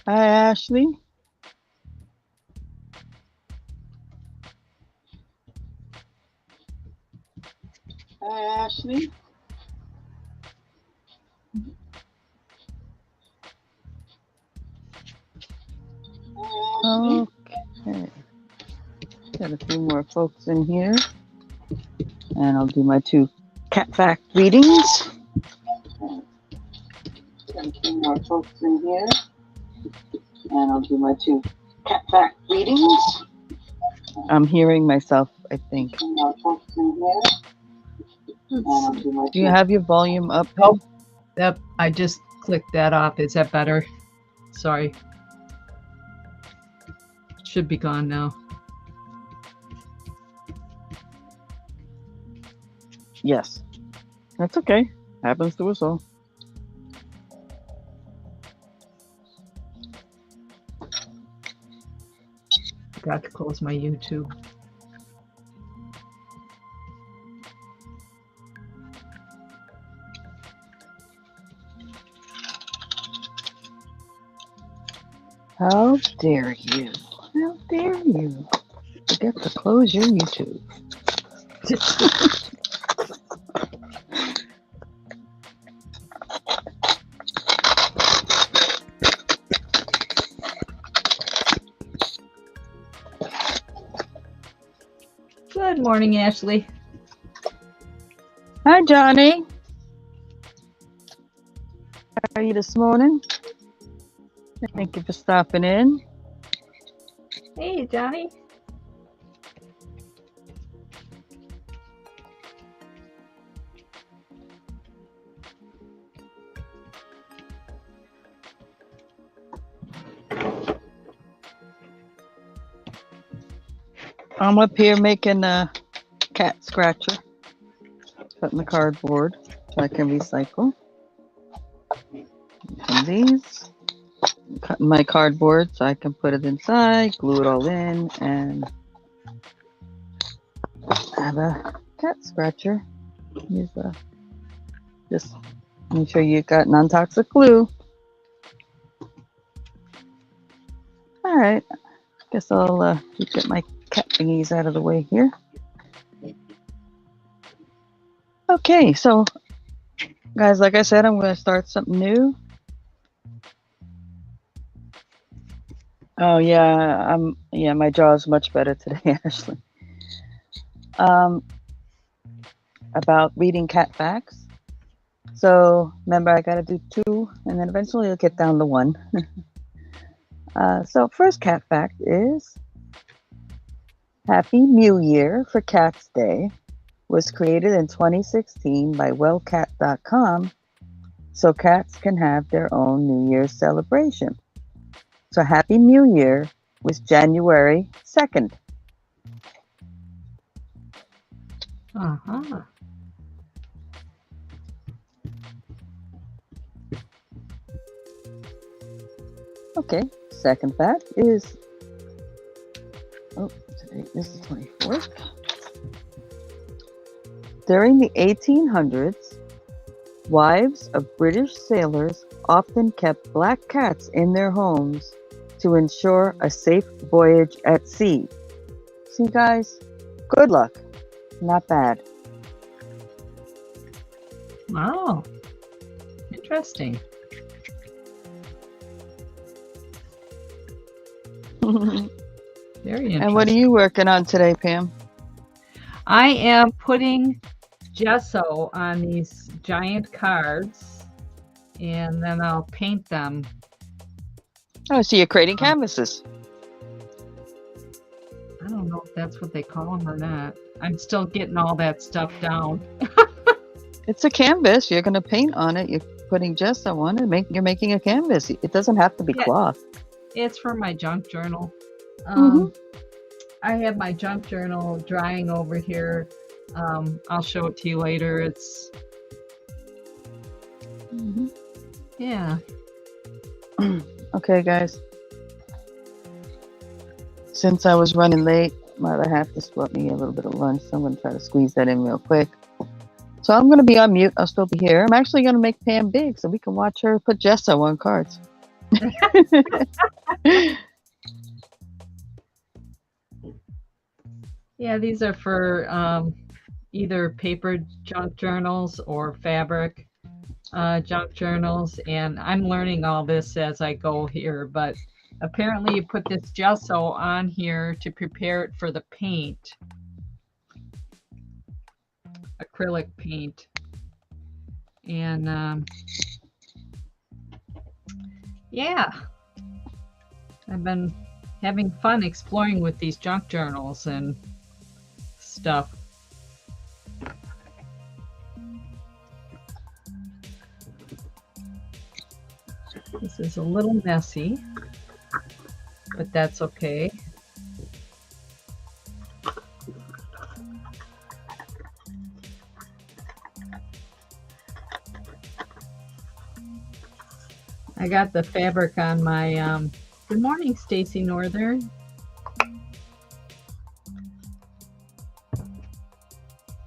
Hi, Ashley. Hi, Ashley. Okay. Got a few more folks in here. And I'll do my 2 cat fact readings. Got a few more folks in here. And I'll do my 2 cat fact readings. I'm hearing myself, I think. Do you have your volume up? Oh, yep. I just clicked that off. Is that better? Sorry. Should be gone now. Yes. That's okay. Happens to us all. Forgot to close my YouTube. How dare you? How dare you? Forget to close your YouTube. Good morning, Ashley. Hi, Johnny. How are you this morning? Thank you for stopping in. Hey, Johnny. I'm up here making a cat scratcher. Putting the cardboard so I can recycle. And these. Cutting my cardboard so I can put it inside, glue it all in, and have a cat scratcher. Use just make sure you got non-toxic glue. All right, guess I'll get my cat thingies out of the way here. Okay, so guys, like I said, I'm going to start something new. Oh yeah, my jaw is much better today, Ashley. About reading cat facts. So remember, I got to do 2, and then eventually I'll get down to 1. So first cat fact is Happy New Year for Cats Day was created in 2016 by wellcat.com so cats can have their own New Year's celebration. So Happy New Year was January 2nd. Uh-huh. Okay, second fact is, today is the 24th. During the 1800s, wives of British sailors often kept black cats in their homes to ensure a safe voyage at sea. See, guys, good luck. Not bad. Wow. Interesting. Very interesting. And what are you working on today, Pam? I am putting gesso on these giant cards, and then I'll paint them. Oh, so you're creating canvases. I don't know if that's what they call them or not. I'm still getting all that stuff down. It's a canvas. You're going to paint on it. You're putting gesso on it. You're making a canvas. It doesn't have to be cloth. It's for my junk journal. Mhm. I have my junk journal drying over here. I'll show it to you later. It's yeah. Okay, guys. Since I was running late, my other half just brought me a little bit of lunch, so I'm going to try to squeeze that in real quick. So I'm going to be on mute. I'll still be here. I'm actually going to make Pam big so we can watch her put gesso on cards. Yeah, these are for either paper junk journals or fabric junk journals, and I'm learning all this as I go here, but apparently you put this gesso on here to prepare it for the paint, acrylic paint. And yeah, I've been having fun exploring with these junk journals and stuff. This is a little messy, but that's okay. I got the fabric on my, good morning, Stacey Northern.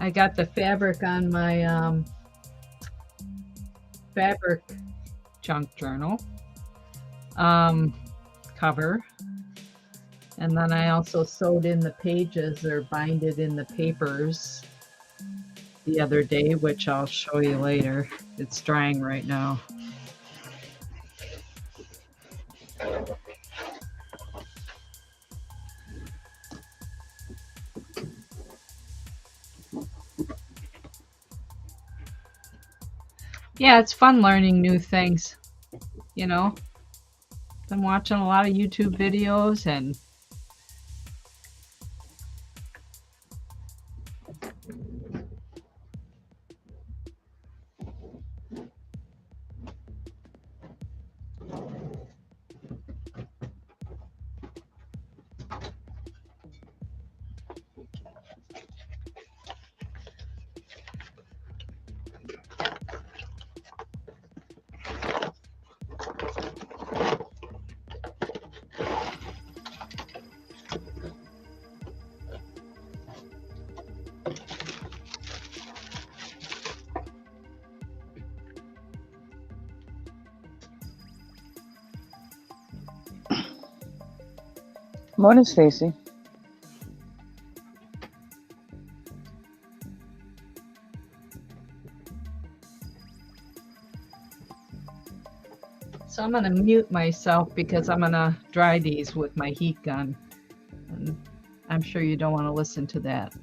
I got the fabric on my fabric junk journal cover. And then I also sewed in the pages or binded in the papers the other day, which I'll show you later. It's drying right now. Yeah, it's fun learning new things, you know. Been watching a lot of YouTube videos and Morning, Stacey. so I'm gonna mute myself because I'm gonna dry these with my heat gun. And I'm sure you don't want to listen to that.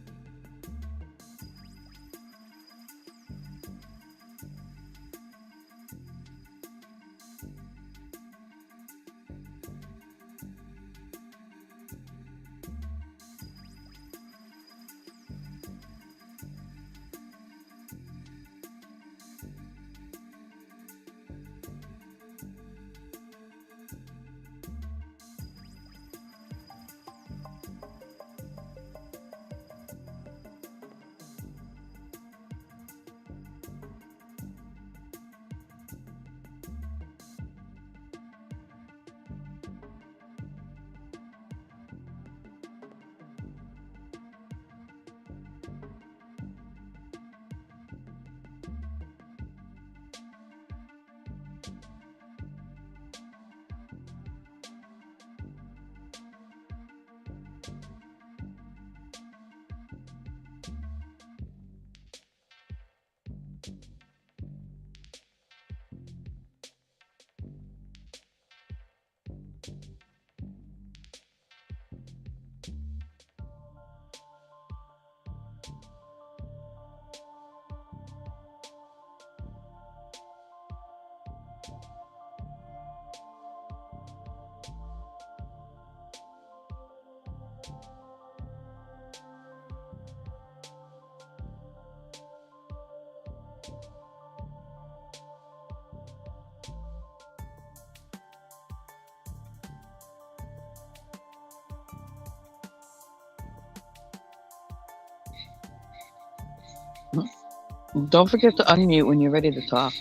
Don't forget to unmute when you're ready to talk.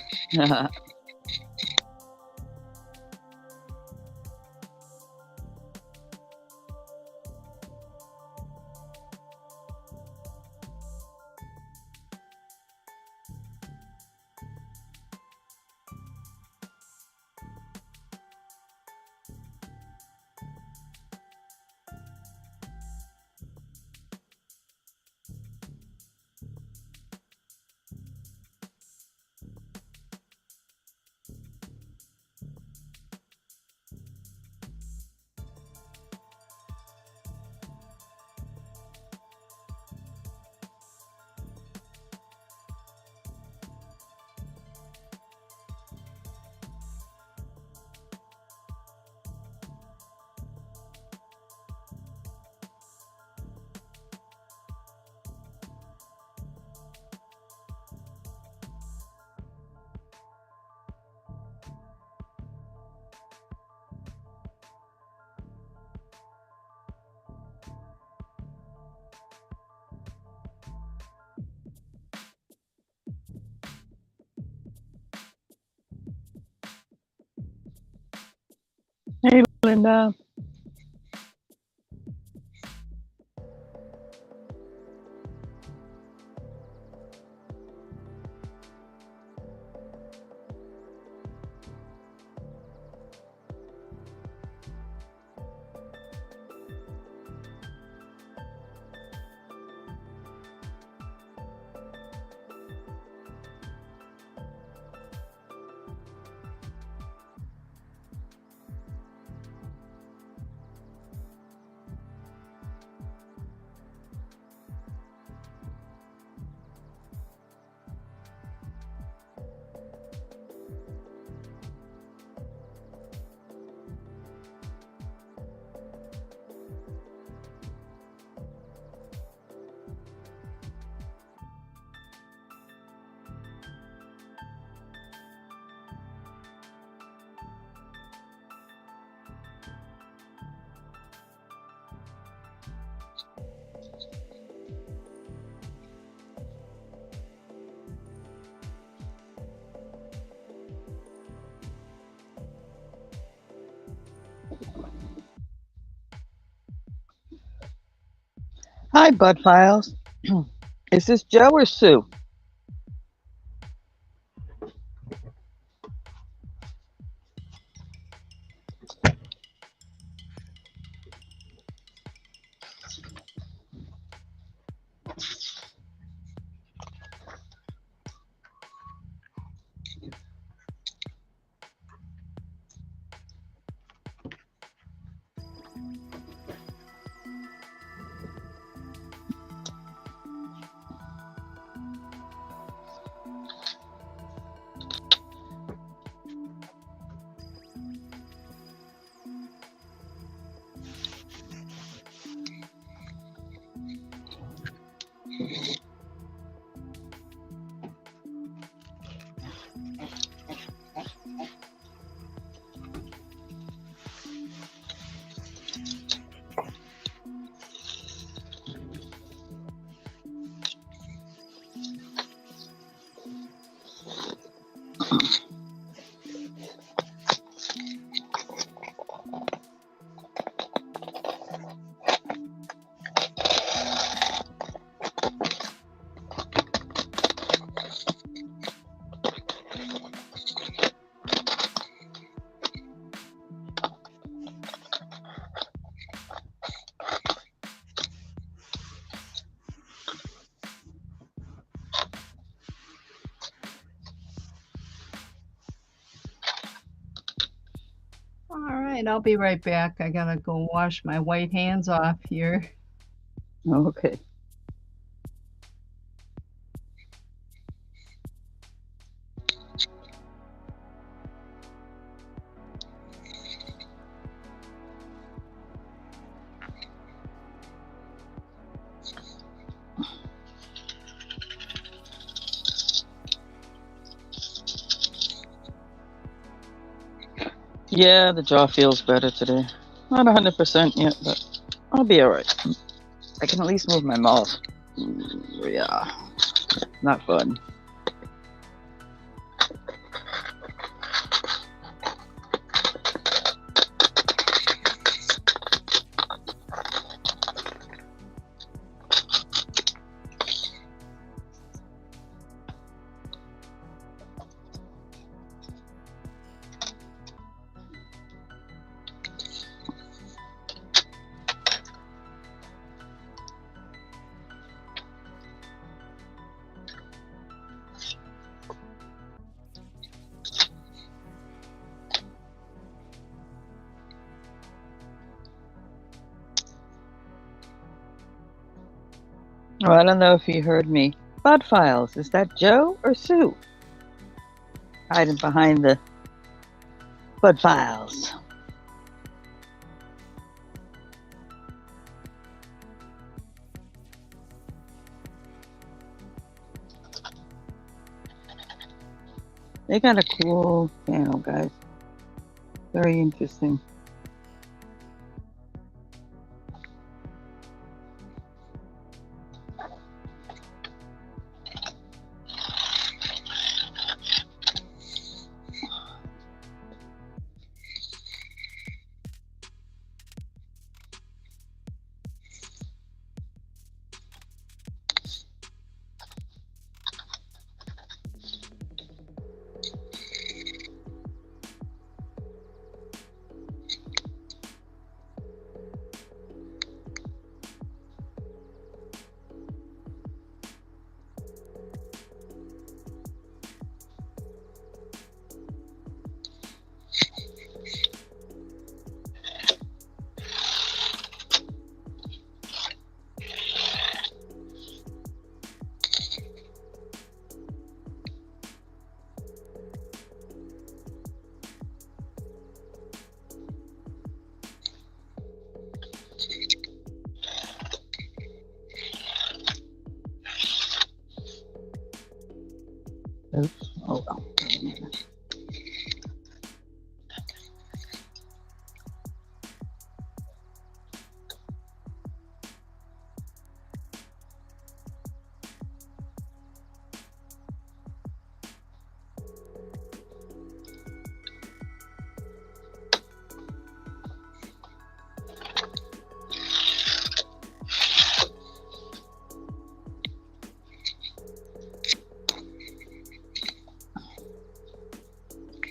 And hi, Bud Files. Is this Joe or Sue? All right, I'll be right back. I gotta go wash my white hands off here. Okay. Yeah, the jaw feels better today. Not 100% yet, but I'll be all right. I can at least move my mouth. Yeah, not fun. Well, I don't know if you heard me. Bud Files, is that Joe or Sue? Hiding behind the Bud Files. They got a cool channel, guys. Very interesting.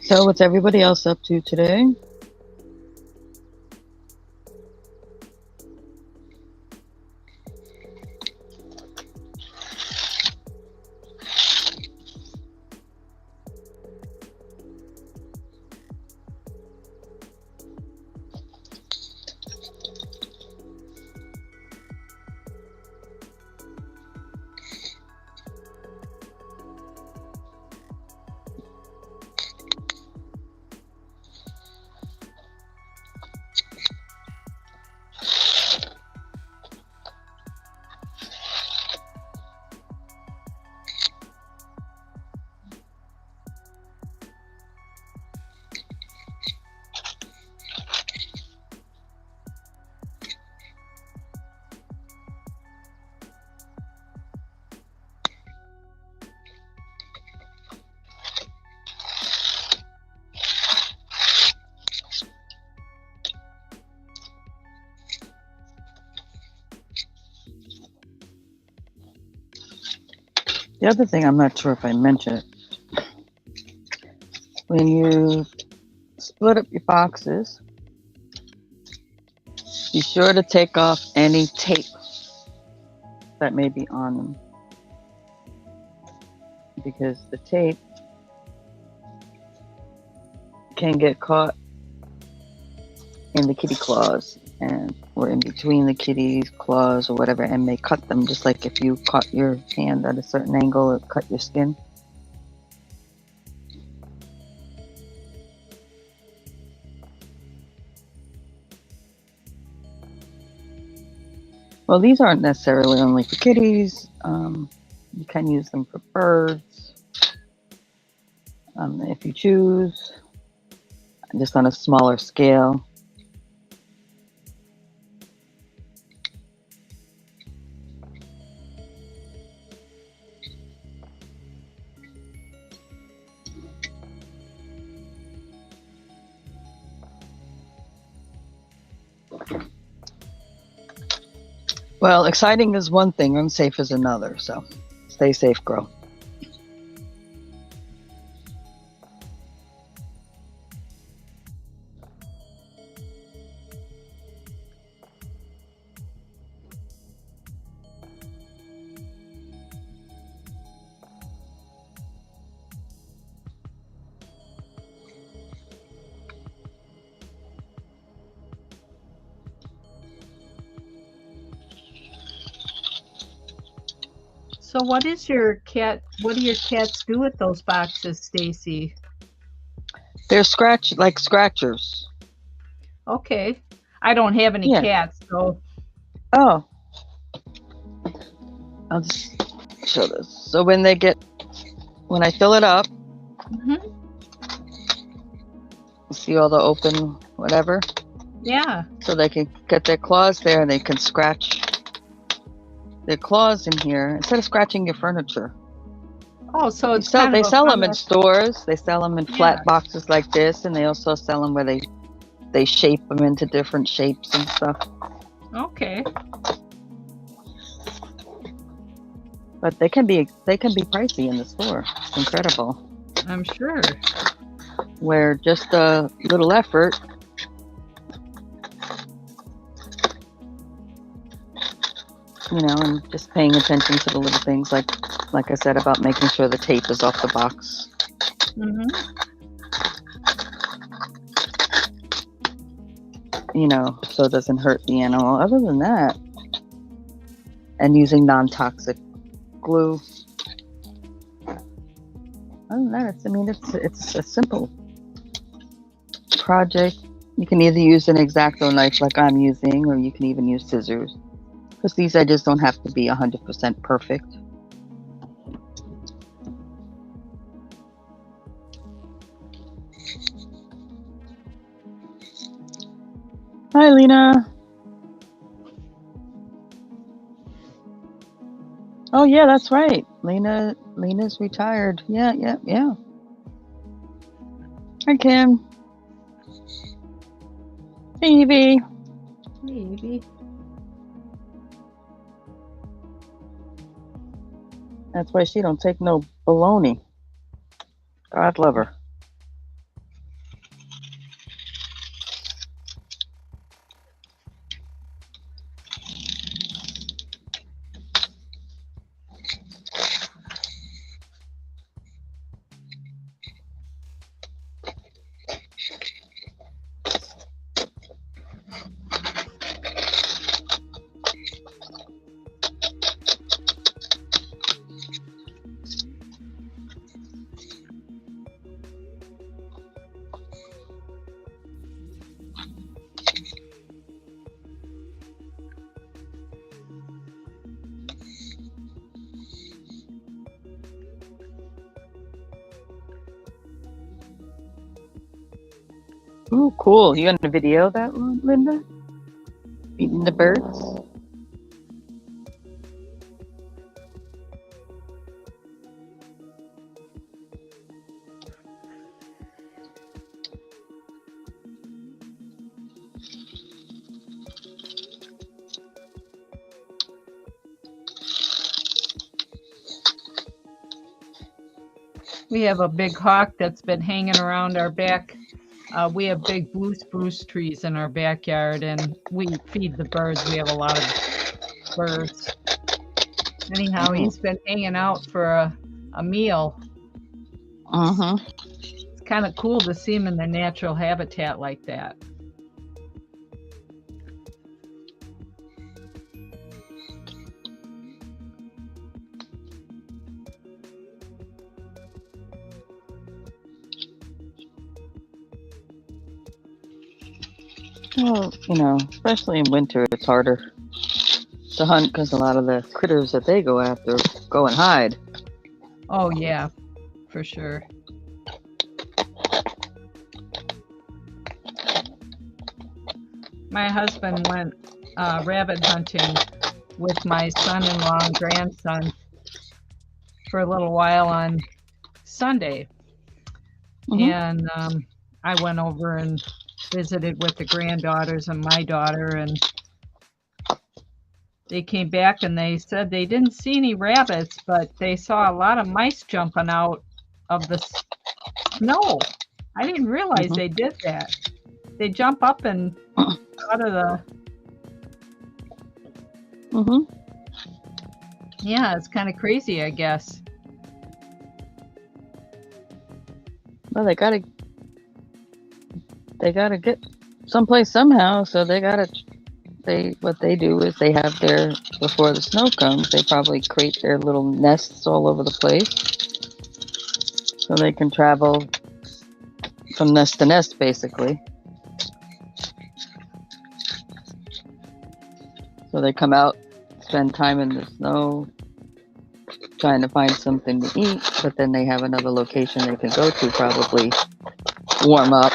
So, what's everybody else up to today? The other thing, I'm not sure if I mentioned it. When you split up your boxes, be sure to take off any tape that may be on them, because the tape can get caught in the kitty claws and or in between the kitty's claws or whatever, and may cut them, just like if you caught your hand at a certain angle, it cut your skin. Well, these aren't necessarily only for kitties. You can use them for birds if you choose, just on a smaller scale. Well, exciting is one thing, unsafe is another. So stay safe, girl. So what do your cats do with those boxes, Stacey? They're scratchers. Okay. I don't have any cats, so. Oh, I'll just show this. So when I fill it up, see all the open whatever? Yeah. So they can get their claws there and they can scratch their claws in here instead of scratching your furniture. Oh, so it's they sell them in stores. They sell them in flat boxes like this, and they also sell them where they shape them into different shapes and stuff. Okay. But they can be pricey in the store. It's incredible. I'm sure. Where just a little effort and just paying attention to the little things like I said about making sure the tape is off the box. So it doesn't hurt the animal. Other than that, and using non-toxic glue. Other than that, it's a simple project. You can either use an X-Acto knife like I'm using, or you can even use scissors. Because these edges don't have to be 100% perfect. Hi, Lena. Oh, yeah, that's right. Lena's retired. Yeah. Hi, Kim. Hey, Evie. That's why she don't take no baloney. God love her. Ooh, cool. You gonna video that one, Linda? Feeding the birds? We have a big hawk that's been hanging around our back. We have big blue spruce trees in our backyard, and we feed the birds. We have a lot of birds. Anyhow, he's been hanging out for a meal. It's kind of cool to see him in their natural habitat like that. Well, you know, especially in winter, it's harder to hunt because a lot of the critters that they go after go and hide. Oh, yeah, for sure. My husband went rabbit hunting with my son-in-law and grandson for a little while on Sunday. And I went over and visited with the granddaughters and my daughter, and they came back and they said they didn't see any rabbits, but they saw a lot of mice jumping out of the snow. I didn't realize they did that. They jump up and out of the... Yeah, it's kind of crazy, I guess. Well, they gotta get someplace somehow, so what they do is they have before the snow comes, they probably create their little nests all over the place so they can travel from nest to nest, basically. So they come out, spend time in the snow, trying to find something to eat, but then they have another location they can go to, probably warm up,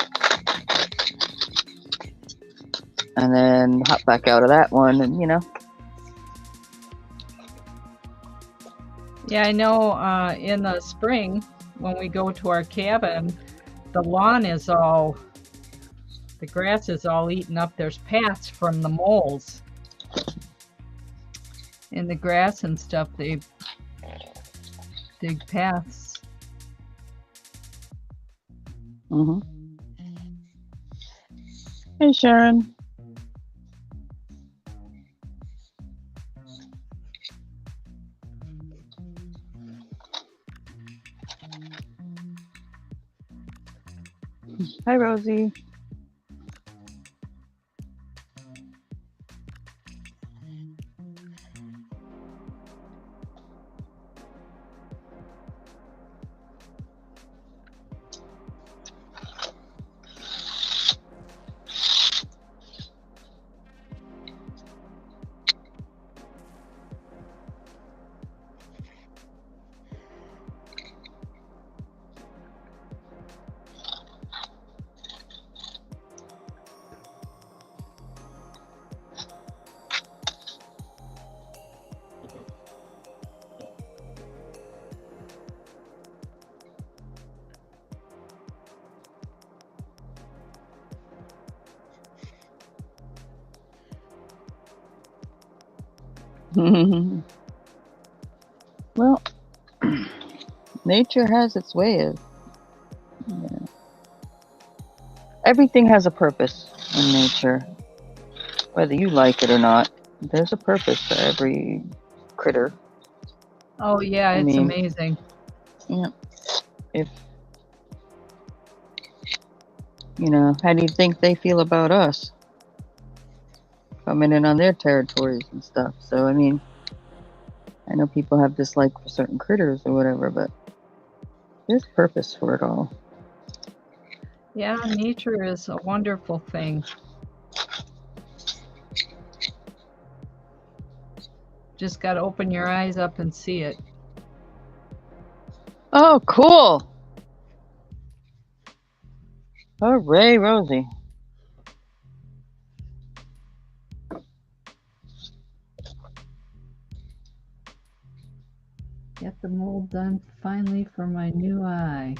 and then hop back out of that one, and Yeah, I know in the spring when we go to our cabin, the grass is all eaten up. There's paths from the moles in the grass and stuff. They dig paths. Hey, Sharon. Hi, Rosie. Well, nature has its way of, everything has a purpose in nature, whether you like it or not. There's a purpose for every critter. Oh yeah, it's amazing. Yeah. If how do you think they feel about us coming in on their territories and stuff? So I know people have dislike for certain critters or whatever, but there's purpose for it all. Yeah, nature is a wonderful thing. Just got to open your eyes up and see it. Oh, cool. Hooray, Rosie. Get the mold done finally for my new eye.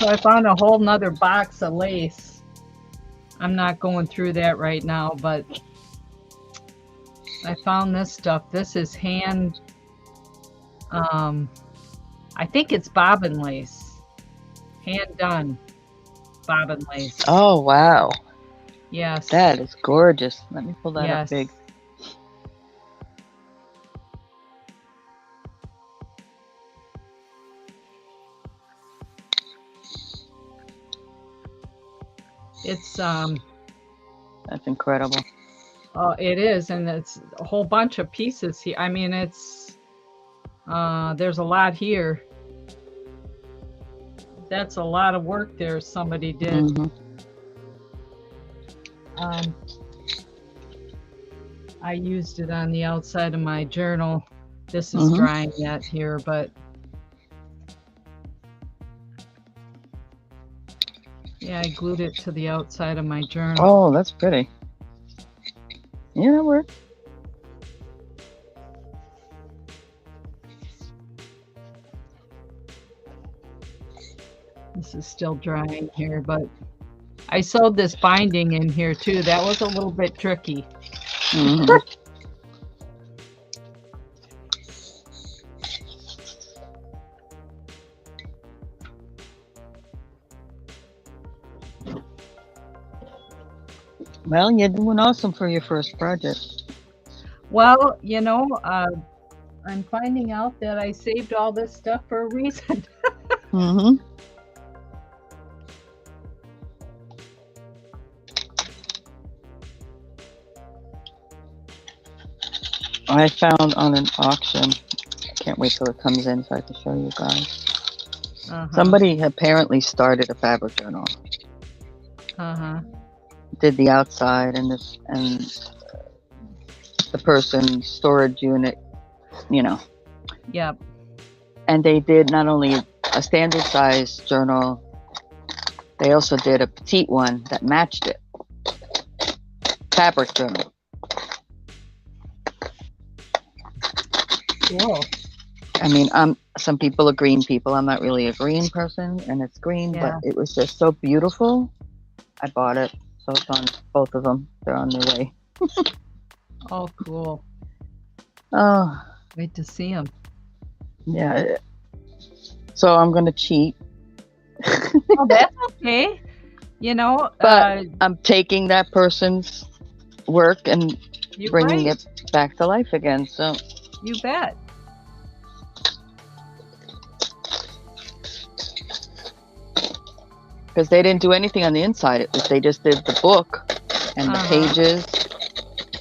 So I found a whole nother box of lace. I'm not going through that right now, but I found this stuff. This is hand, I think it's bobbin lace. Hand done bobbin lace. Oh, wow. Yes. That is gorgeous. Let me pull that up Yes. big. It's That's incredible. it is, and it's a whole bunch of pieces here. I mean, it's there's a lot here. That's a lot of work there somebody did. Mhm. I used it on the outside of my journal. This is drying yet here, but yeah, I glued it to the outside of my journal. Oh, that's pretty. Yeah, that works. This is still drying here, but I sewed this binding in here too. That was a little bit tricky. Mhm. Well, you're doing awesome for your first project. Well, you know, I'm finding out that I saved all this stuff for a reason. Mm-hmm. I found on an auction. I can't wait till it comes in so I can show you guys. Somebody apparently started a fabric journal. Did the outside and this and the person's storage unit, you know. Yep. And they did not only a standard size journal, they also did a petite one that matched it. Fabric journal. Cool. I mean, some people are green people. I'm not really a green person, and it's green, but it was just so beautiful. I bought it, so it's on both of them. They're on their way. Oh, cool. Oh, Wait to see them. yeah. So I'm gonna cheat. Oh, that's okay. You know, but I'm taking that person's work and bringing it back to life again. So you bet. Because they didn't do anything on the inside. They just did the book and the pages.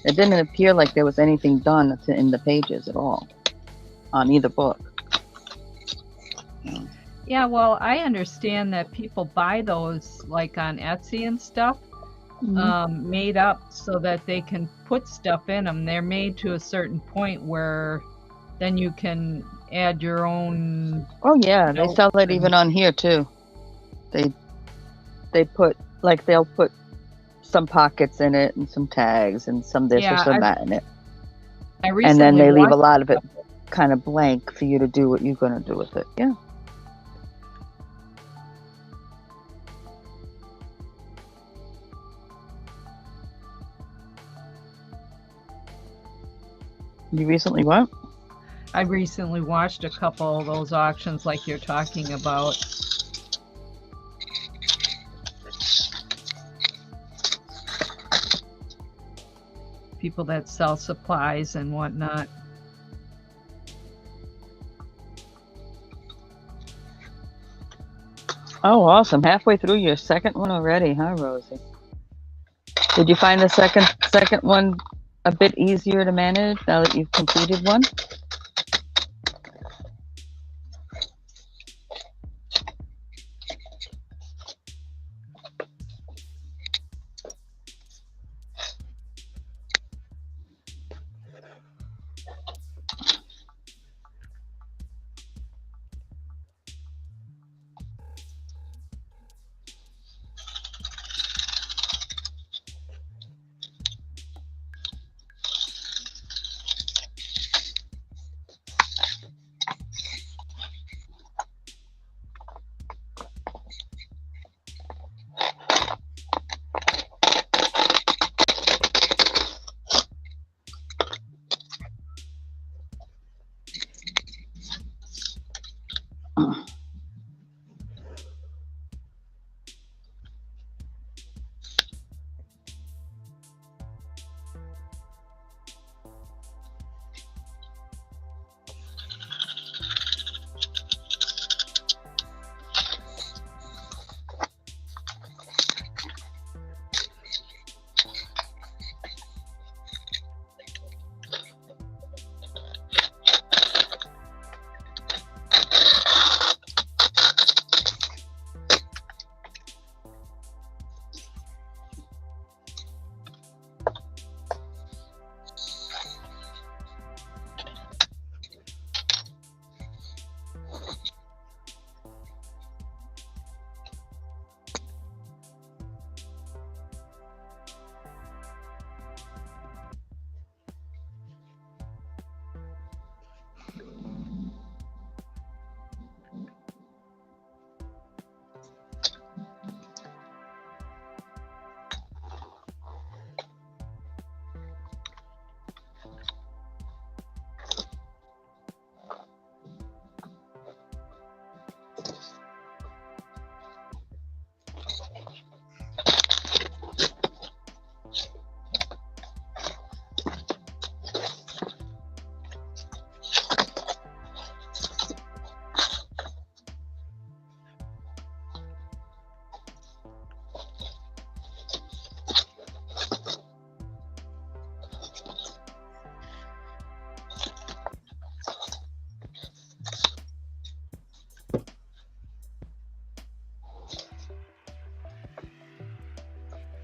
It didn't appear like there was anything done in the pages at all on either book. Yeah, well, I understand that people buy those like on Etsy and stuff, made up so that they can put stuff in them. They're made to a certain point where then you can add your own. Oh yeah, they sell it even on here too. They put they'll put some pockets in it and some tags and some this or some that in it. And then they leave a lot of it kind of blank for you to do what you're going to do with it. Yeah. You recently what? I recently watched a couple of those auctions like you're talking about. People that sell supplies and whatnot. Oh, awesome. Halfway through your second one already, huh, Rosie? Did you find the second one a bit easier to manage now that you've completed one?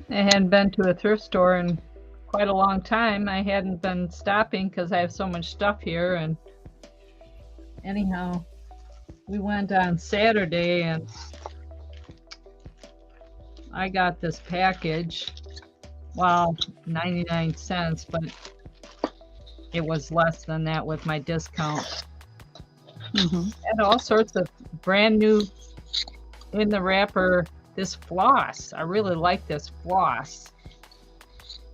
I hadn't been to a thrift store in quite a long time. I hadn't been stopping because I have so much stuff here. And anyhow, we went on Saturday and I got this package. Well, 99 cents, but it was less than that with my discount. And all sorts of brand new in the wrapper. This floss, I really like this floss.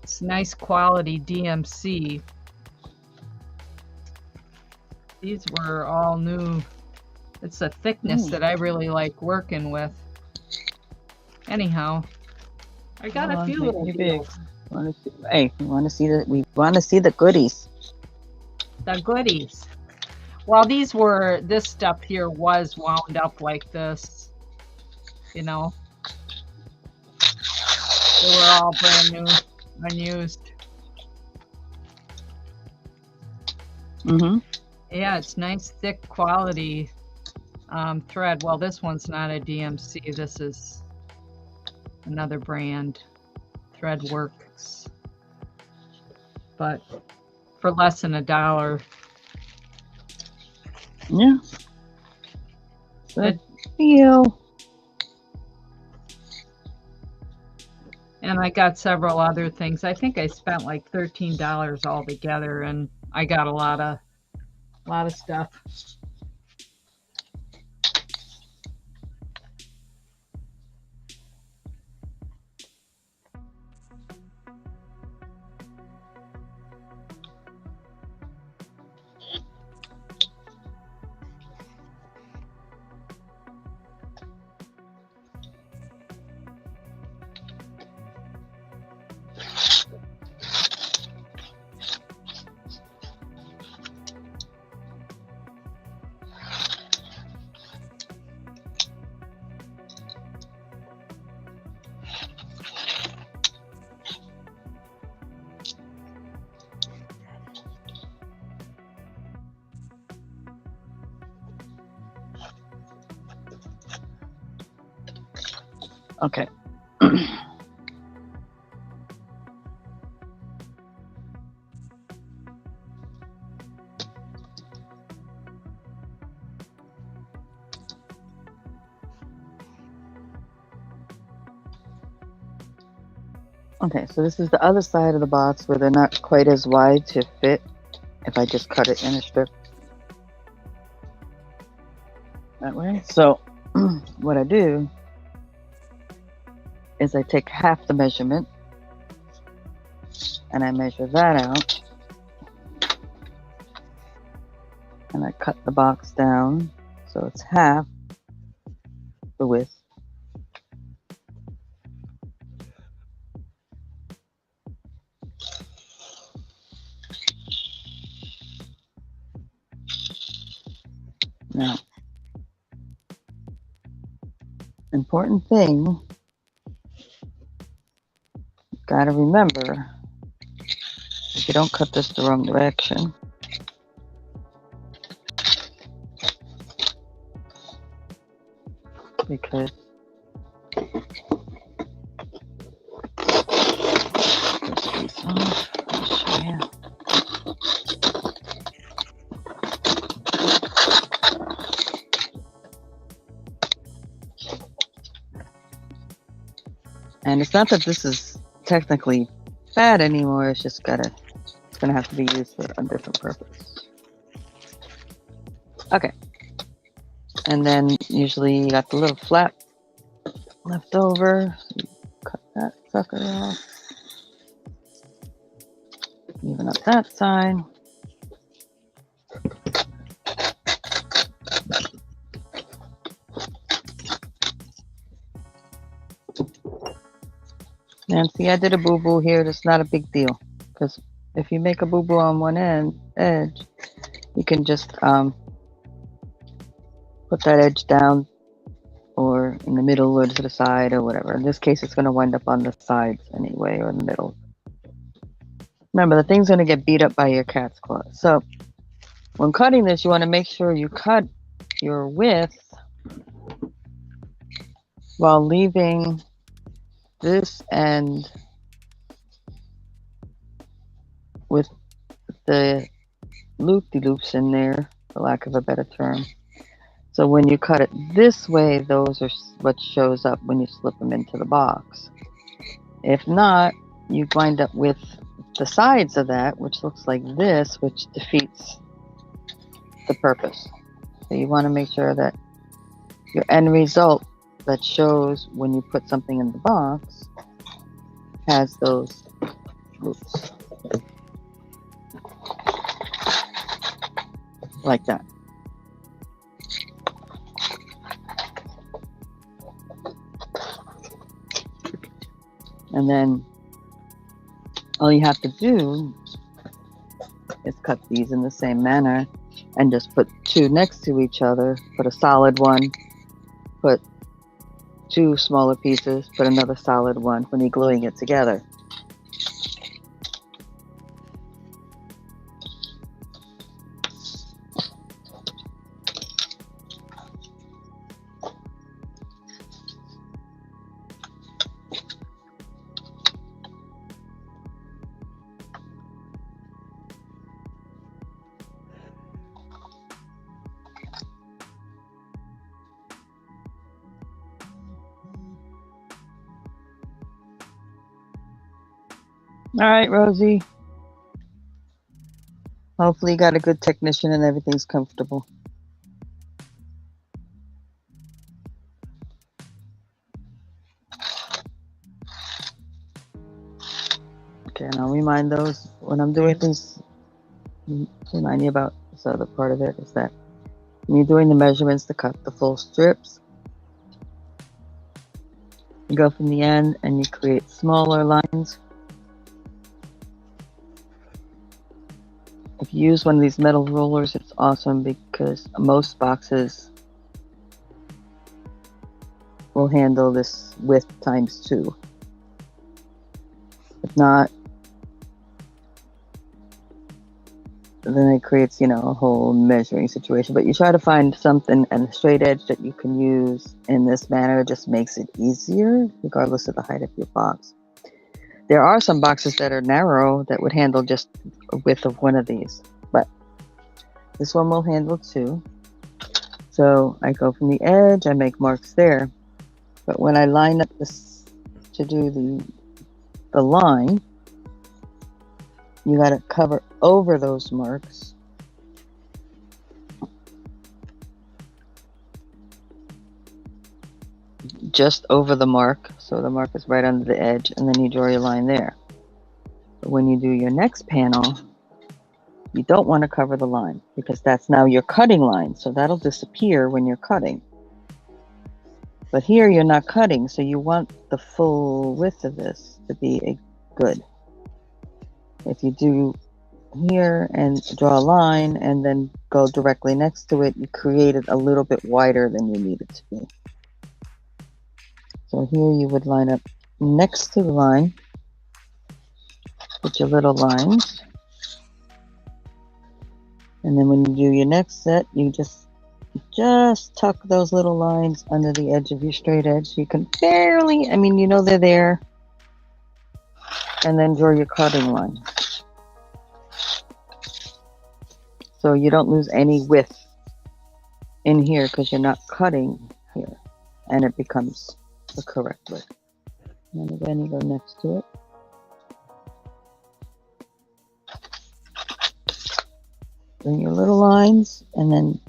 It's nice quality DMC. These were all new. It's a thickness that I really like working with. Anyhow, I got a few little deals. Hey, we want to see the goodies. The goodies. Well, this stuff here was wound up like this, you know. They were all brand new, unused. Yeah, it's nice, thick quality thread. Well, this one's not a DMC. This is another brand, Threadworks. But for less than $1. Yeah. Good deal. And I got several other things. I think I spent like $13 altogether, and I got a lot of stuff. Okay. Okay, so this is the other side of the box where they're not quite as wide to fit if I just cut it in a strip that way. So what I do is I take half the measurement and I measure that out and I cut the box down so it's half the width. Now, important thing, gotta remember, if you don't cut this the wrong direction, because this piece off, I'll show you. And it's not that this is technically bad anymore, it's just it's gonna have to be used for a different purpose. Okay. And then usually you got the little flap left over. So you cut that sucker off. Even up that side. And see, I did a boo-boo here. That's not a big deal. Because if you make a boo-boo on one edge, you can just put that edge down or in the middle or to the side or whatever. In this case, it's going to wind up on the sides anyway or in the middle. Remember, the thing's going to get beat up by your cat's claw. So when cutting this, you want to make sure you cut your width while leaving this end with the loop-de-loops in there, for lack of a better term. So when you cut it this way, those are what shows up when you slip them into the box. If not, you wind up with the sides of that, which looks like this, which defeats the purpose. So you want to make sure that your end result that shows when you put something in the box has those loops. Like that. And then all you have to do is cut these in the same manner and just put two next to each other, put a solid one, put two smaller pieces, put another solid one when you're gluing it together. All right, Rosie. Hopefully you got a good technician and everything's comfortable. Okay, and I'll remind those when I'm doing things, remind you about this other part of it is that when you're doing the measurements to cut the full strips, you go from the end and you create smaller lines. If you use one of these metal rulers, it's awesome because most boxes will handle this width times 2. If not, then it creates, you know, a whole measuring situation. But you try to find something and a straight edge that you can use in this manner. It just makes it easier, regardless of the height of your box. There are some boxes that are narrow that would handle just a width of one of these, but this one will handle two. So I go from the edge, I make marks there. But when I line up this to do the line, you got to cover over those marks. Just over the mark, so the mark is right under the edge, and then you draw your line there. But when you do your next panel, you don't want to cover the line because that's now your cutting line, so that'll disappear when you're cutting. But here you're not cutting, so you want the full width of this to be good. If you do here and draw a line and then go directly next to it, you create it a little bit wider than you need it to be. So here you would line up next to the line with your little lines. And then when you do your next set, you just tuck those little lines under the edge of your straight edge. You can barely, I mean, you know they're there. And then draw your cutting line. So you don't lose any width in here because you're not cutting here. And it becomes the correct width. And again, you go next to it. Bring your little lines and then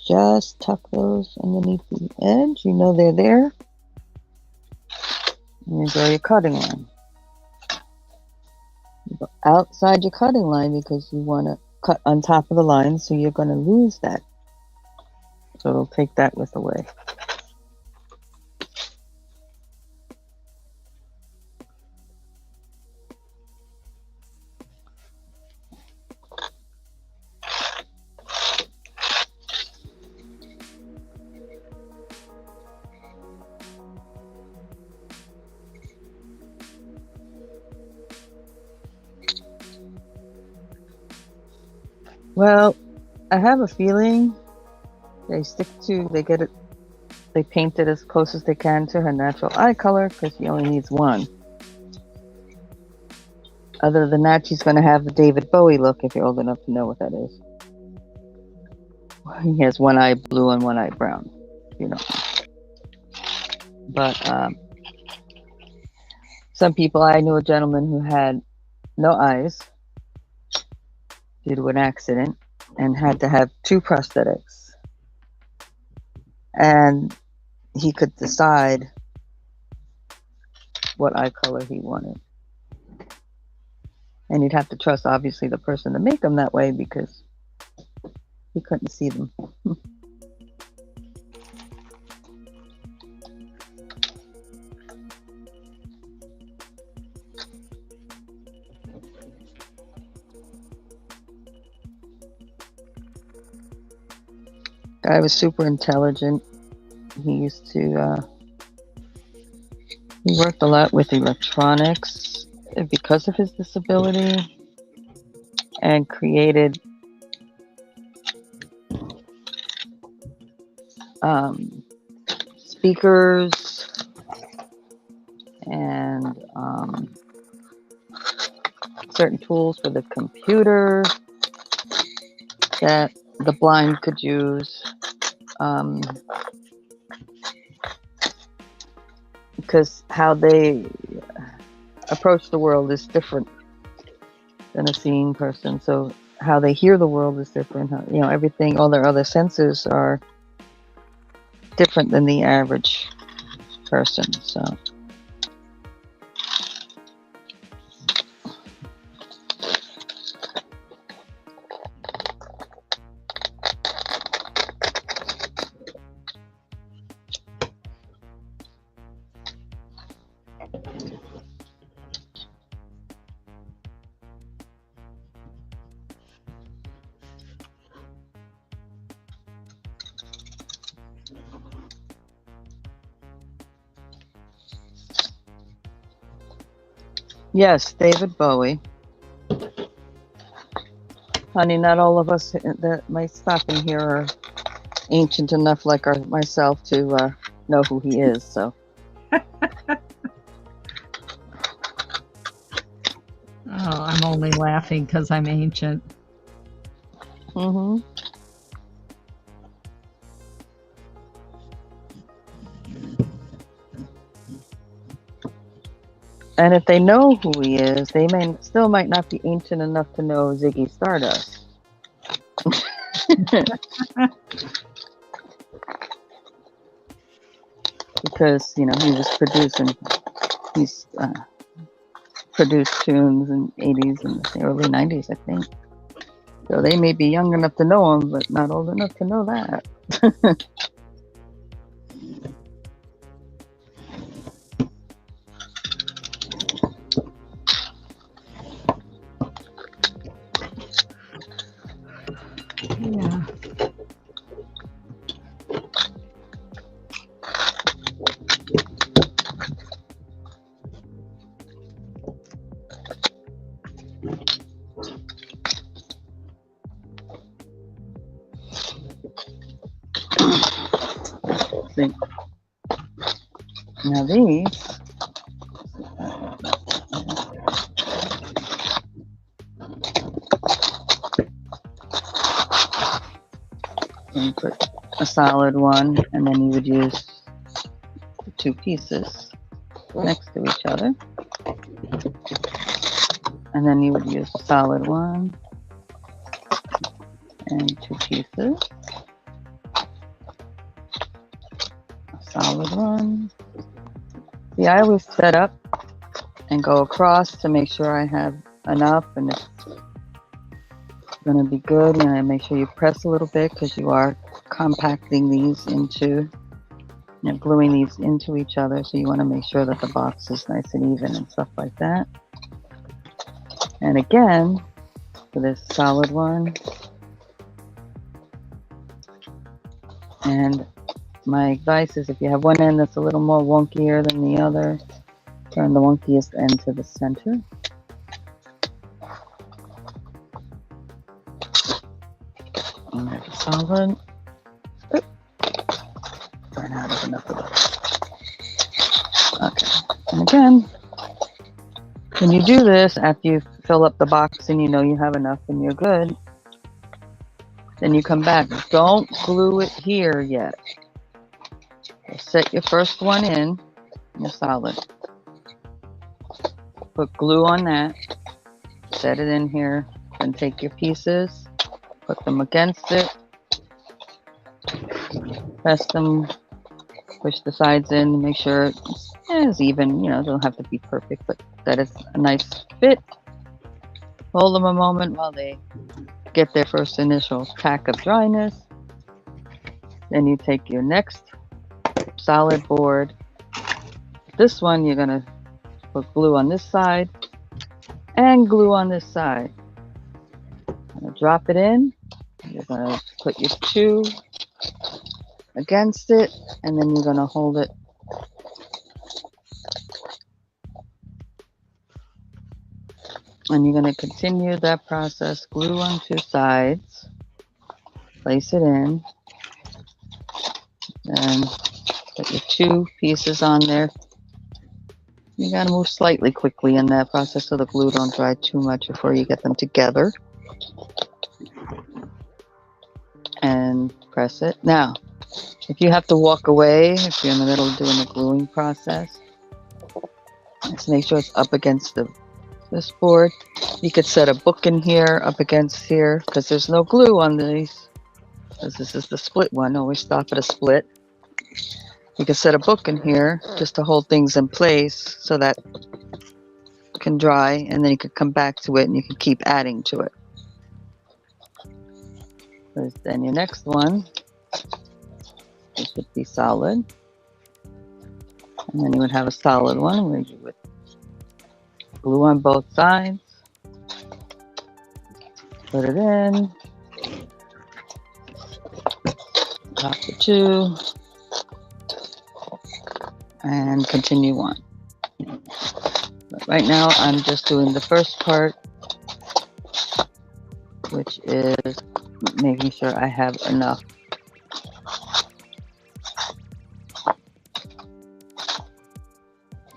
just tuck those underneath the edge. You know they're there. And you draw your cutting line. You go outside your cutting line because you want to cut on top of the line, so you're going to lose that. So it'll take that width away. Well, I have a feeling they paint it as close as they can to her natural eye color because she only needs one. Other than that, she's going to have the David Bowie look if you're old enough to know what that is. He has one eye blue and one eye brown, you know. But some people, I knew a gentleman who had no eyes due to an accident and had to have two prosthetics. And he could decide what eye color he wanted. And you'd have to trust, obviously, the person to make them that way because he couldn't see them. Guy was super intelligent. He used to, he worked a lot with electronics because of his disability and created speakers and certain tools for the computer that the blind could use. Because how they approach the world is different than a seeing person. So how they hear the world is different. You know, everything, all their other senses are different than the average person. So. Yes, David Bowie. Honey, not all of us that might stop in here are ancient enough like myself to know who he is, so. Oh, I'm only laughing because I'm ancient. Mm-hmm. And if they know who he is, they might not be ancient enough to know Ziggy Stardust. Because, he was he's produced tunes in the 80s and the early 90s, I think. So they may be young enough to know him, but not old enough to know that. Yeah. See. Now these, you put a solid one, and then you would use the two pieces next to each other. And then you would use a solid one and two pieces. A solid one. See, I always set up and go across to make sure I have enough and it's going to be good. And I make sure you press a little bit because you are compacting these into, gluing these into each other. So you want to make sure that the box is nice and even and stuff like that. And again, for this solid one, and my advice is if you have one end that's a little more wonkier than the other, turn the wonkiest end to the center. And there's a solid. Oop. Burn out of enough of those. Okay. And again, when you do this, after you fill up the box and you know you have enough and you're good, then you come back. Don't glue it here yet. Set your first one in, your solid. Put glue on that. Set it in here. Then take your pieces, put them against it. Press them, push the sides in, make sure it's even. It don't have to be perfect, but that it's a nice fit. Hold them a moment while they get their first initial pack of dryness. Then you take your next solid board. This one you're going to put glue on this side and glue on this side. I'm going to drop it in. You're going to put your two against it, and then you're going to hold it. And you're going to continue that process. Glue on two sides. Place it in. And put your two pieces on there. You got to move slightly quickly in that process so the glue don't dry too much before you get them together. And press it. Now, if you have to walk away, if you're in the middle of doing the gluing process, just make sure it's up against this board. You could set a book in here, up against here, because there's no glue on these. Because this is the split one. Always stop at a split. You can set a book in here just to hold things in place so that it can dry, and then you could come back to it and you can keep adding to it. Then your next one, this would be solid. And then you would have a solid one where you would glue on both sides. Put it in. Drop the two. And continue on. But right now I'm just doing the first part. which is making sure I have enough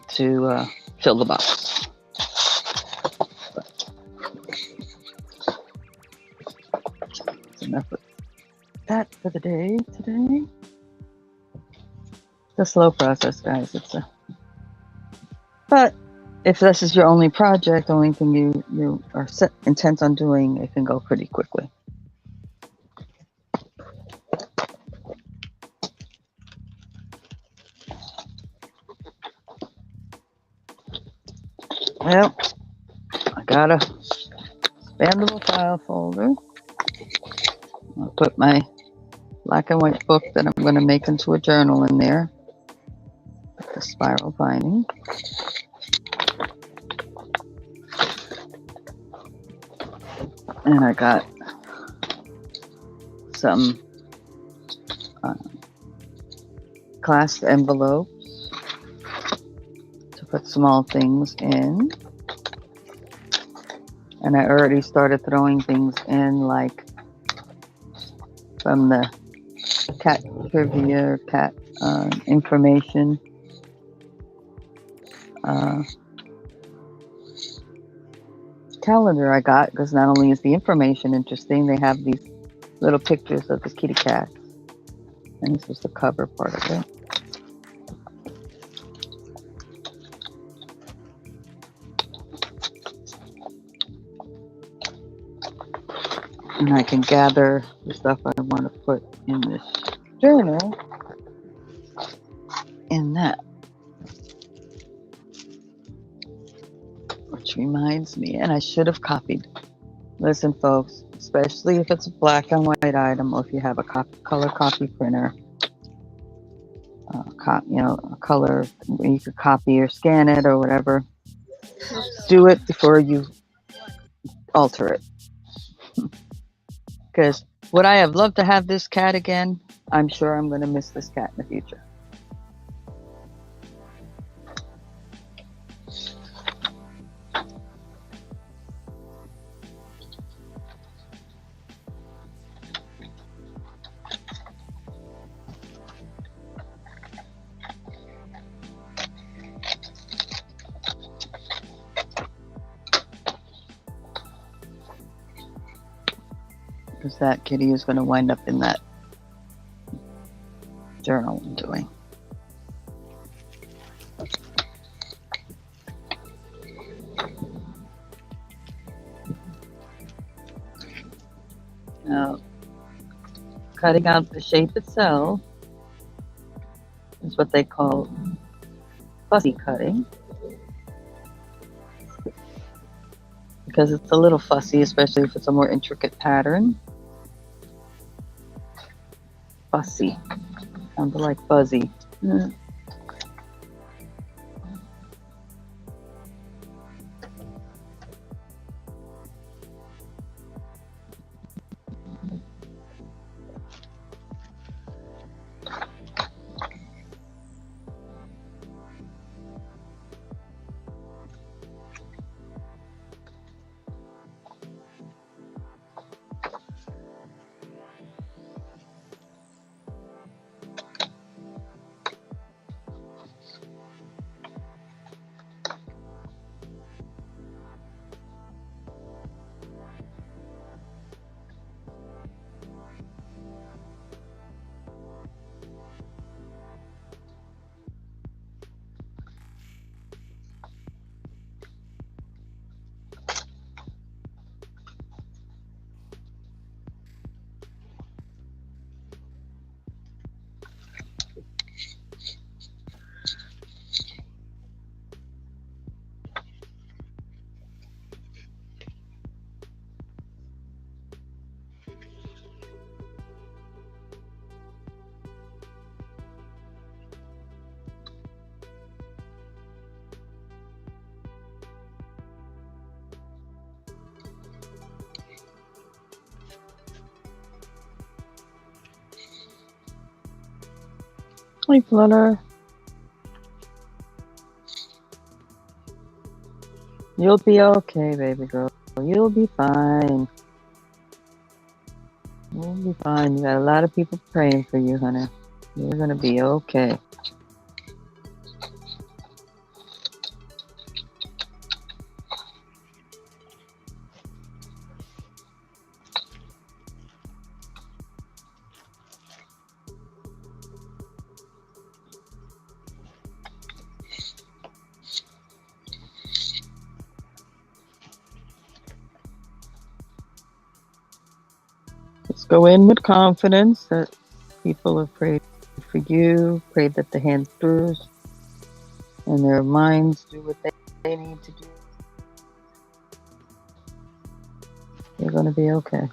to fill the box. That's enough of that for the day today. It's a slow process, guys. But if this is your only project, only thing you are intent on doing, it can go pretty quickly. Well, I got a expandable file folder. I'll put my black and white book that I'm going to make into a journal in there. The spiral binding. And I got some clasped envelopes to put small things in. And I already started throwing things in, like from the cat trivia, cat information. Calendar I got, because not only is the information interesting, they have these little pictures of the kitty cats, and this was the cover part of it. And I can gather the stuff I want to put in this journal in that. Which reminds me, and I should have copied. Listen, folks, especially if it's a black and white item, or if you have a color copy printer, a color where you could copy or scan it or whatever. Do it before you alter it. Because would I have loved to have this cat again? I'm sure I'm going to miss this cat in the future. Because that kitty is going to wind up in that journal I'm doing. Now, cutting out the shape itself is what they call fussy cutting. Because it's a little fussy, especially if it's a more intricate pattern. Fussy. Sounds like fuzzy. Hi, Flutter. You'll be okay, baby girl. You'll be fine. You'll be fine. You got a lot of people praying for you, honey. You're gonna be okay. Just go in with confidence that people have prayed for you, prayed that the hand throughs and their minds do what they need to do. You're going to be okay.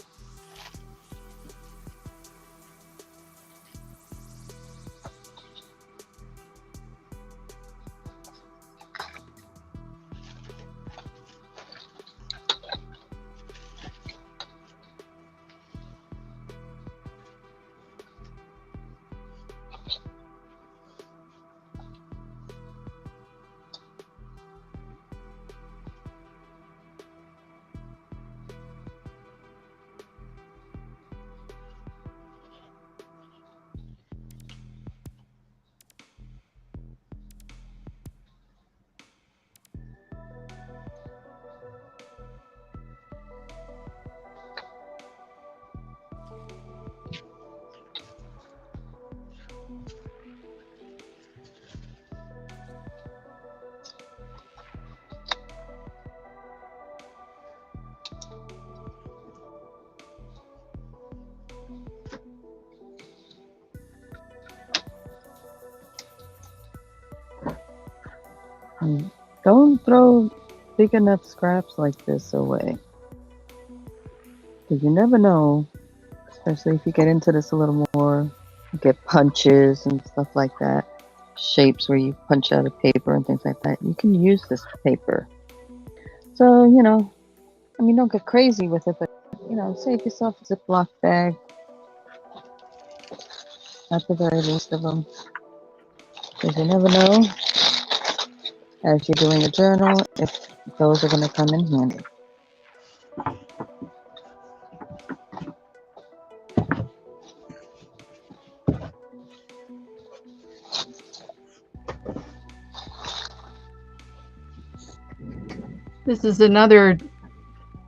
And don't throw big enough scraps like this away. Because you never know, especially if you get into this a little more, you get punches and stuff like that, shapes where you punch out of paper and things like that. You can use this paper. So, don't get crazy with it, but, save yourself a Ziploc bag, at the very least of them. Because you never know, as you're doing a journal, if those are going to come in handy. This is another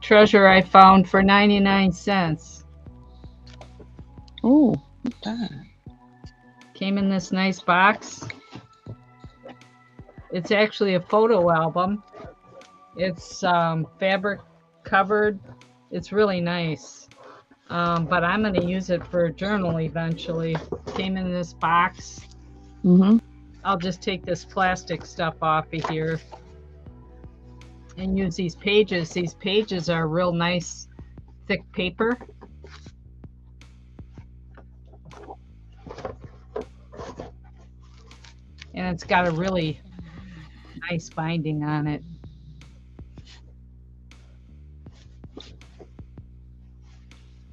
treasure I found for 99 cents. Oh, what's that? Came in this nice box. It's actually a photo album. It's fabric covered. It's really nice. But I'm going to use it for a journal eventually. Came in this box. Mm-hmm. I'll just take this plastic stuff off of here and use these pages. These pages are real nice, thick paper. And it's got a really nice binding on it.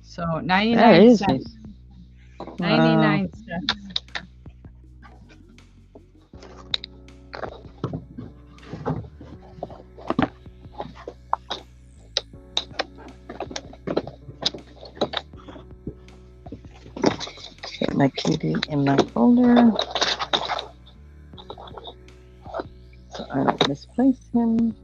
So 99 cents. Nice. 99 cents. Get my cutie in my folder so I don't misplace him.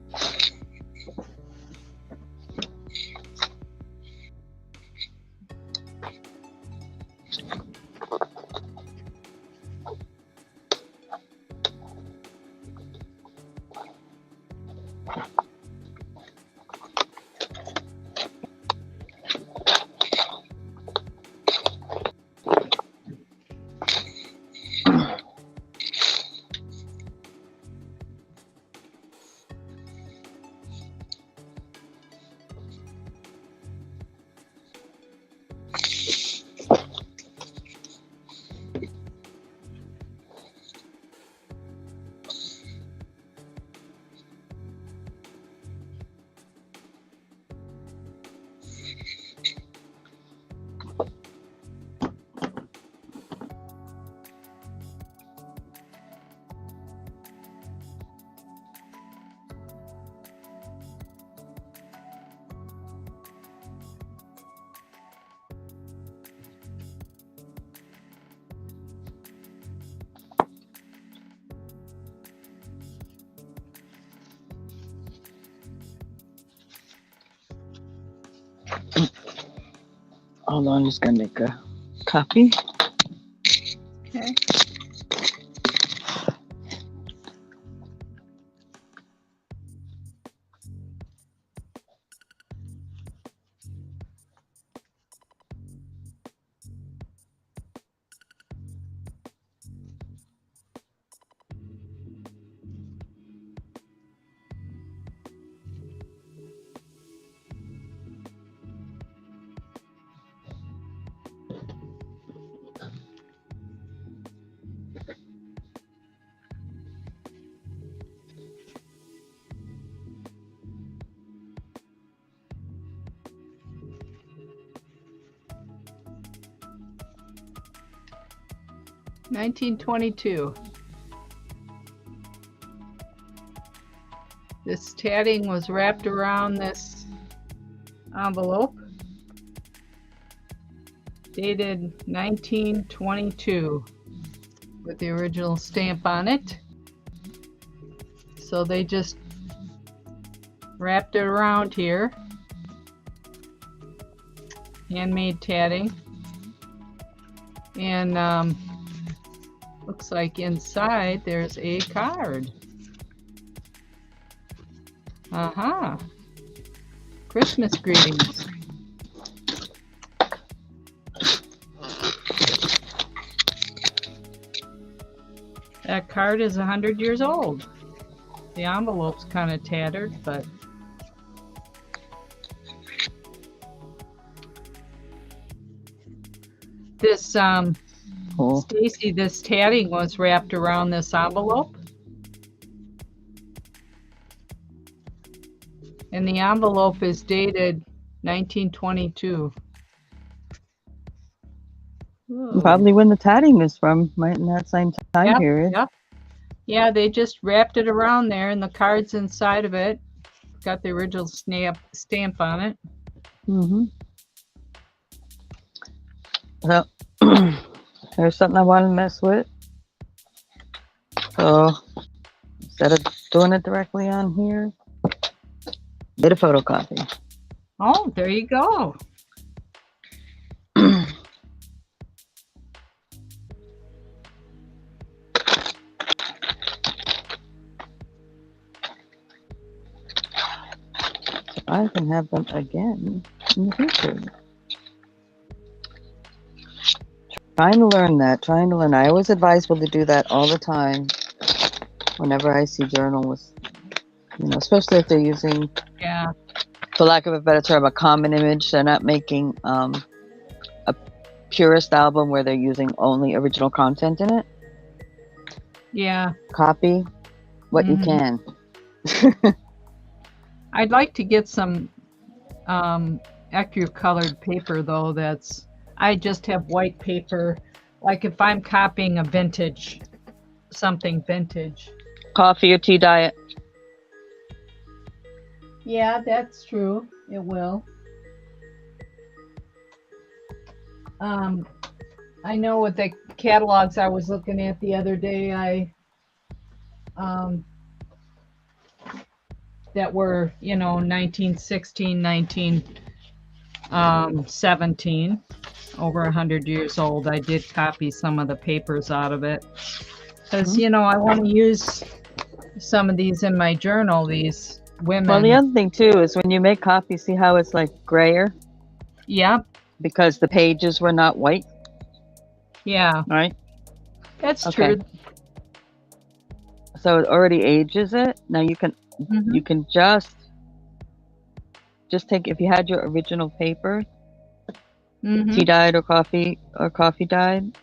Hold on, I'm just gonna make a copy. Okay. (1922). This tatting was wrapped around this envelope, dated 1922, with the original stamp on it. So they just wrapped it around here. Handmade tatting. And looks like inside there's a card. Aha. Christmas greetings. That card is 100 years old. The envelope's kind of tattered, but this Cool. Stacey, this tatting was wrapped around this envelope. And the envelope is dated 1922. Ooh. Probably when the tatting is from, right in that same time period. Yep. Yeah, they just wrapped it around there, and the card's inside of it. Got the original stamp on it. Mm-hmm. So, there's something I want to mess with. So, instead of doing it directly on here, did a photocopy. Oh, there you go. I can have them again in the future. Trying to learn. I always advise people to do that all the time whenever I see journals, especially if they're using, for lack of a better term, a common image. They're not making a purist album where they're using only original content in it. Yeah. Copy what you can. I'd like to get some accurate colored paper, though. I just have white paper. Like if I'm copying a vintage, something vintage. Coffee or tea diet. Yeah, that's true. It will. I know with the catalogs I was looking at the other day, that were, 1916, 1917, over 100 years old. I did copy some of the papers out of it because, I want to use some of these in my journal, these women. Well, the other thing too is when you make copies, see how it's like grayer? Yep. Because the pages were not white. Yeah. Right? That's true. So it already ages it. Now you can just take, if you had your original paper, tea dyed or coffee dyed,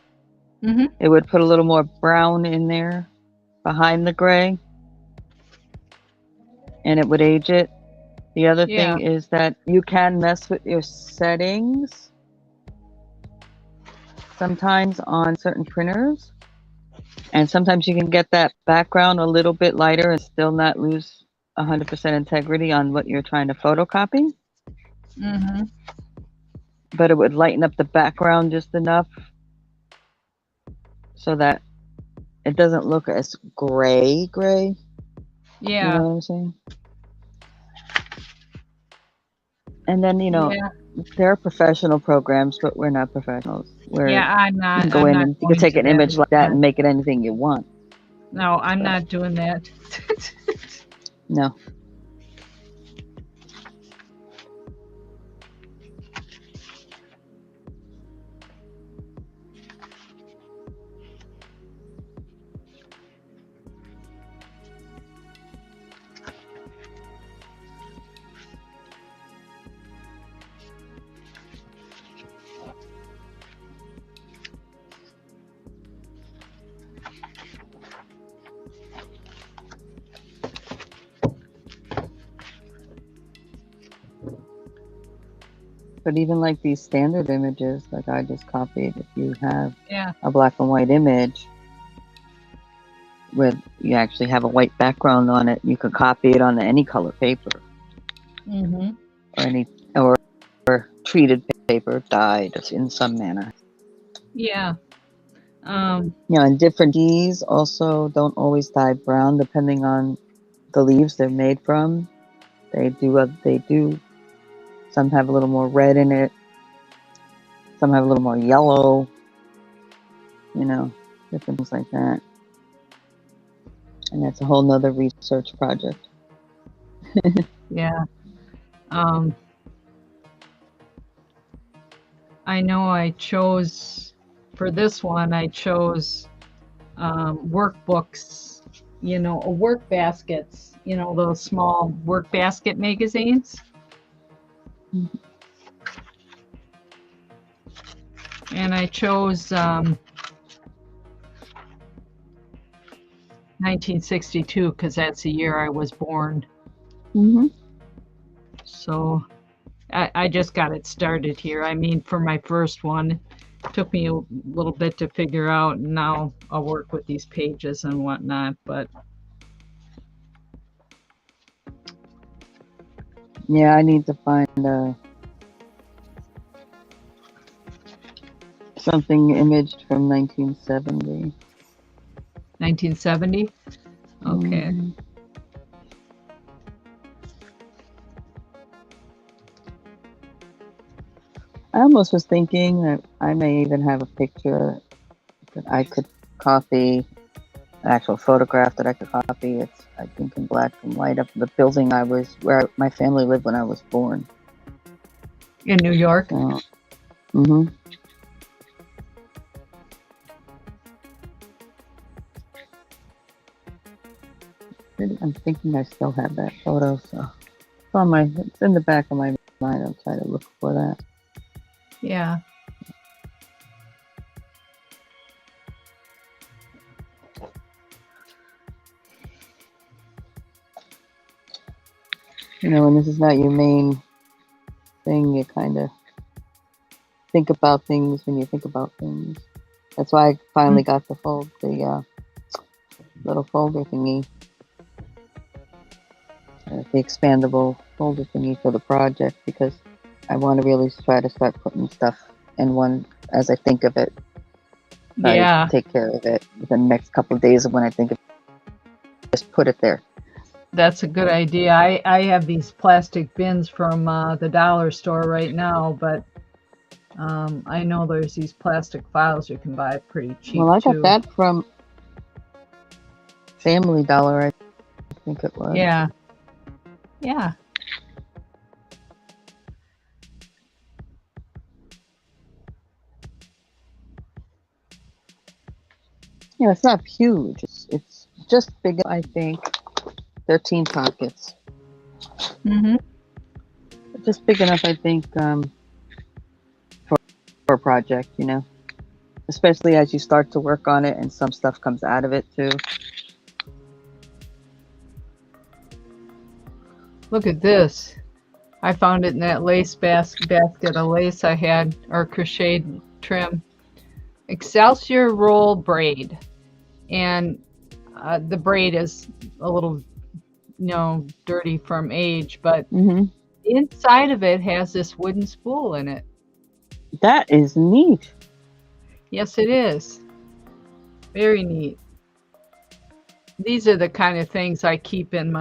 it would put a little more brown in there behind the gray, and it would age it. The other thing is that you can mess with your settings sometimes on certain printers, and sometimes you can get that background a little bit lighter and still not lose 100% integrity on what you're trying to photocopy. But it would lighten up the background just enough so that it doesn't look as gray. Yeah. You know what I'm saying? And then, there are professional programs, but we're not professionals. Where Yeah, I'm you can not. go I'm in not and you can going take to an that image like that and extent. make it anything you want. No, I'm So, not doing that. no. But even like these standard images, like I just copied, if you have Yeah. a black and white image with you actually have a white background on it, you could copy it onto any color paper Mm-hmm. or any or treated paper, dyed in some manner. Yeah. And different teas also don't always dye brown depending on the leaves they're made from. They do. Some have a little more red in it. Some have a little more yellow. Different things like that. And that's a whole nother research project. Yeah. I know I chose, for this one, I chose workbooks, work baskets, those small work basket magazines. Mhm. And I chose 1962 because that's the year I was born. Mm-hmm. So I just got it started here. I mean, for my first one, it took me a little bit to figure out, and now I'll work with these pages and whatnot. But Yeah, I need to find something imaged from 1970. 1970? Okay. Mm-hmm. I almost was thinking that I may even have a picture that I could copy, an actual photograph that I could copy. It's, I think, in black and white of the building where my family lived when I was born. In New York? So, mm-hmm. I'm thinking I still have that photo, so it's in the back of my mind. I'll try to look for that. Yeah. When this is not your main thing, you kind of think about things when you think about things. That's why I finally got the little folder thingy, the expandable folder thingy for the project, because I want to really try to start putting stuff in one as I think of it. Try Yeah. to take care of it within the next couple of days of when I think of it. Just put it there. That's a good idea. I have these plastic bins from the dollar store right now, but I know there's these plastic files you can buy pretty cheap Well, I got too. that from Family Dollar, I think it was. Yeah. Yeah. Yeah, it's not huge. It's just big, I think. 13 pockets. Mm-hmm. Just big enough, I think, for a project, especially as you start to work on it and some stuff comes out of it too. Look at this. I found it in that lace basket of lace I had, or crocheted trim. Excelsior roll braid. And the braid is a little, dirty from age, but Mm-hmm. inside of it has this wooden spool in it. That is neat. Yes, it is. Very neat. These are the kind of things I keep in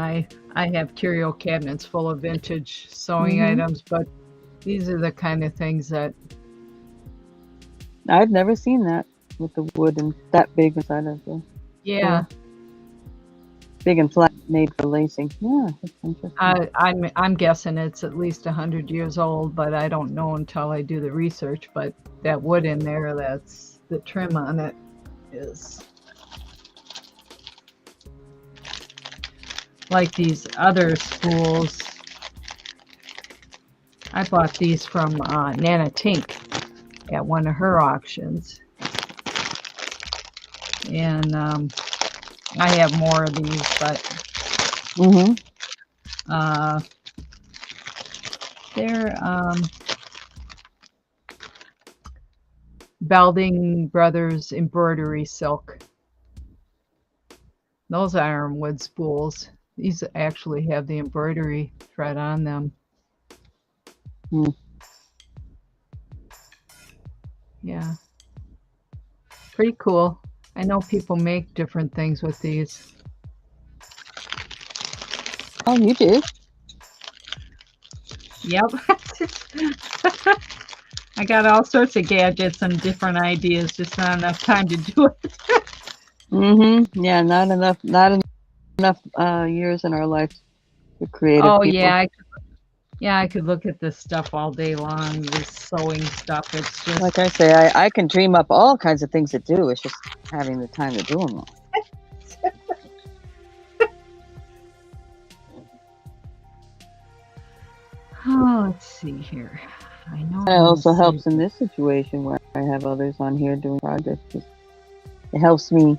I have curio cabinets full of vintage sewing Mm-hmm. items, but These are the kind of things that, I've never seen that with the wood and that big inside of the yeah, door. Big and flat, made for lacing. Yeah, that's interesting. I'm guessing it's at least 100 years old, but I don't know until I do the research. But that wood in there, that's the trim on it is like these other spools. I bought these from Nana Tink at one of her auctions, and I have more of these, but Mm-hmm. uh, they're Belding Brothers embroidery silk. Those iron wood spools. These actually have the embroidery thread on them. Mm. Yeah, pretty cool. I know people make different things with these. Oh, you do? Yep. I got all sorts of gadgets and different ideas, just not enough time to do it. Mm-hmm. Yeah, not enough. Not enough years in our life for creative Oh people. yeah, I could look at this stuff all day long, this sewing stuff. It's Like just I say, I can dream up all kinds of things to do. It's just having the time to do them all. oh, let's see here. I know It I'm gonna also save helps in this situation where I have others on here doing projects. It helps me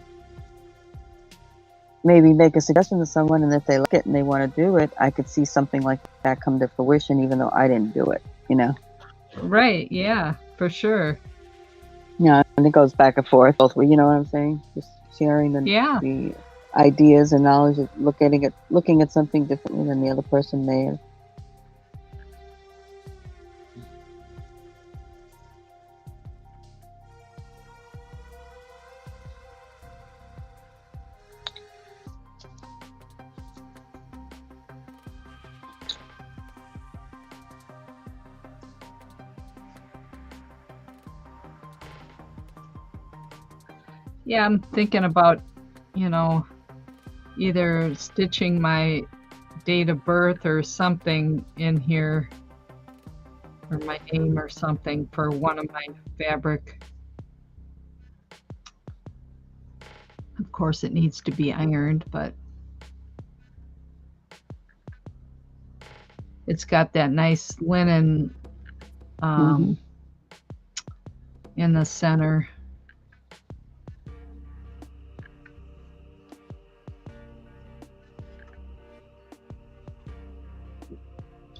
maybe make a suggestion to someone, and if they like it and they want to do it, I could see something like that come to fruition, even though I didn't do it. You know. right, yeah, for sure. Yeah, and it goes back and forth both ways. You know what I'm saying? Just sharing Yeah. the ideas and knowledge of looking at something differently than the other person may have. Yeah, I'm thinking about, you know, either stitching my date of birth or something in here, or my name or something for one of my fabric. Of course, it needs to be ironed, but it's got that nice linen Mm-hmm. in the center.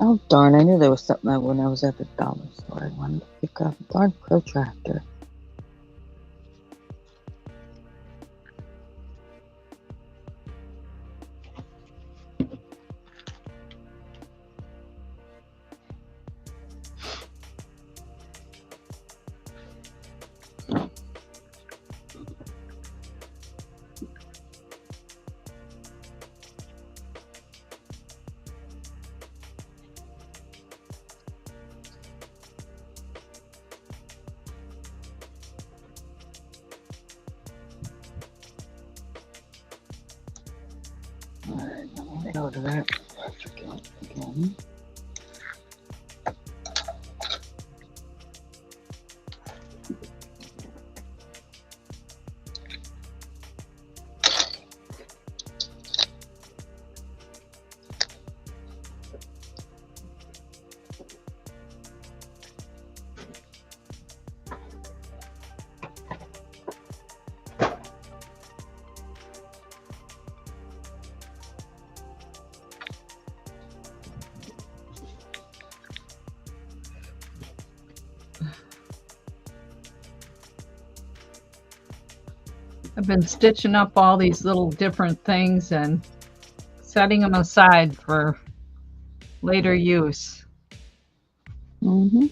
Oh darn! I knew there was something when I was at the dollar store. I wanted to pick up. Darn protractor. All right, let me go to that. I forget again. I've been stitching up all these little different things and setting them aside for later use. Mm-hmm.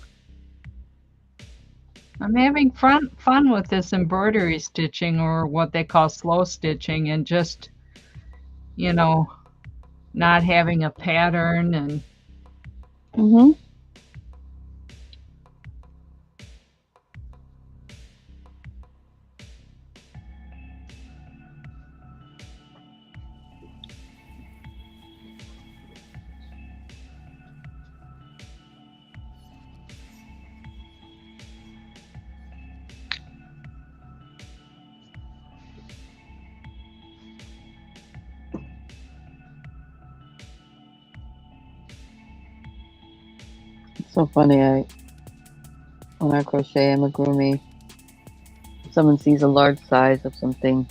I'm having fun with this embroidery stitching, or what they call slow stitching, and just, you know, not having a pattern and Mm-hmm. So funny. When I crochet amigurumi, someone sees a large size of something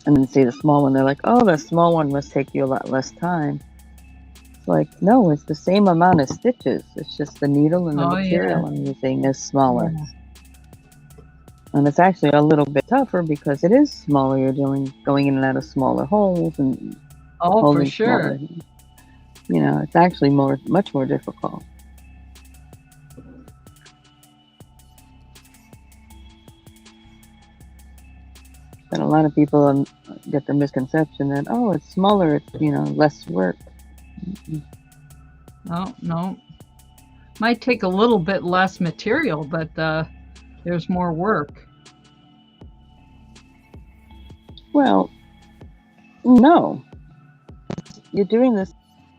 and then see the small one. They're like, "Oh, the small one must take you a lot less time." It's like, no, it's the same amount of stitches. It's just the needle and the Oh yeah, material I'm using is smaller. yeah. And it's actually a little bit tougher because it is smaller. You're going in and out of smaller holes and Oh, for holding smaller. sure. It's actually much more difficult. And a lot of people get the misconception that, oh, it's smaller, it's less work. Oh no, might take a little bit less material, but there's more work. Well, no, you're doing the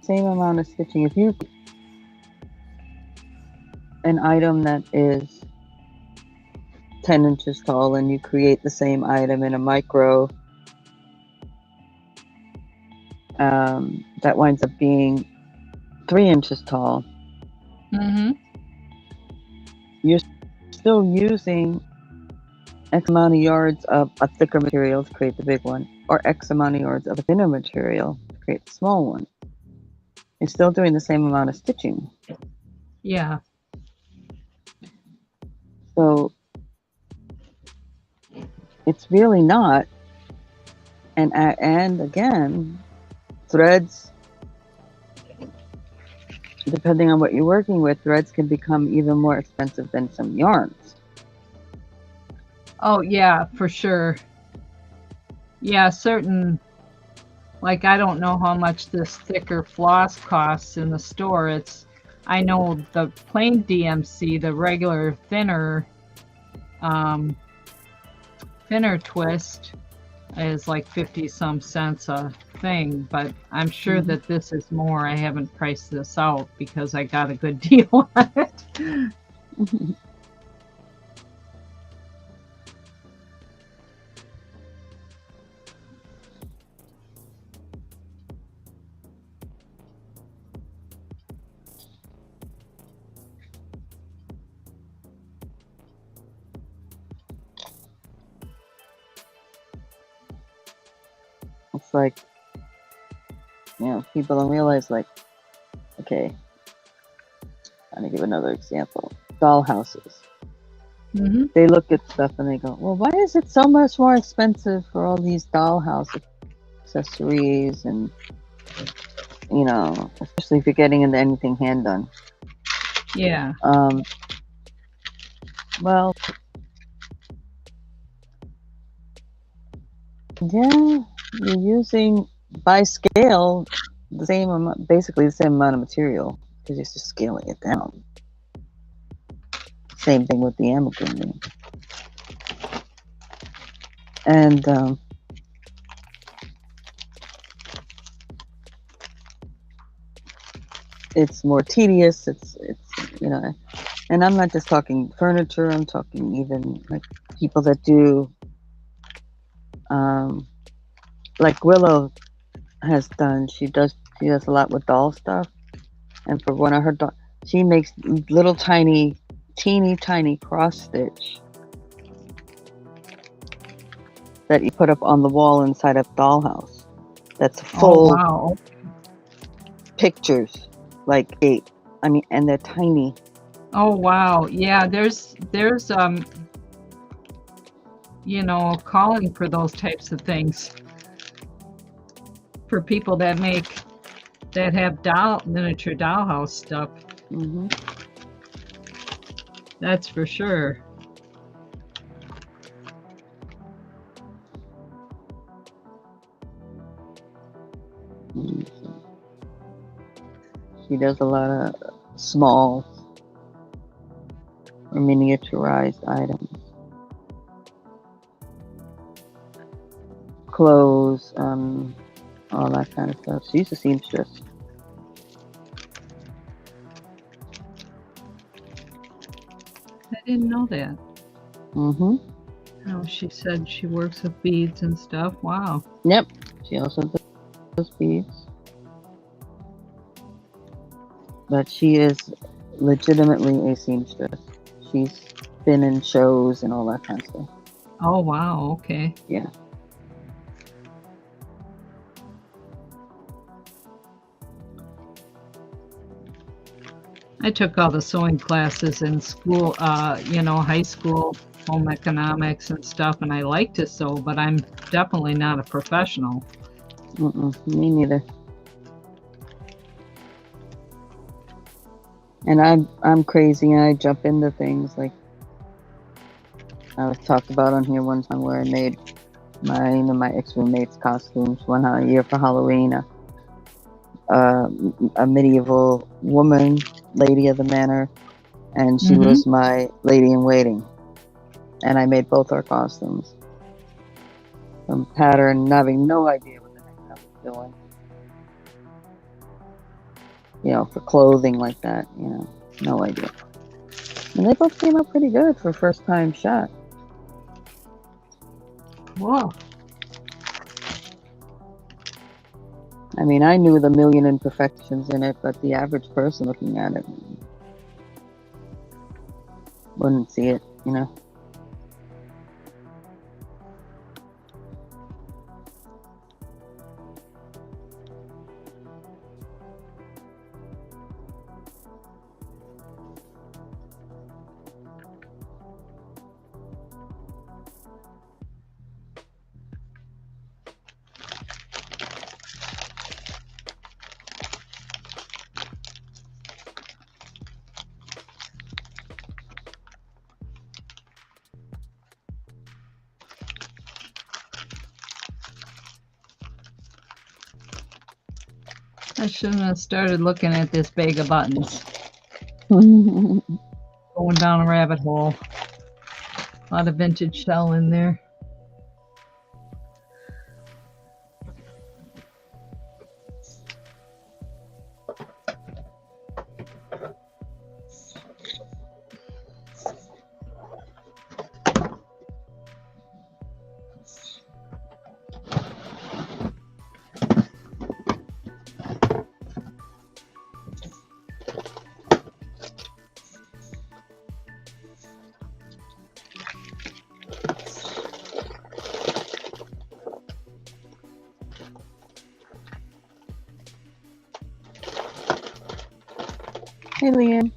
same amount of stitching. If you an item that is 10 inches tall and you create the same item in a micro, that winds up being 3 inches tall, Mm-hmm. you're still using X amount of yards of a thicker material to create the big one, or X amount of yards of a thinner material to create the small one. You're still doing the same amount of stitching. Yeah. So it's really not. And again, threads, depending on what you're working with, threads can become even more expensive than some yarns. Oh yeah, for sure. Yeah, certain. Like I don't know how much this thicker floss costs in the store. I know the plain DMC, the regular thinner twist is like 50 some cents a thing, but I'm sure that this is more. I haven't priced this out because I got a good deal on it. It's like, people don't realize, like, okay, I'm going to give another example. Dollhouses. Mm-hmm. They look at stuff and they go, well, why is it so much more expensive for all these dollhouse accessories? And, especially if you're getting into anything hand done. Yeah. Well, yeah, you're using by scale the same amount, basically the same amount of material, because you're just scaling it down. Same thing with the amigurumi. And it's more tedious. It's and I'm not just talking furniture. I'm talking even like people that do, like Willow has done. She does a lot with doll stuff, and for one of her dolls, she makes little teeny tiny cross stitch that you put up on the wall inside a dollhouse. That's full wow. pictures, like 8. I mean, and they're tiny. Oh wow. Yeah, there's calling for those types of things. For people that have miniature dollhouse stuff. Mm-hmm. That's for sure. She does a lot of small or miniaturized items. Clothes, all that kind of stuff. She's a seamstress. I didn't know that. Mm-hmm. Oh, she said she works with beads and stuff. Wow. Yep. She also does beads. but she is legitimately a seamstress. She's been in shows and all that kind of stuff. Oh, wow. Okay. Yeah. I took all the sewing classes in school, high school, home economics and stuff, and I like to sew, but I'm definitely not a professional. Me neither. And I'm crazy, and I jump into things like I was talked about on here one time where I made my ex-roommate's costumes one year for Halloween. A medieval woman, lady of the manor, and she was my lady in waiting. And I made both our costumes from pattern, having no idea what the heck I was doing. For clothing like that, no idea. And they both came out pretty good for first time shot. Whoa. I mean, I knew the million imperfections in it, but the average person looking at it wouldn't see it, I shouldn't have started looking at this bag of buttons. Going down a rabbit hole. A lot of vintage shell in there. Hey, Liam.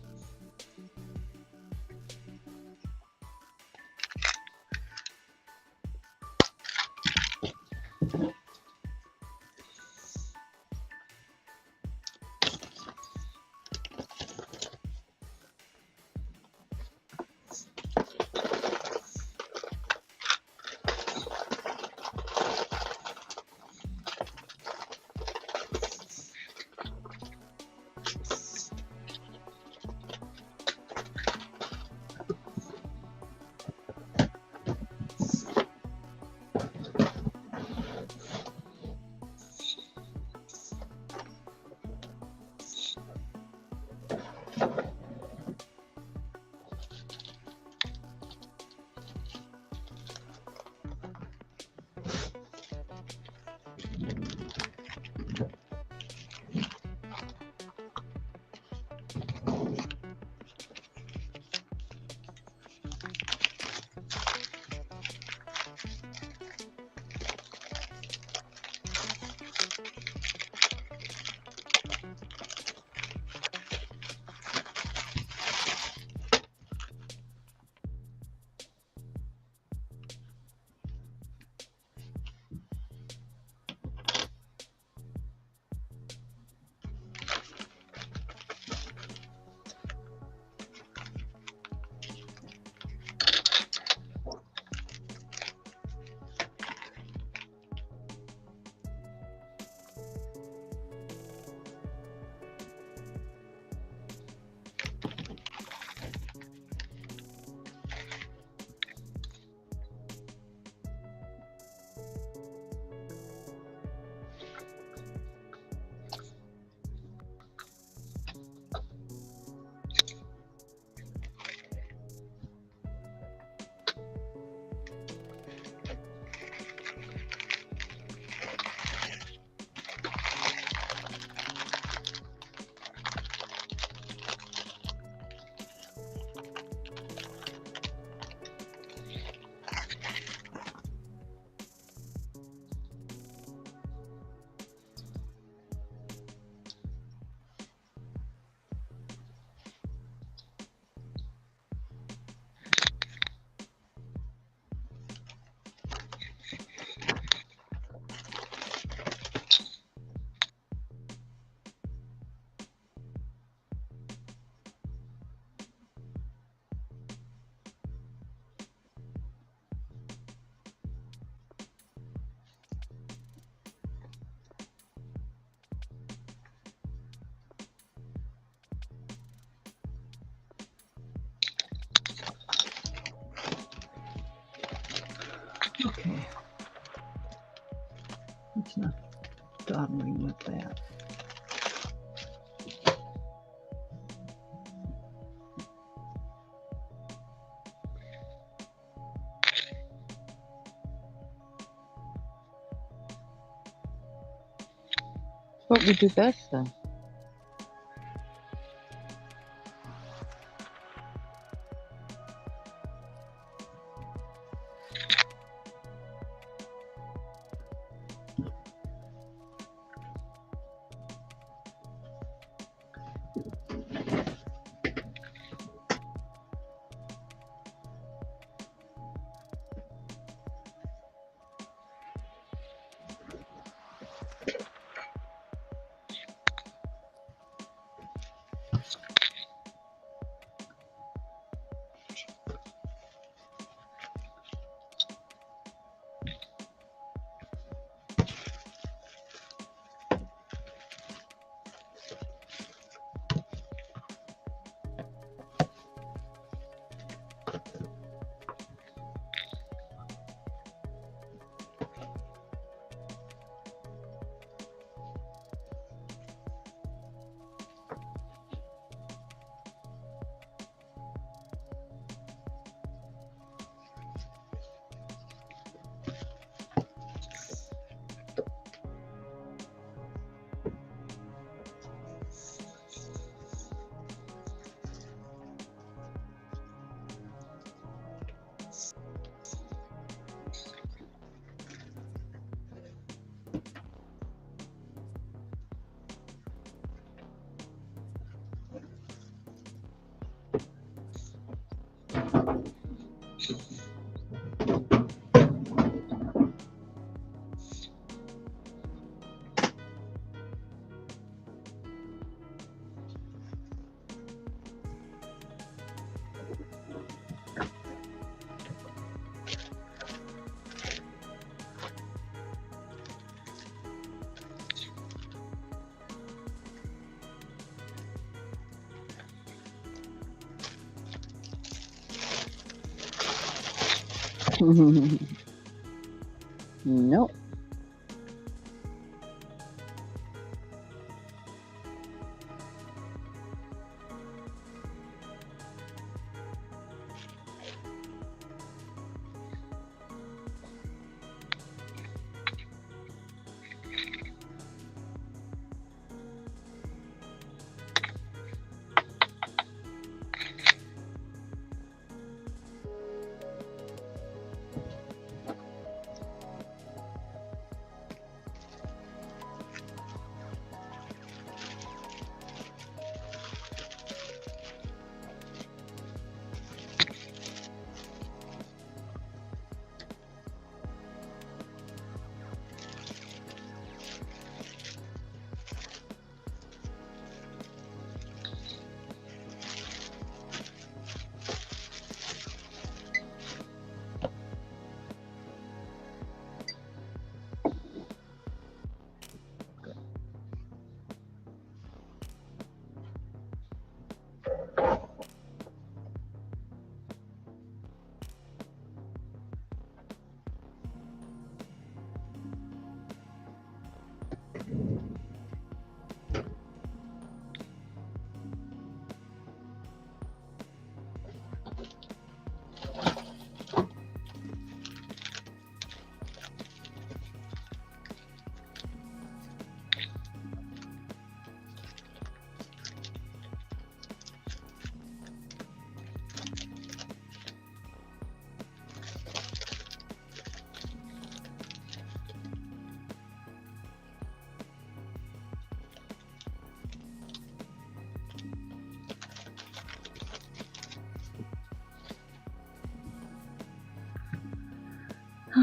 Okay. It's not dawdling with that. What we do best then? Nope.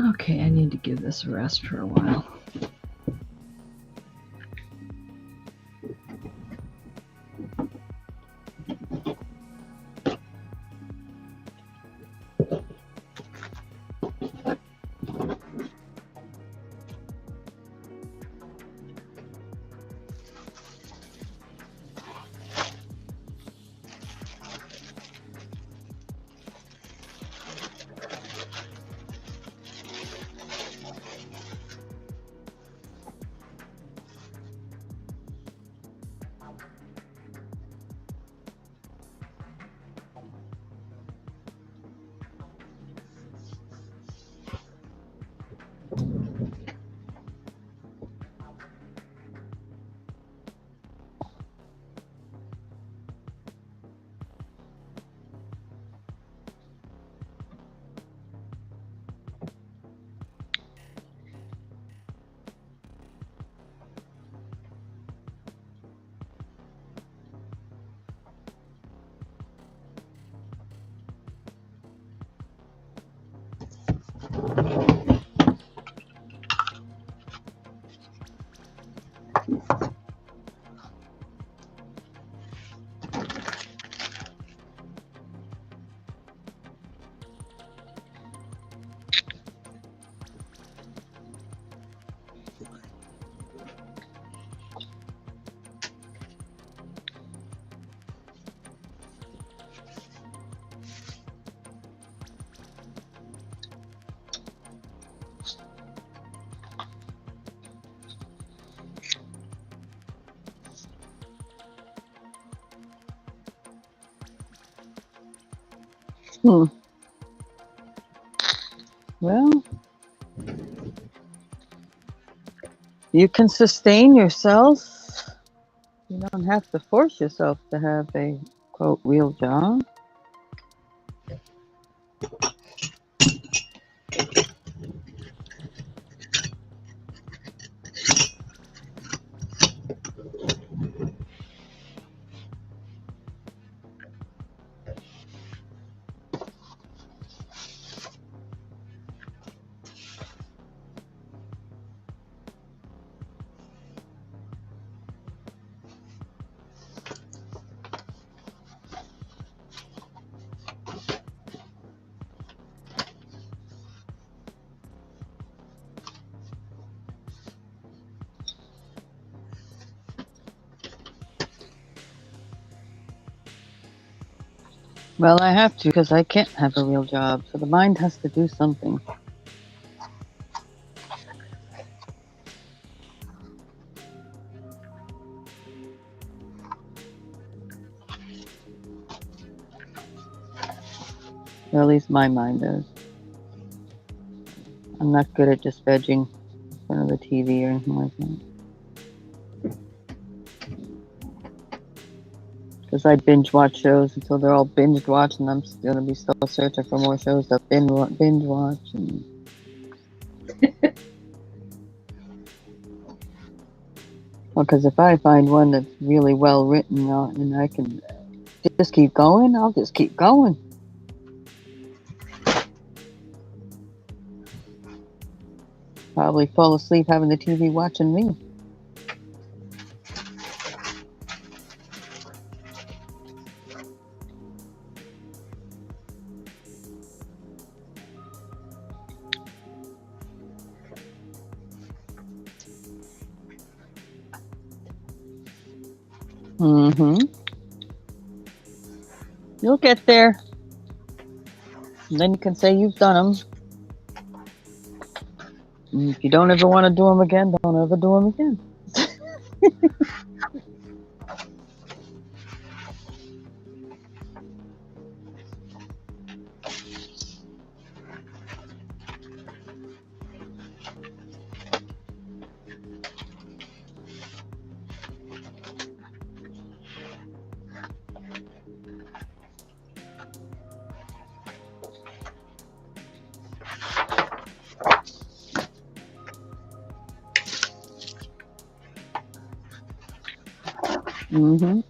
Okay, I need to give this a rest for a while. Hmm. Well, you can sustain yourself. You don't have to force yourself to have a, quote, real job. Well, I have to because I can't have a real job. So the mind has to do something. Or at least my mind does. I'm not good at just vegging in front of the TV or anything like that. Because I binge watch shows until they're all binge watched, and I'm going to be still searching for more shows to binge watch. And well, because if I find one that's really well written and I can just keep going, I'll just keep going. Probably fall asleep having the TV watching me. Mm-hmm. You'll get there. And then you can say you've done them. And if you don't ever want to do them again, don't ever do them again. Mm-hmm.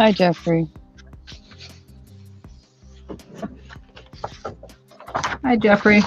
Hi, Jeffrey. Hi, Jeffrey.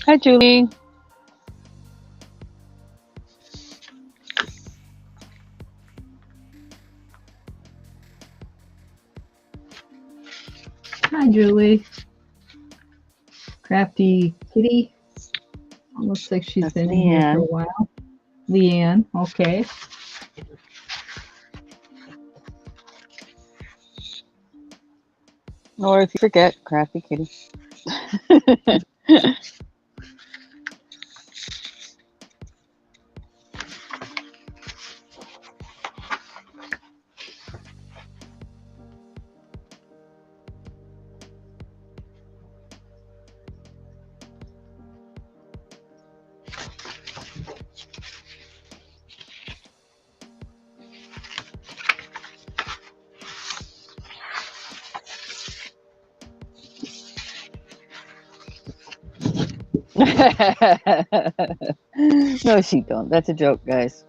Hi, Julie. Hi, Julie. Crafty Kitty. Looks like she's That's been in here for a Leanne. while. Leanne, okay. Or if you forget, Crafty Kitty. No, she don't. That's a joke, guys.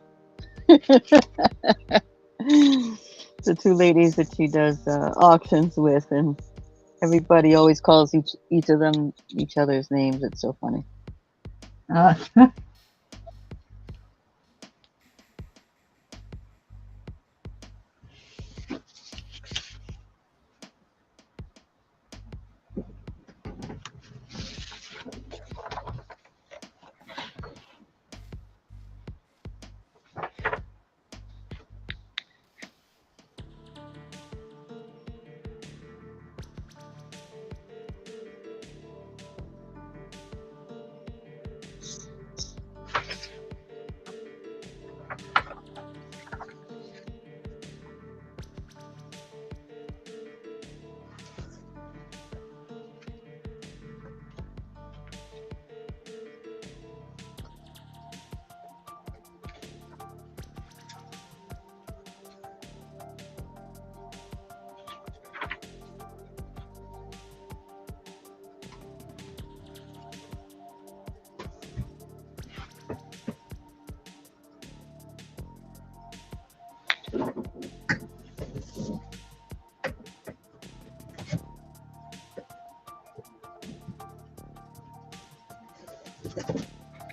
The two ladies that she does auctions with, and everybody always calls each of them each other's names. It's so funny. Uh,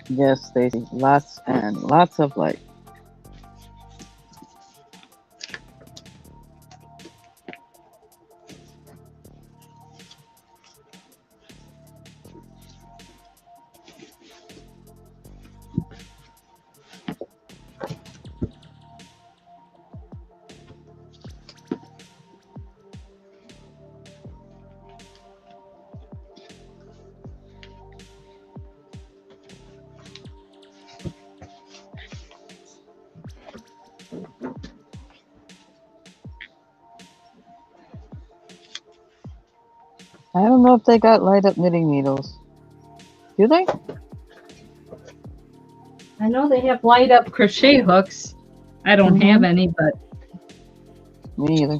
Yes, Stacy. Lots and lots of light. I don't know if they got light up knitting needles. Do they? I know they have light up crochet hooks. I don't have any, but Me either.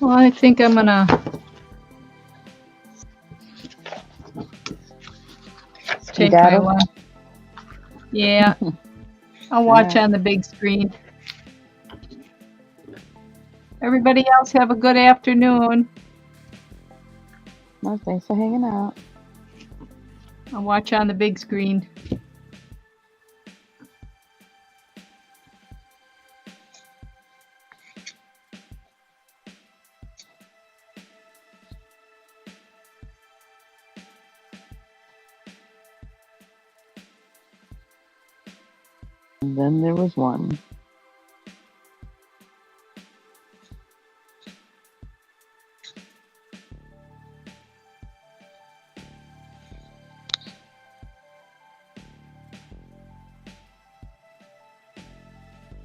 Well, I think I'm gonna take my Skedaddle? lunch. Yeah, I'll watch on the big screen. Everybody else have a good afternoon. Well, thanks for hanging out. I'll watch on the big screen. And then there was one.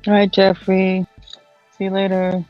All right, Jeffrey. See you later.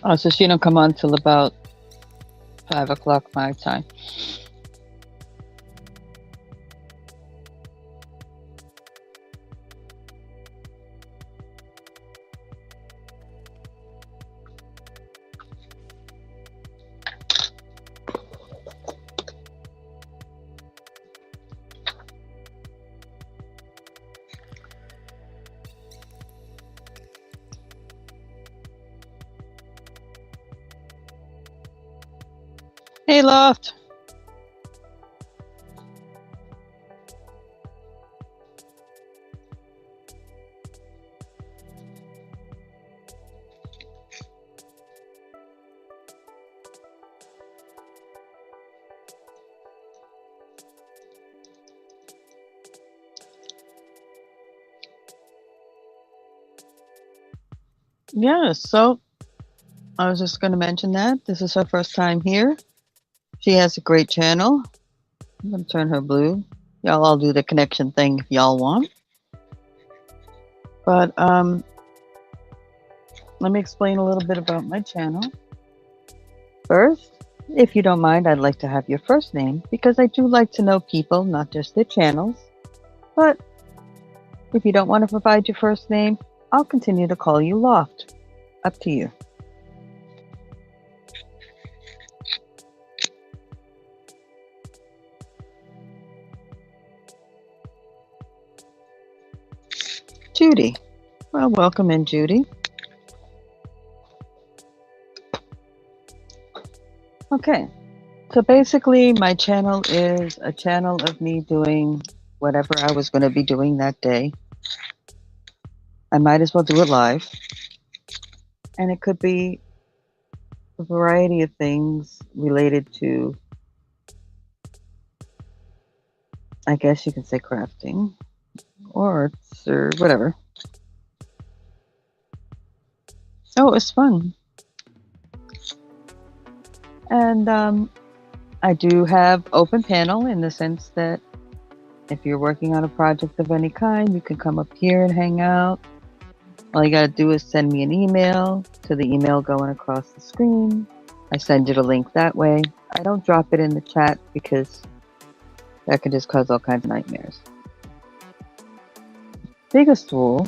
Oh, so she don't come on till about 5 o'clock my time. Hey, Loft. Yeah, so I was just going to mention that this is her first time here. She has a great channel. I'm going to turn her blue. Y'all all do the connection thing if y'all want. But let me explain a little bit about my channel. First, if you don't mind, I'd like to have your first name because I do like to know people, not just their channels. But if you don't want to provide your first name, I'll continue to call you Loft. Up to you. Judy. Well, welcome in, Judy. Okay. So basically, my channel is a channel of me doing whatever I was going to be doing that day. I might as well do it live. And it could be a variety of things related to, I guess you can say, crafting or arts or whatever. Oh, it was fun. And I do have open panel in the sense that if you're working on a project of any kind, you can come up here and hang out. All you got to do is send me an email to the email going across the screen. I send you the link that way. I don't drop it in the chat because that can just cause all kinds of nightmares. Biggest rule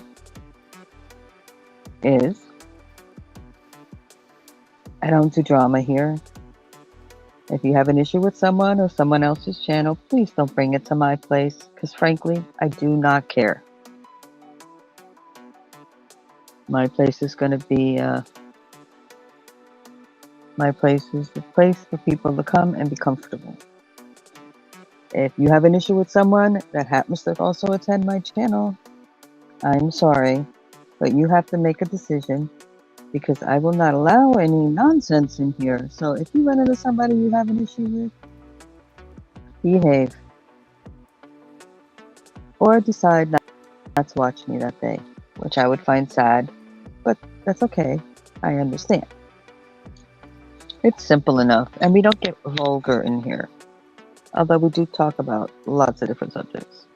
is I don't do drama here. If you have an issue with someone or someone else's channel, please don't bring it to my place because frankly, I do not care. My place is going to be, my place is the place for people to come and be comfortable. If you have an issue with someone that happens to also attend my channel, I'm sorry, but you have to make a decision because I will not allow any nonsense in here. So if you run into somebody you have an issue with, behave. Or decide not to watch me that day, which I would find sad, but that's okay. I understand. It's simple enough, and we don't get vulgar in here, although we do talk about lots of different subjects.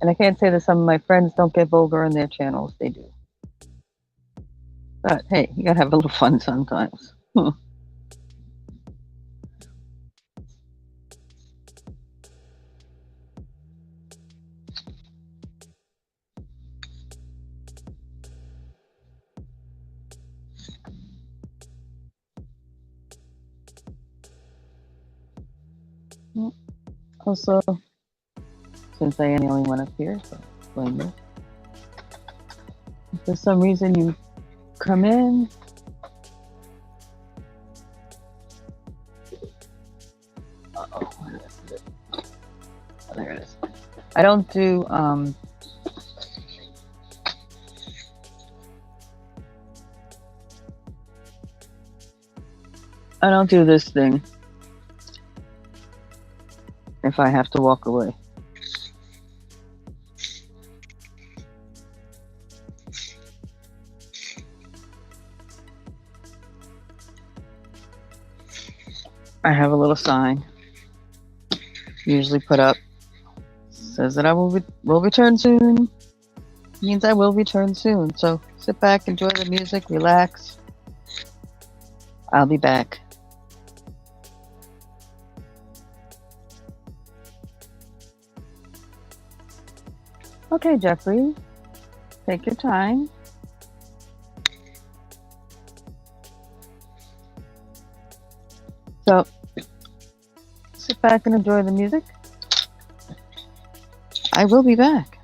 And I can't say that some of my friends don't get vulgar in their channels. They do. But hey, you gotta have a little fun sometimes. Also, since I am the only one up here, so blame me. If for some reason you come in, where is it? Oh, there it is. I don't do this thing if I have to walk away. I have a little sign, usually put up, says that I will return soon. Means I will return soon. So sit back, enjoy the music, relax. I'll be back. Okay, Jeffrey, take your time. So sit back and enjoy the music. I will be back.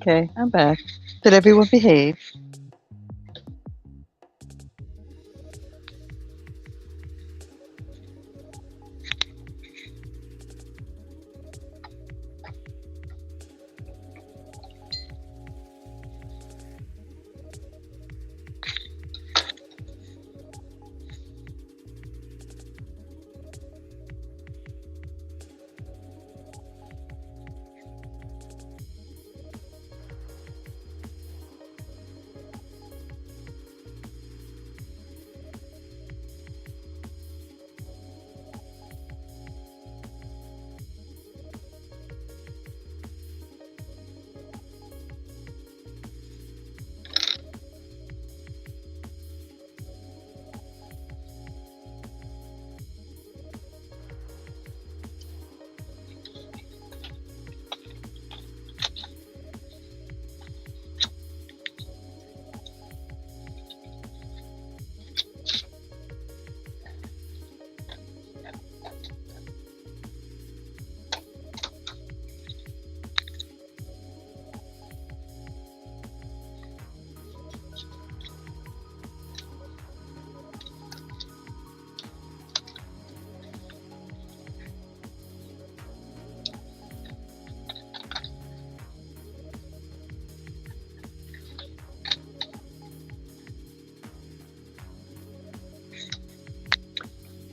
Okay, I'm back. Did everyone behave?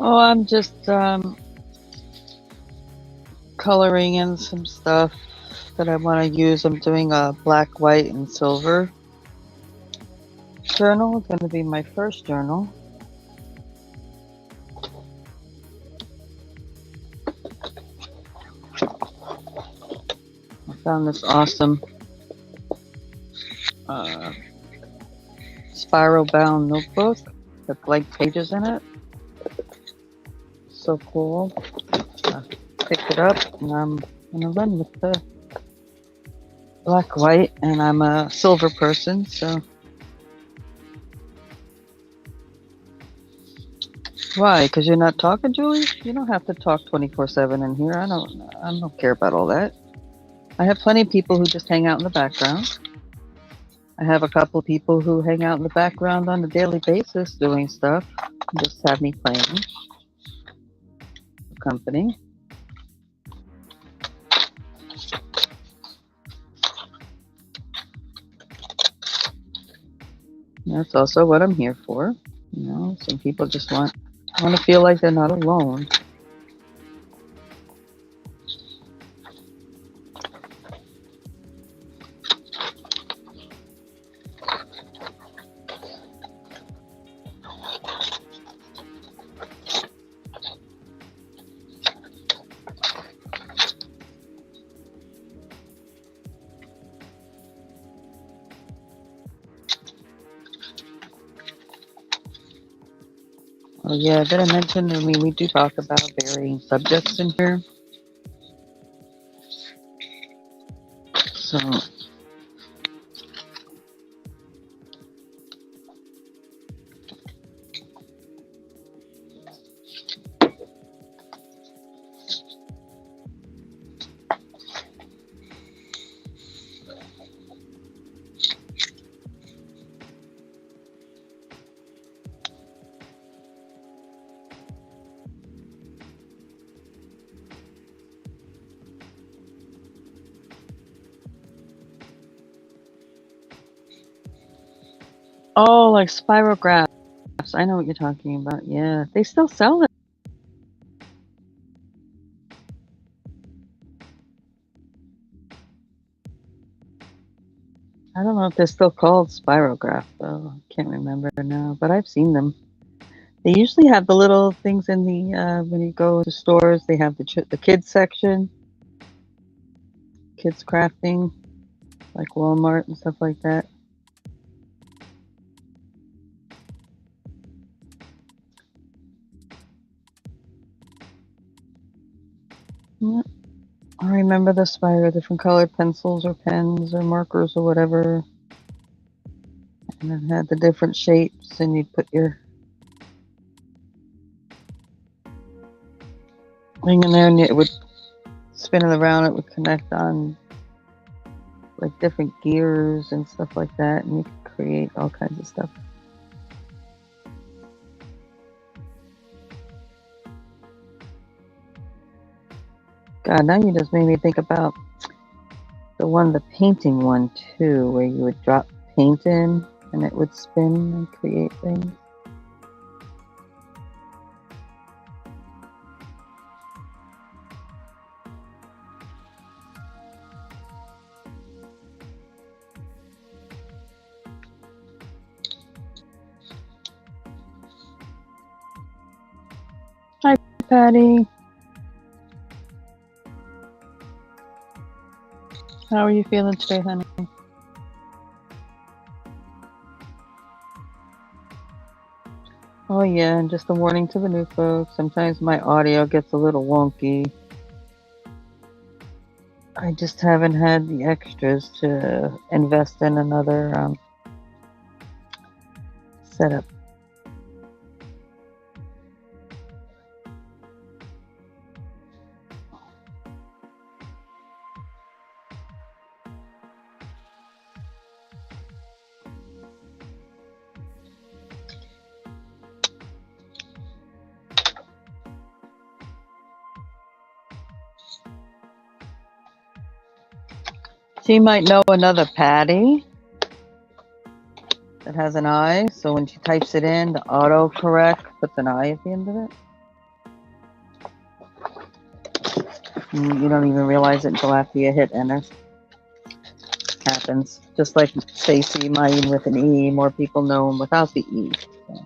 Oh, I'm just coloring in some stuff that I want to use. I'm doing a black, white, and silver journal. It's going to be my first journal. I found this awesome spiral bound notebook with blank pages in it. So cool. I picked it up and I'm gonna run with the black, white, and I'm a silver person, so. Why? Because you're not talking, Julie? You don't have to talk 24/7 in here. I don't care about all that. I have plenty of people who just hang out in the background. I have a couple of people who hang out in the background on a daily basis doing stuff. Just have me playing company. That's also what I'm here for. You know, some people just want to feel like they're not alone. Oh yeah, did I mention? I mean, we do talk about varying subjects in here. So, oh, like spirographs. I know what you're talking about. Yeah, they still sell them. I don't know if they're still called spirograph, though. I can't remember now, but I've seen them. They usually have the little things in the when you go to stores. They have the kids section, kids crafting, like Walmart and stuff like that. Yeah. I remember the Spiro, different colored pencils or pens or markers or whatever. And it had the different shapes, and you'd put your thing in there, and it would spin it around. It would connect on like different gears and stuff like that, and you can create all kinds of stuff. God, now you just made me think about the painting one too, where you would drop paint in and it would spin and create things. Hi, Patty. How are you feeling today, honey? Oh yeah, and just a warning to the new folks. Sometimes my audio gets a little wonky. I just haven't had the extras to invest in another setup. She might know another Patty that has an I, so when she types it in, the autocorrect puts an I at the end of it. You don't even realize it until after you hit enter. Happens. Just like Stacey Mae with an E, more people know him without the E. So.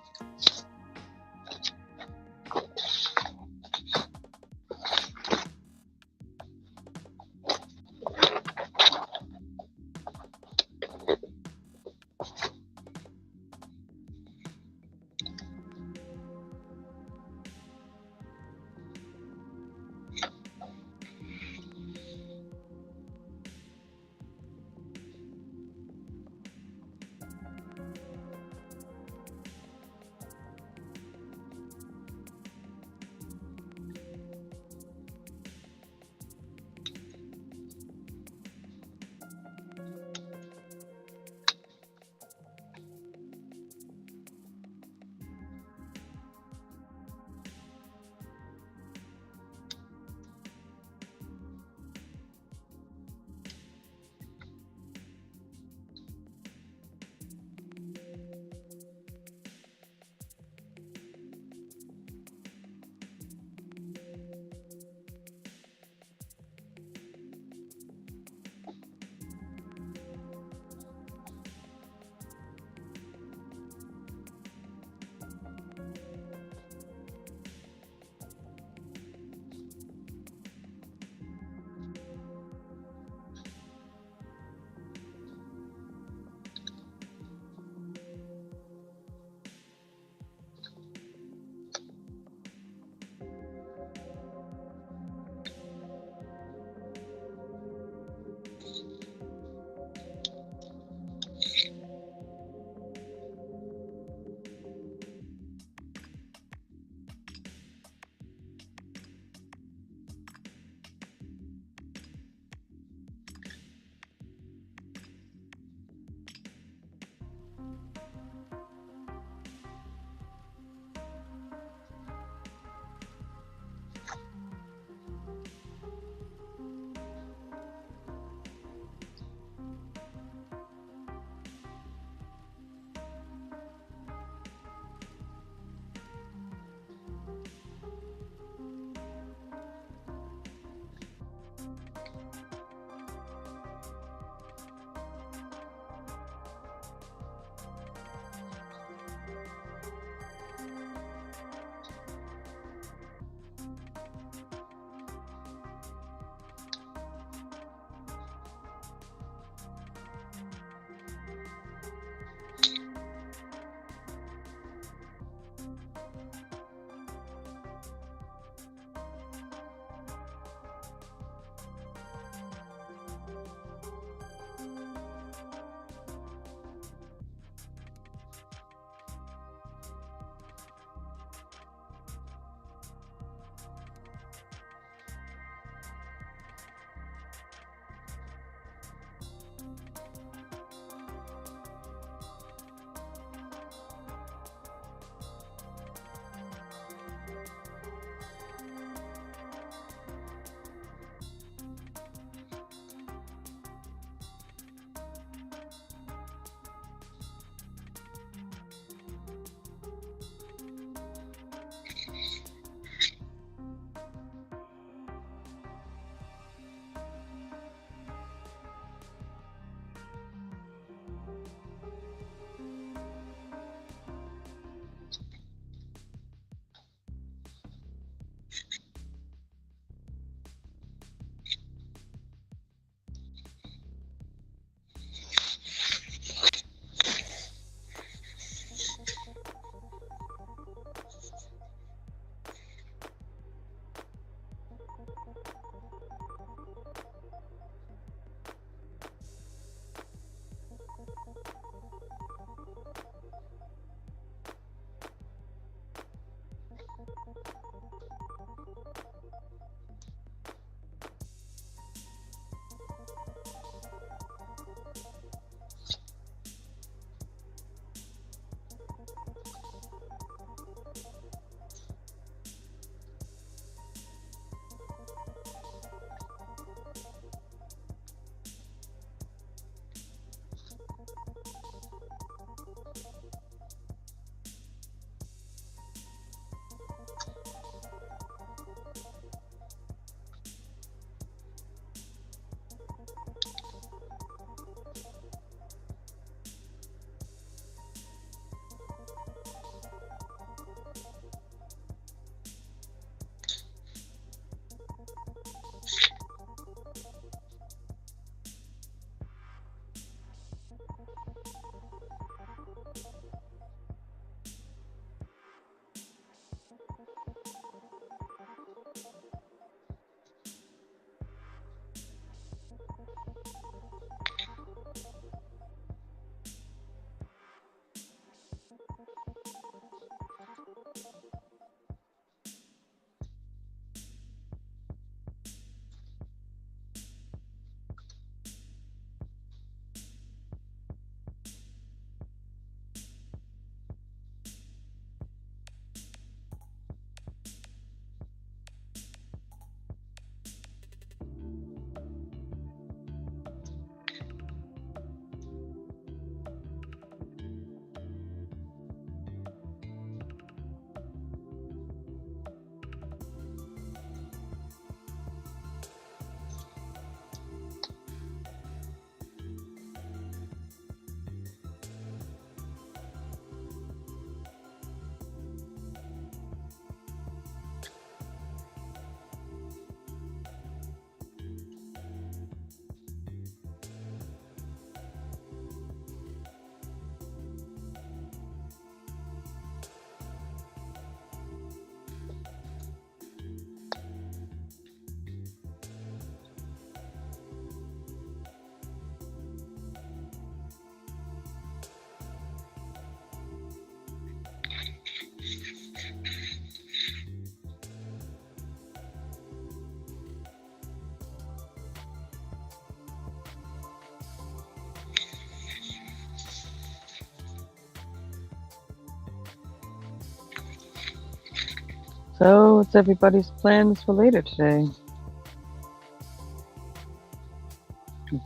So, what's everybody's plans for later today?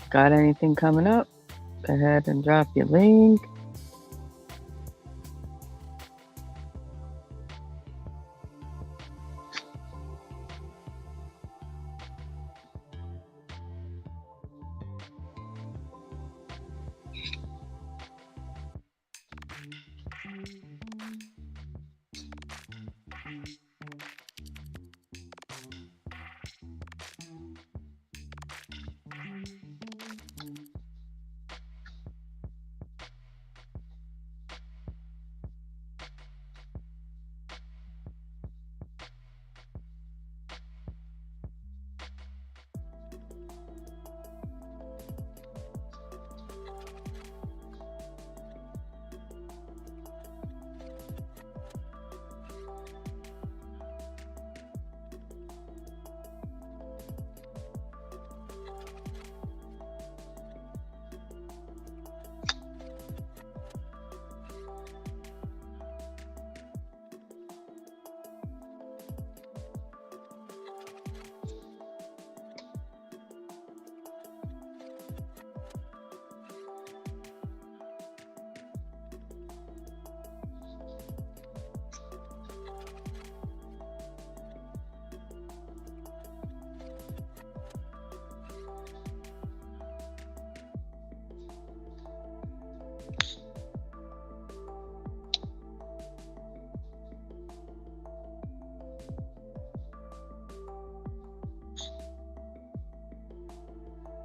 Got anything coming up? Go ahead and drop your link.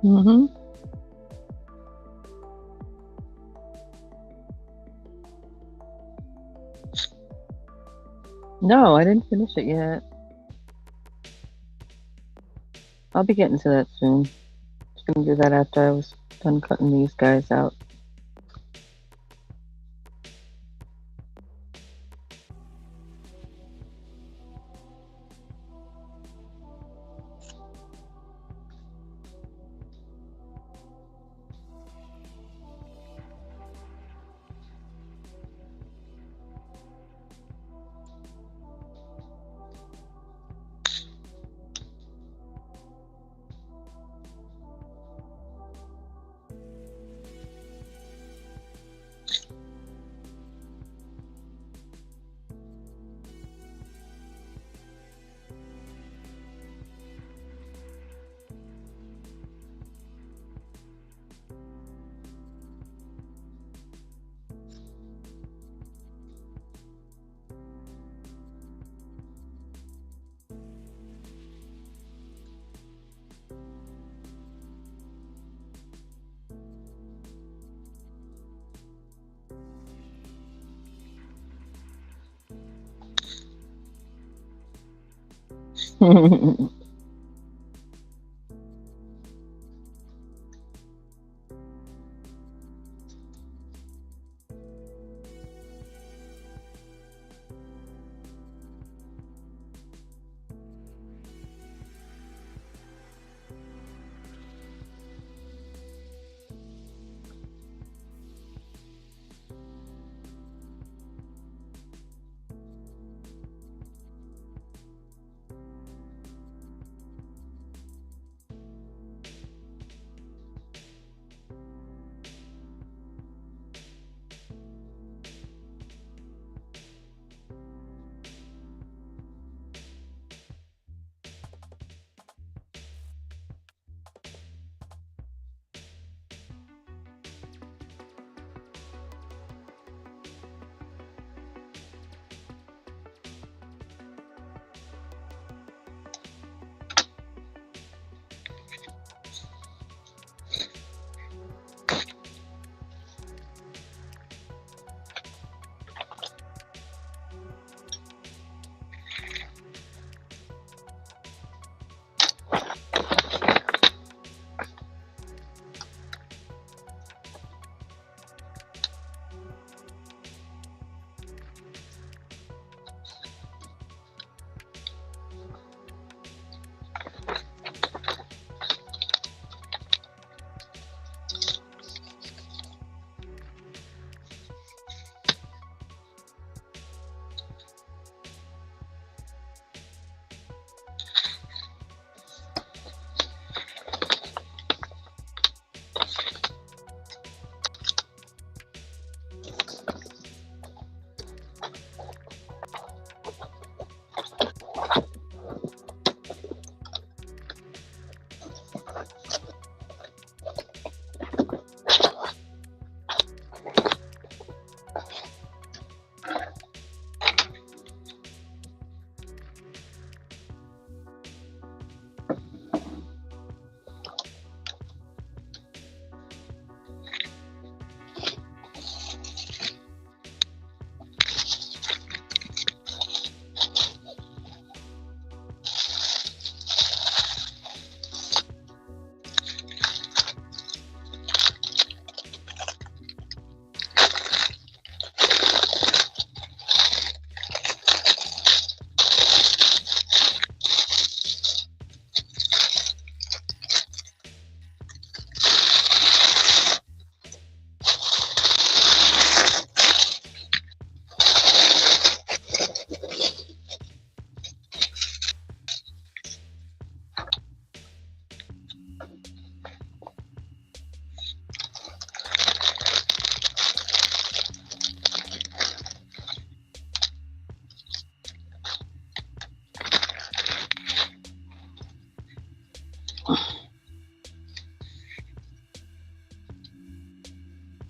Mm-hmm. No, I didn't finish it yet. I'll be getting to that soon. Just gonna do that after I was done cutting these guys out.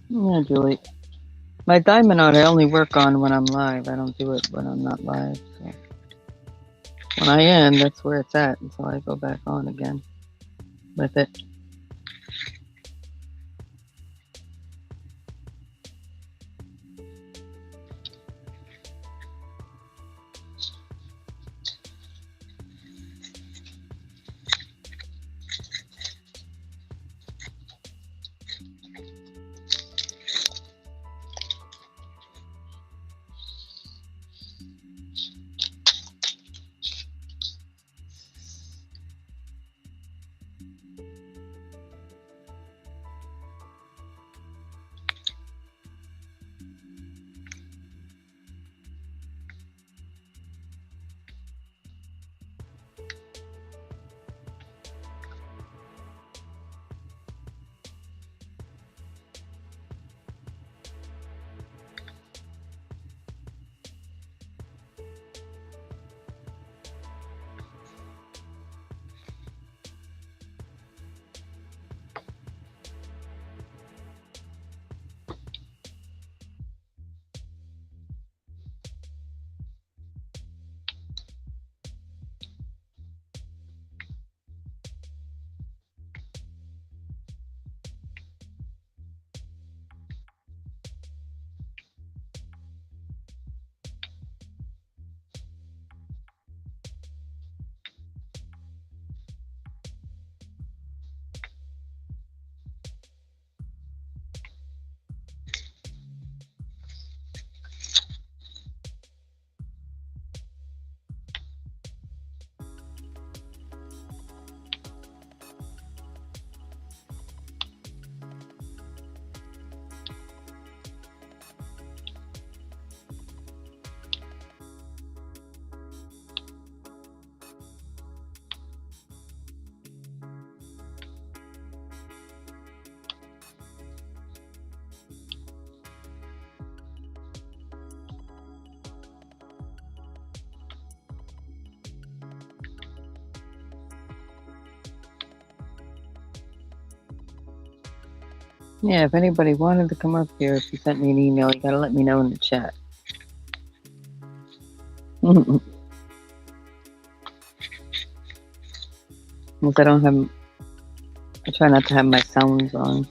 Yeah, Julie. My diamond art I only work on when I'm live. I don't do it when I'm not live. So when I am, that's where it's at until I go back on again with it. Yeah, if anybody wanted to come up here, if you sent me an email, you gotta let me know in the chat. Because I try not to have my sounds on.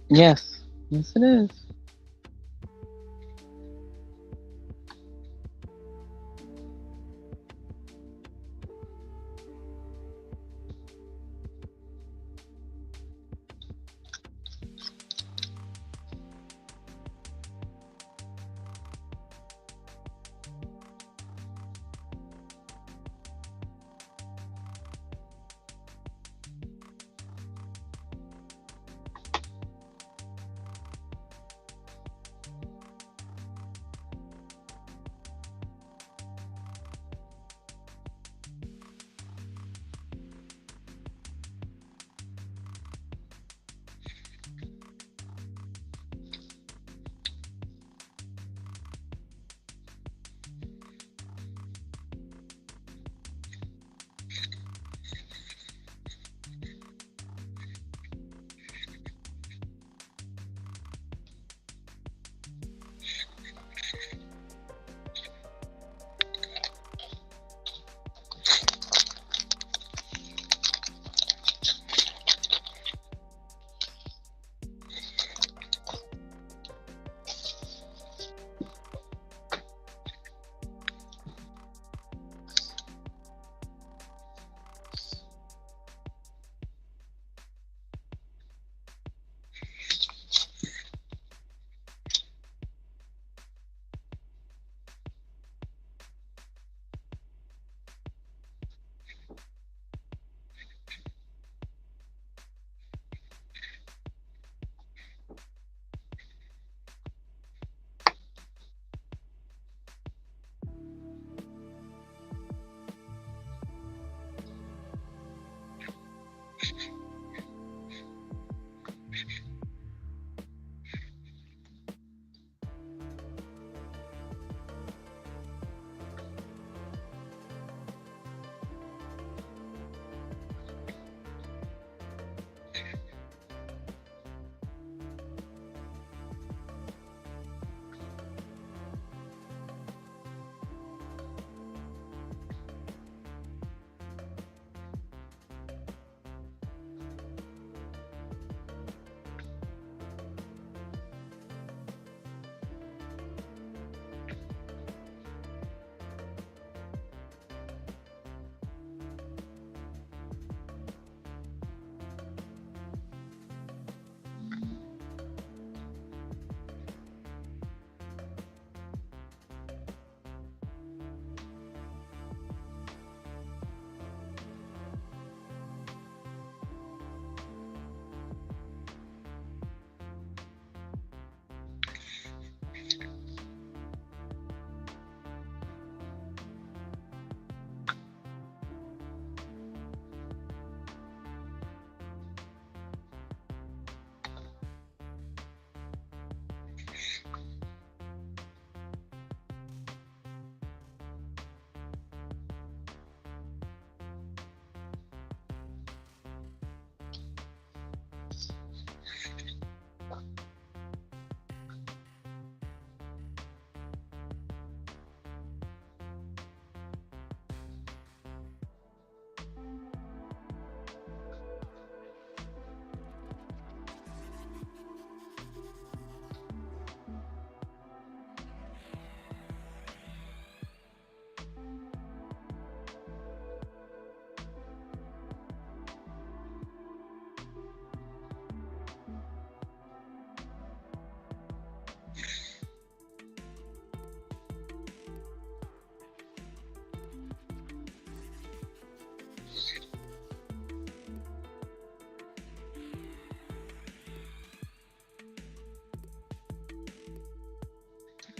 Yes. Yes, it is.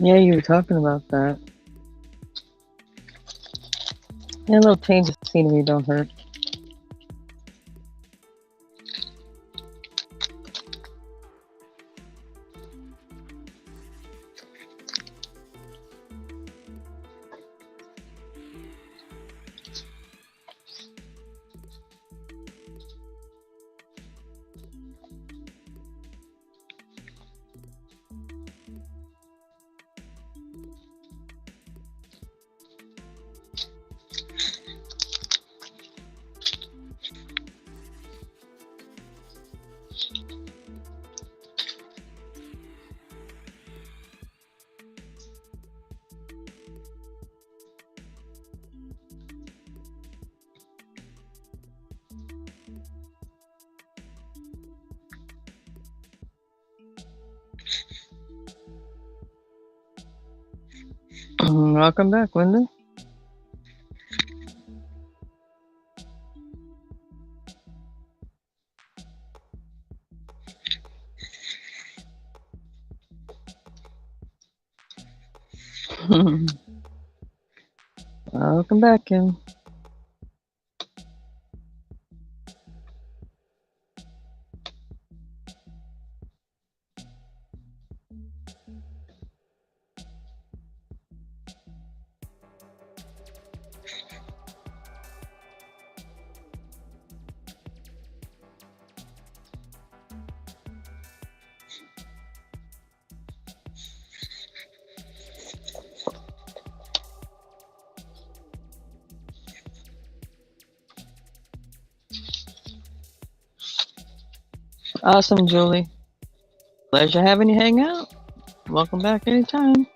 Yeah, you were talking about that. Yeah, a little change of scenery don't hurt. Welcome back, Linda. Welcome back, Kim. Awesome, Julie. Pleasure having you hang out. Welcome back anytime.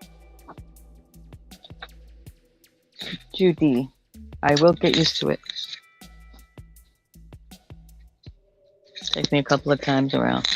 Judy, I will get used to it. Take me a couple of times around.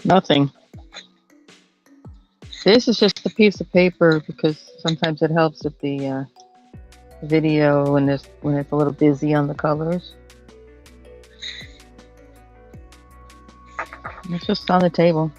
Nothing. This is just a piece of paper because sometimes it helps with the video when it's a little busy on the colors. It's just on the table.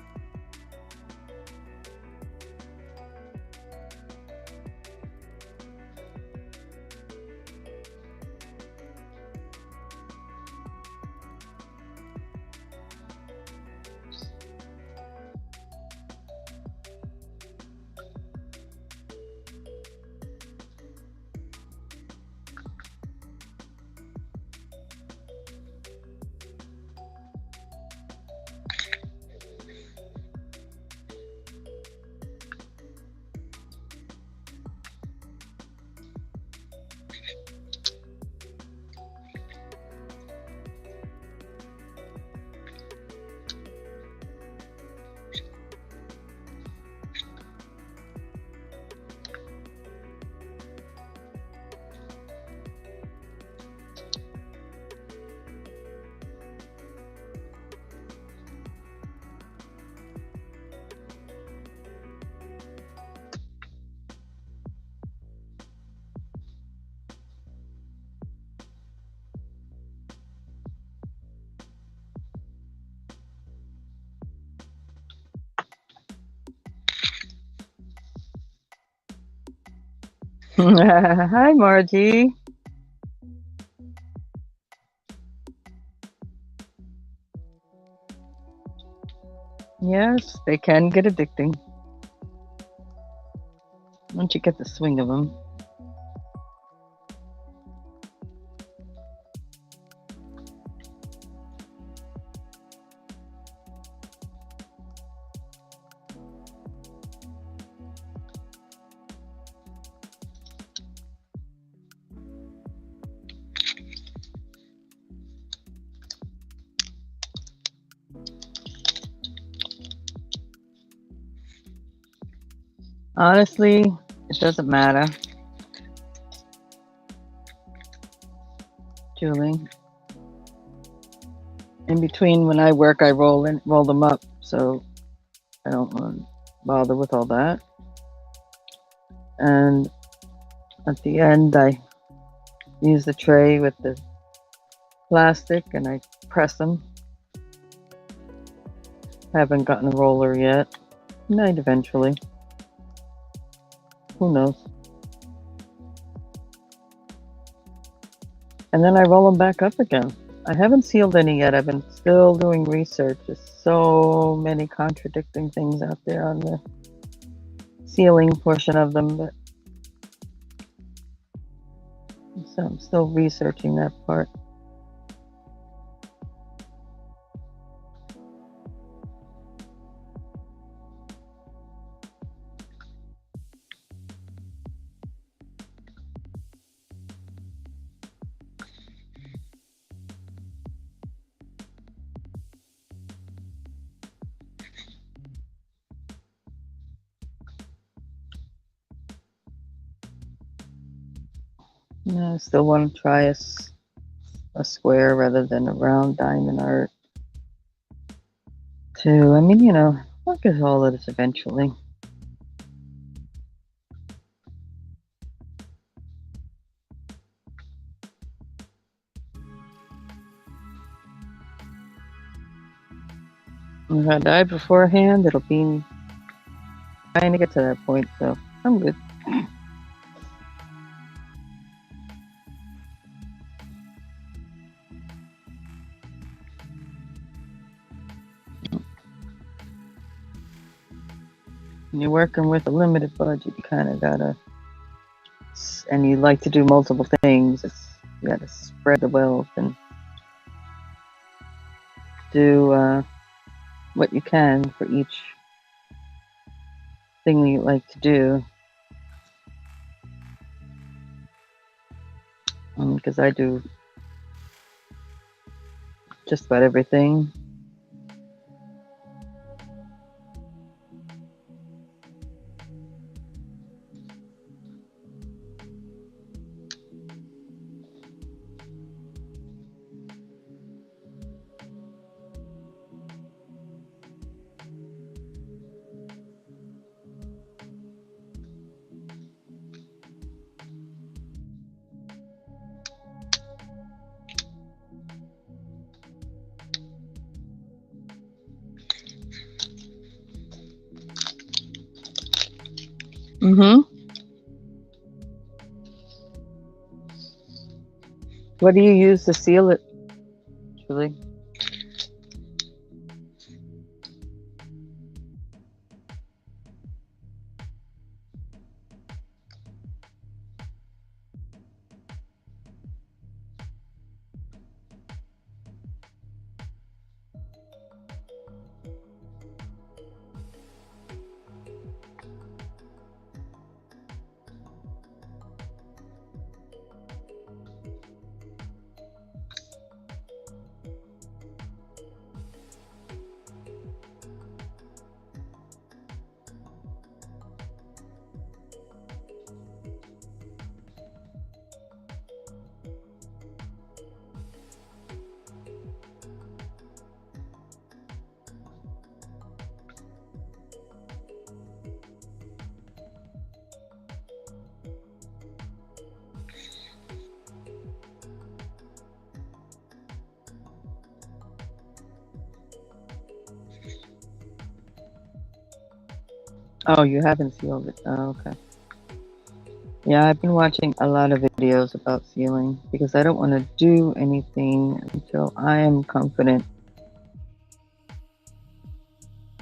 Hi, Margie. Yes, they can get addicting once you get the swing of them. Honestly, it doesn't matter, Julie. In between when I work, I roll them up, so I don't want to bother with all that. And at the end, I use the tray with the plastic and I press them. Haven't gotten a roller yet. Might eventually. Who knows? And then I roll them back up again. I haven't sealed any yet. I've been still doing research. There's so many contradicting things out there on the sealing portion of them, but so I'm still researching that part. Yeah, I still want to try a square rather than a round diamond art. Too. I mean, I'll get all of this eventually. If I die beforehand, it'll be trying to get to that point, so I'm good. When you're working with a limited budget, you kind of gotta, and you like to do multiple things, you gotta spread the wealth and do what you can for each thing that you like to do. Because I do just about everything. Mm-hmm. What do you use to seal it, Julie? Oh, you haven't sealed it. Oh, okay. Yeah, I've been watching a lot of videos about sealing because I don't want to do anything until I am confident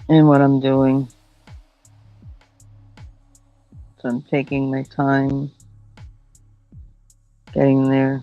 in what I'm doing. So I'm taking my time getting there.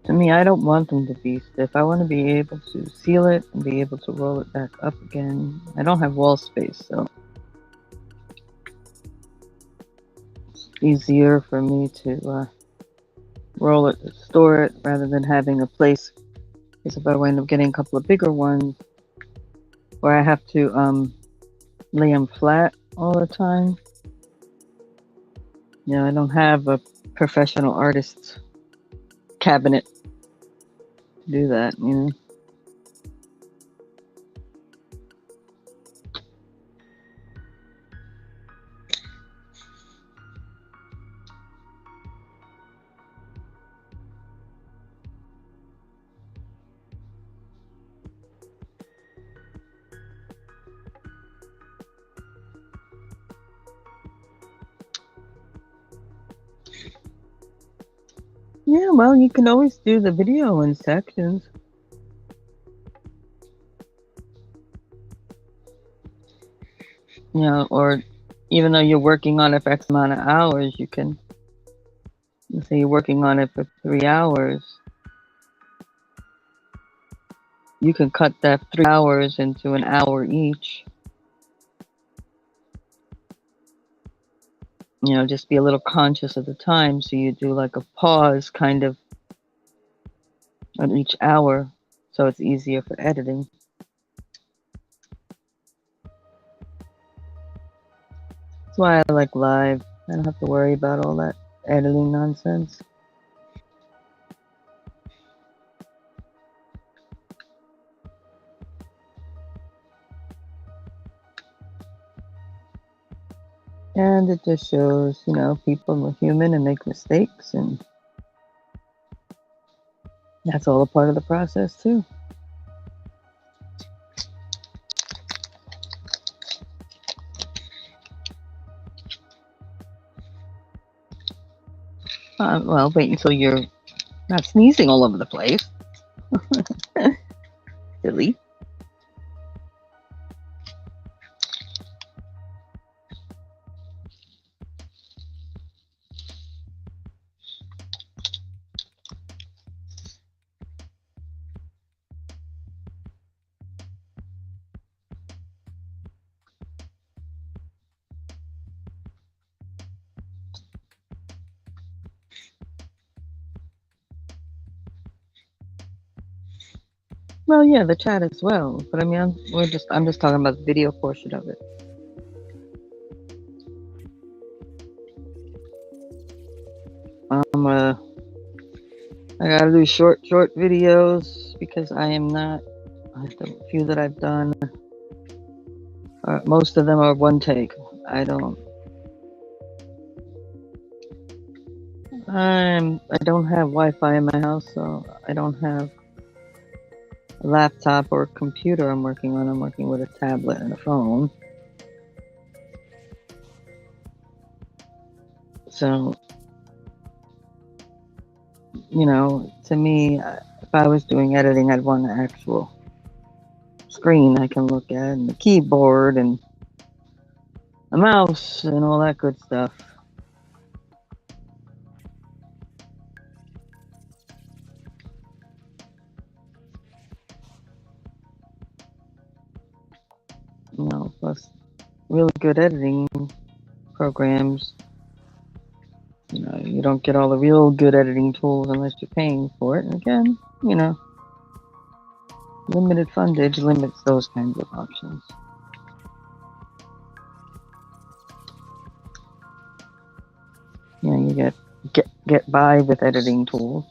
To me, I don't want them to be stiff. I want to be able to seal it and be able to roll it back up again. I don't have wall space, so it's easier for me to roll it, store it, rather than having a place. Because if I wind up getting a couple of bigger ones, where I have to lay them flat all the time, I don't have a professional artist's cabinet to do that. Yeah, well, you can always do the video in sections. Or even though you're working on it for X amount of hours, you can, let's say you're working on it for 3 hours, you can cut that 3 hours into an hour each. Just be a little conscious of the time. So you do like a pause kind of on each hour, so it's easier for editing. That's why I like live. I don't have to worry about all that editing nonsense. And it just shows, people are human and make mistakes, and that's all a part of the process too. Well, wait until you're not sneezing all over the place. Silly. Well, yeah, the chat as well. But I mean, I'm just talking about the video portion of it. I gotta do short videos because I am not. The few that I've done, most of them are one take. I don't have Wi-Fi in my house, so I don't have a laptop or a computer I'm working on. I'm working with a tablet and a phone. So, to me, if I was doing editing, I'd want an actual screen I can look at, and the keyboard and a mouse and all that good stuff. Plus really good editing programs, you don't get all the real good editing tools unless you're paying for it. And again, limited fundage limits those kinds of options. You get by with editing tools.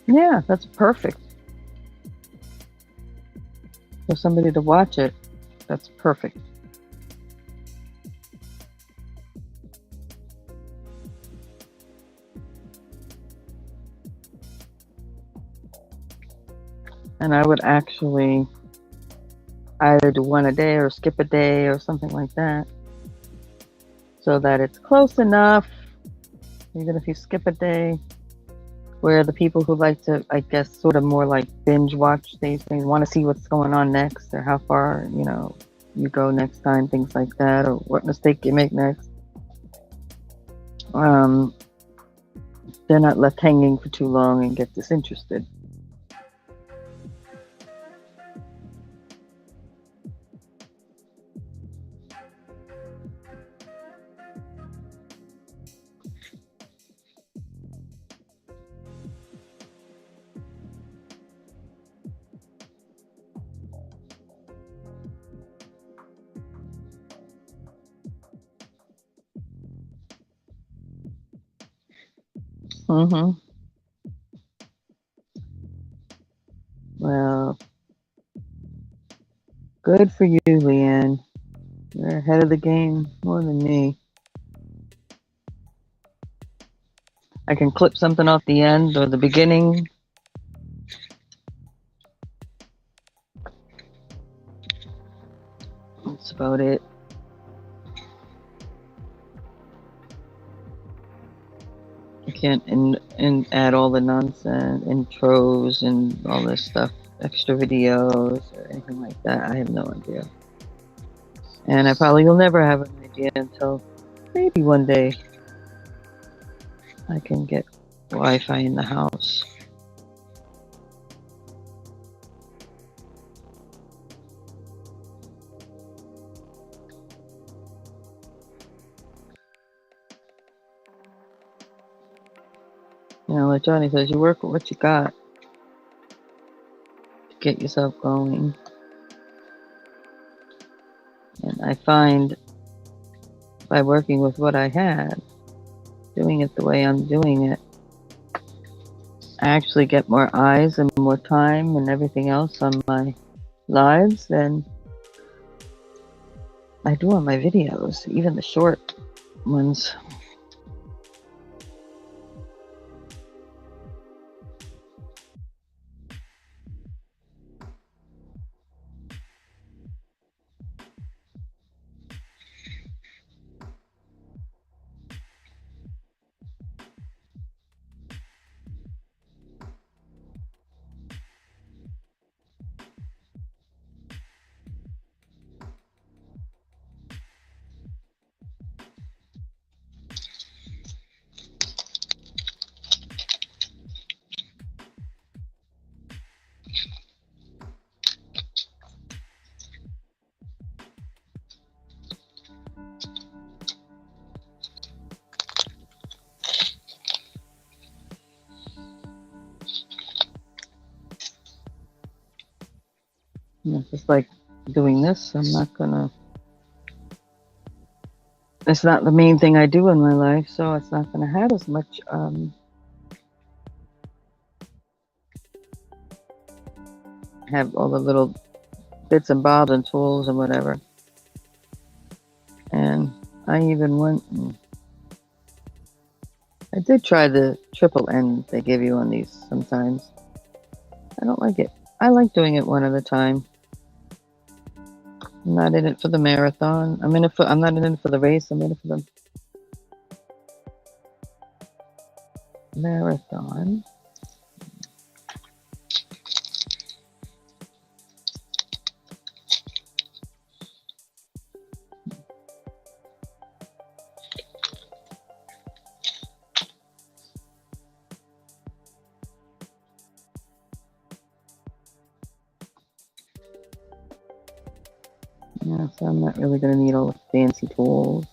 Yeah, that's perfect. For somebody to watch it, that's perfect. And I would actually either do one a day or skip a day or something like that, so that it's close enough, even if you skip a day, where the people who like to, I guess, sort of more like binge watch these things, want to see what's going on next or how far, you go next time, things like that, or what mistake you make next. They're not left hanging for too long and get disinterested. Mm-hmm. Well, good for you, Leanne. You're ahead of the game more than me. I can clip something off the end or the beginning. That's about it. I can't add all the nonsense, intros and all this stuff, extra videos or anything like that. I have no idea. And I probably will never have an idea until maybe one day I can get Wi-Fi in the house. Like Johnny says, you work with what you got to get yourself going. And I find by working with what I had, doing it the way I'm doing it, I actually get more eyes and more time and everything else on my lives than I do on my videos, even the short ones. Just like doing this, it's not the main thing I do in my life, so it's not gonna have as much have all the little bits and bobs and tools and whatever. And I even went and I did try the triple N they give you on these sometimes. I don't like it. I like doing it one at a time. I'm not in it for the marathon. I'm not in it for the race. I'm in it for the marathon. Yeah, so I'm not really going to need all the fancy tools.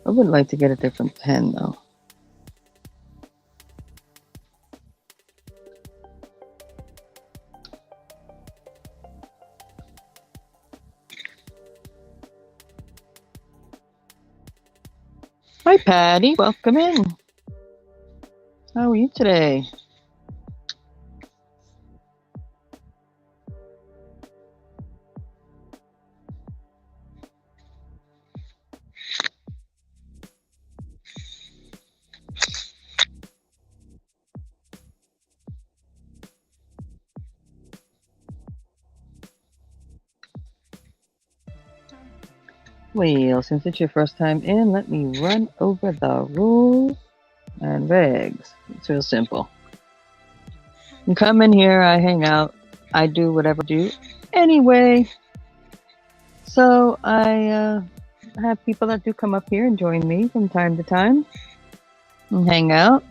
I would like to get a different pen though. Hi, Patty. Welcome in. How are you today? Well, since it's your first time in, let me run over the rules and regs. It's real simple. You come in here, I hang out, I do whatever I do anyway. So I have people that do come up here and join me from time to time and hang out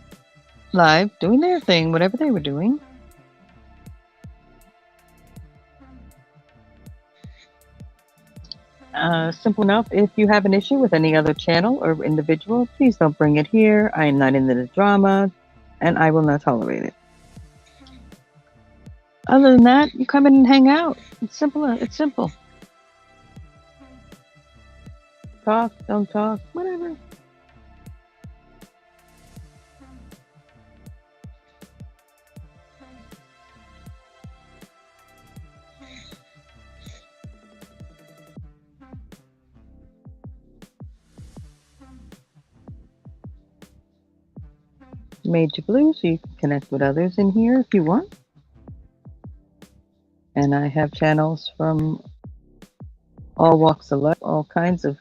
live, doing their thing, whatever they were doing. Simple enough. If you have an issue with any other channel or individual, please don't bring it here. I am not into the drama, and I will not tolerate it. Other than that, you come in and hang out. It's simple. It's simple. Talk, don't talk, whatever. Made you blue so you can connect with others in here if you want. And I have channels from all walks of life, all kinds of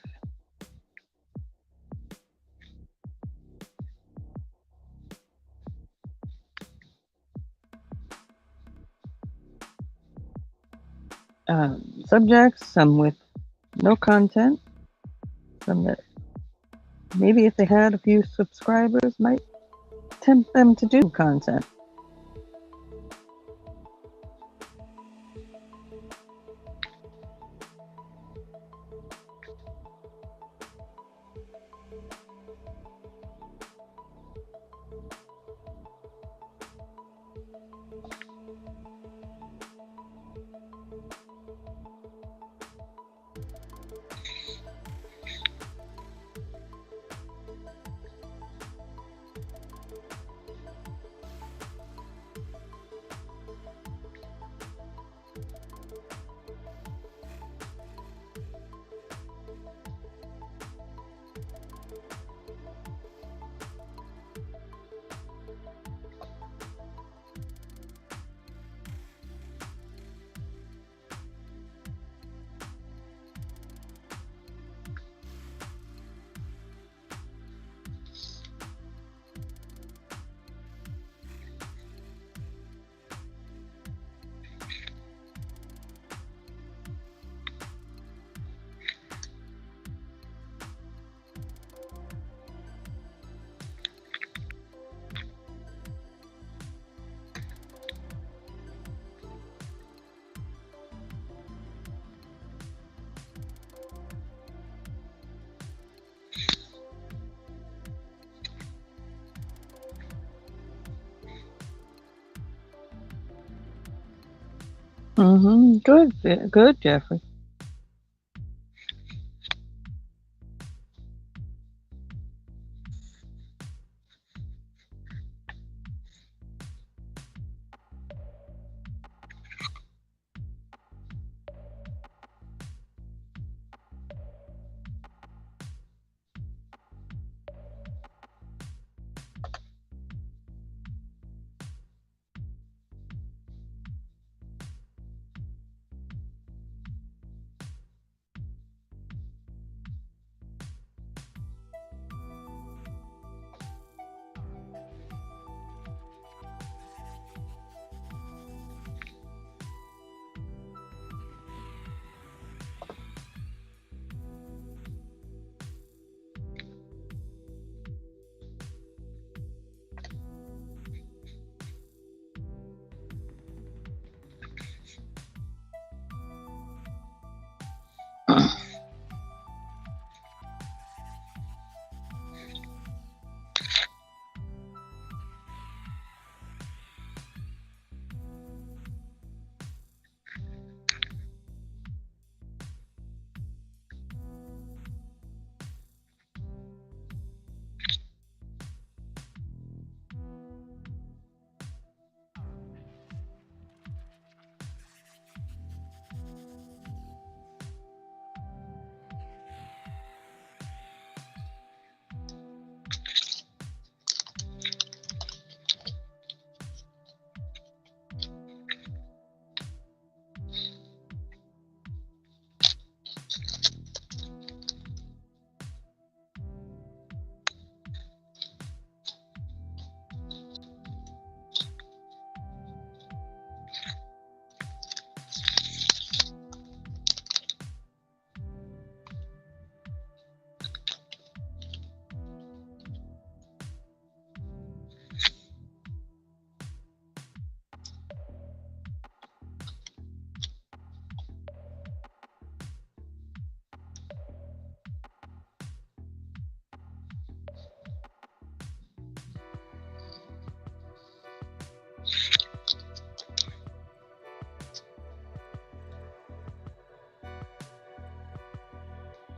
subjects, some with no content, some that maybe if they had a few subscribers might tempt them to do content. Good, Jeffrey.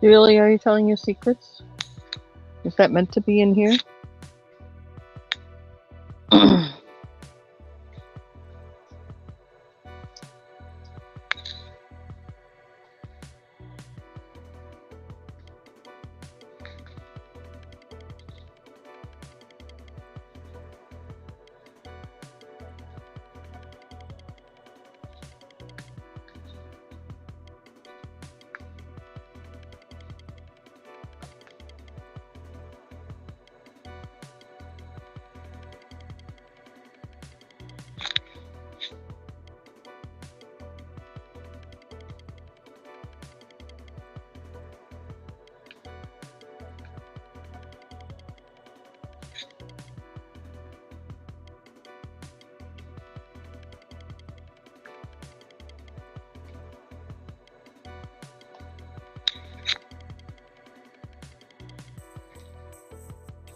Really, are you telling your secrets? Is that meant to be in here?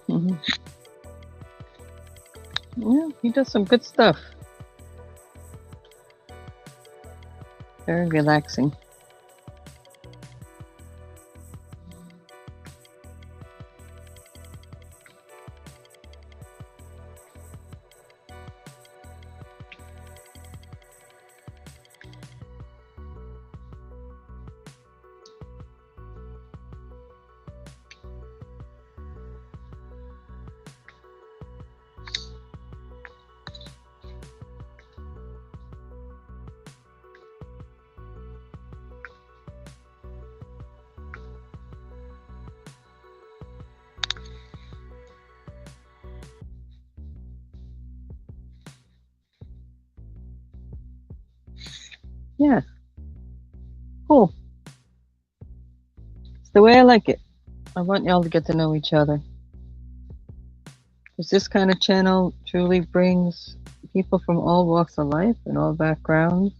Mhm. Yeah, he does some good stuff. Very relaxing. Yeah, cool. It's the way I like it. I want y'all to get to know each other. Because this kind of channel truly brings people from all walks of life and all backgrounds.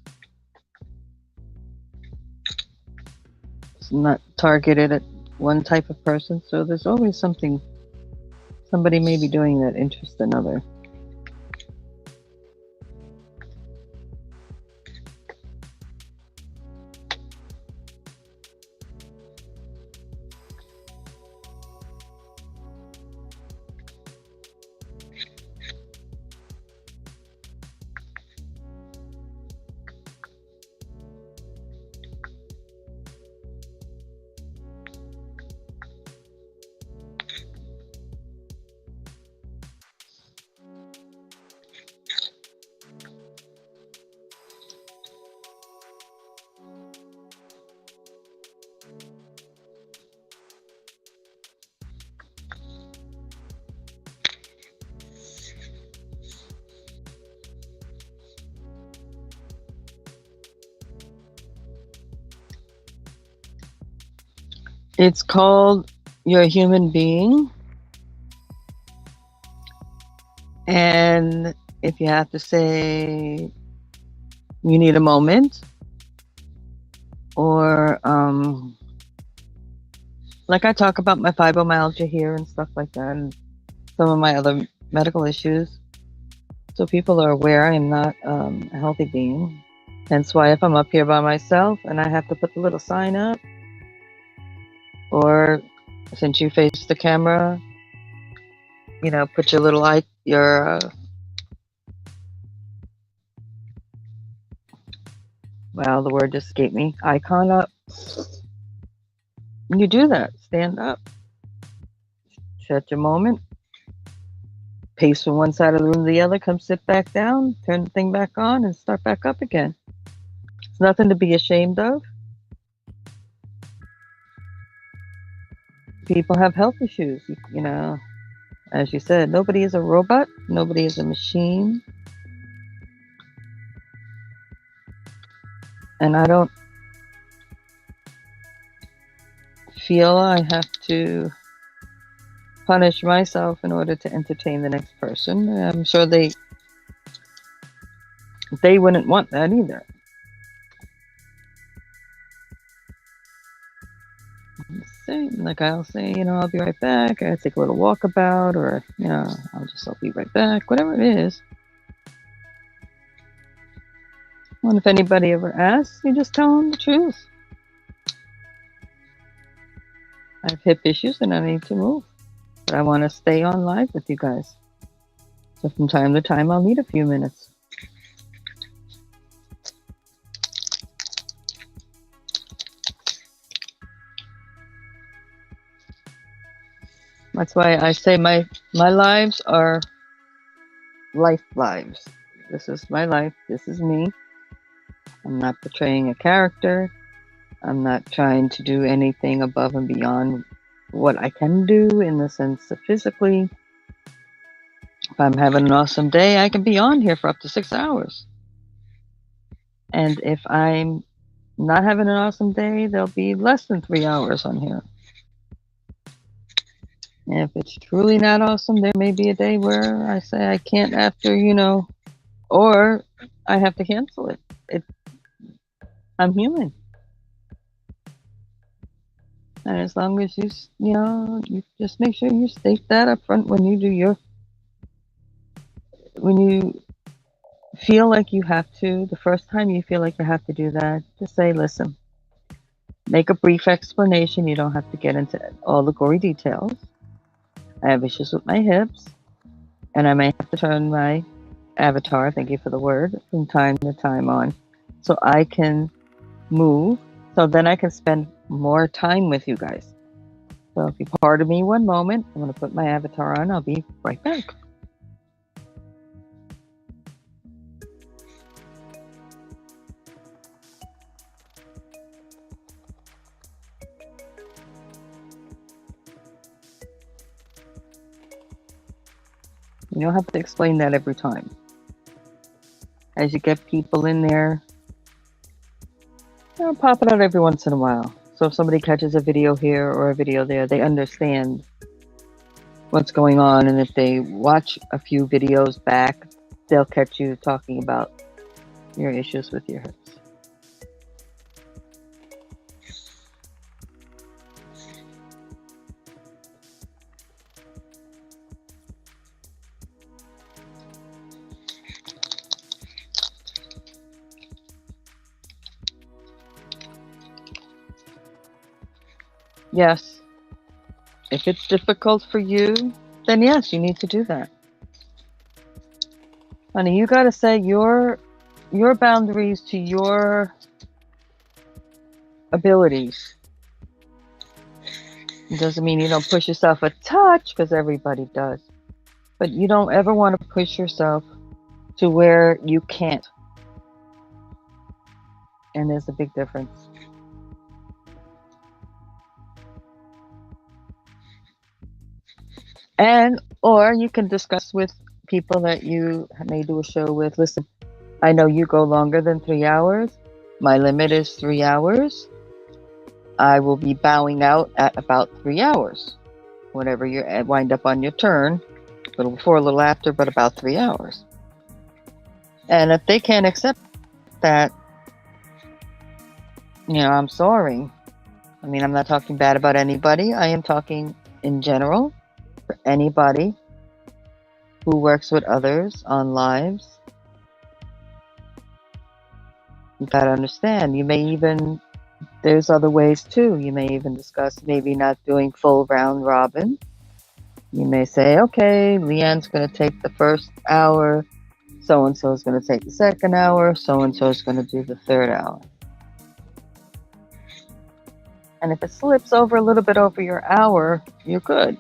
It's not targeted at one type of person, so there's always something somebody may be doing that interests another. It's called You're a Human Being. And if you have to say you need a moment, or like I talk about my fibromyalgia here and stuff like that, and some of my other medical issues, so people are aware I am not a healthy being. Hence why if I'm up here by myself and I have to put the little sign up, or since you face the camera, you know, put your little well, the word just escaped me, icon up. You do that. Stand up. Shut your moment. Pace from one side of the room to the other. Come sit back down. Turn the thing back on and start back up again. It's nothing to be ashamed of. People have health issues. You know, as you said, nobody is a robot. Nobody is a machine. And I don't feel I have to punish myself in order to entertain the next person. I'm sure they wouldn't want that either. Same, like I'll say, you know, I'll be right back. I take a little walkabout, or you know, I'll be right back. Whatever it is. And if anybody ever asks, you just tell them the truth. I have hip issues and I need to move. But I want to stay on live with you guys. So from time to time, I'll need a few minutes. That's why I say my lives are life lives. This is my life. This is me. I'm not portraying a character. I'm not trying to do anything above and beyond what I can do in the sense of physically. If I'm having an awesome day, I can be on here for up to 6 hours. And if I'm not having an awesome day, there'll be less than 3 hours on here. And if it's truly not awesome, there may be a day where I say I can't after, or I have to cancel it. I'm human. And as long as you just make sure you state that up front when you feel like you have to, the first time you feel like you have to do that, just say, listen, make a brief explanation. You don't have to get into all the gory details. I have issues with my hips, and I may have to turn my avatar, thank you for the word, from time to time on, so I can move, so then I can spend more time with you guys. So if you pardon me one moment, I'm going to put my avatar on. I'll be right back. You don't have to explain that every time. As you get people in there, pop it out every once in a while. So if somebody catches a video here or a video there, they understand what's going on. And if they watch a few videos back, they'll catch you talking about your issues with your hips. Yes. If it's difficult for you, then yes, you need to do that. Honey, you got to set your boundaries to your abilities. It doesn't mean you don't push yourself a touch, because everybody does. But you don't ever want to push yourself to where you can't. And there's a big difference. Or you can discuss with people that you may do a show with. Listen, I know you go longer than 3 hours. My limit is 3 hours. I will be bowing out at about 3 hours. Whenever you wind up on your turn, a little before, a little after, but about 3 hours. And if they can't accept that, I'm sorry. I mean, I'm not talking bad about anybody. I am talking in general. For anybody who works with others on lives, you gotta understand, there's other ways too. You may even discuss maybe not doing full round robin. You may say, okay, Leanne's gonna take the first hour, so-and-so is gonna take the second hour, so-and-so is gonna do the third hour. And if it slips over a little bit over your hour, you're good,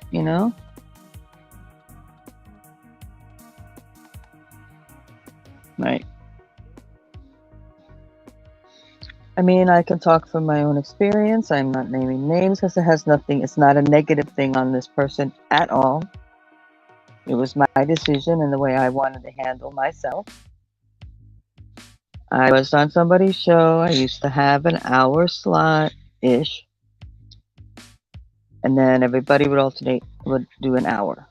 Right. I mean, I can talk from my own experience. I'm not naming names because it's not a negative thing on this person at all. It was my decision and the way I wanted to handle myself. I was on somebody's show. I used to have an hour slot-ish. And then everybody would do an hour.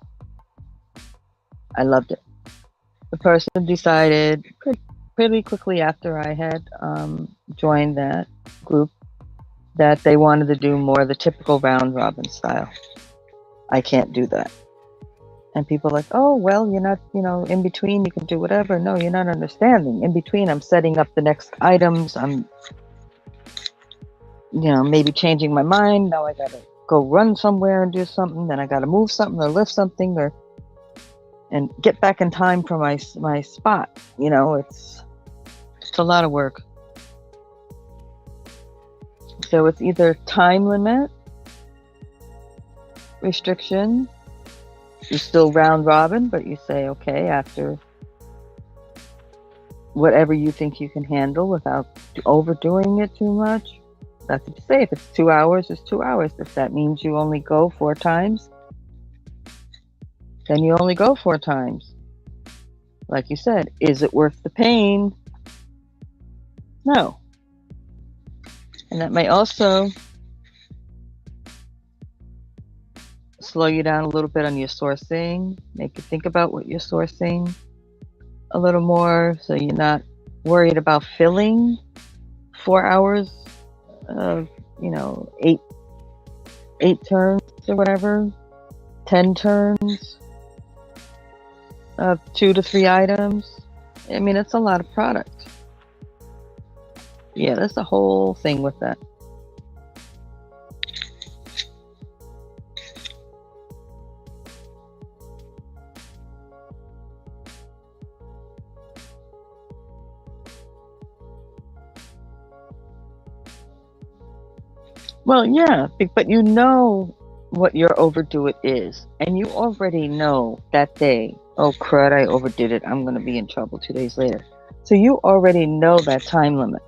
I loved it. The person decided pretty quickly after I had joined that group that they wanted to do more of the typical round robin style. I can't do that. And people are like, oh, well, you're not, in between you can do whatever. No, you're not understanding. In between, I'm setting up the next items. I'm, maybe changing my mind. Now I got to go run somewhere and do something, then I got to move something or lift something and get back in time for my spot. You know, it's a lot of work. So it's either time limit, restriction. You still round robin, but you say, okay, after whatever you think you can handle without overdoing it too much. That's what you say. If it's 2 hours, it's 2 hours. If that means you only go 4 times, then you only go 4 times. Like you said, is it worth the pain? No. And that may also slow you down a little bit on your sourcing, make you think about what you're sourcing a little more, so you're not worried about filling 4 hours of, you know, eight turns or whatever, 10 turns of 2 to 3 items. I mean, it's a lot of product. Yeah, that's the whole thing with that. Well, yeah, but you know what your overdo it is, and you already know that day, oh crud, I overdid it, I'm going to be in trouble 2 days later. So you already know that time limit.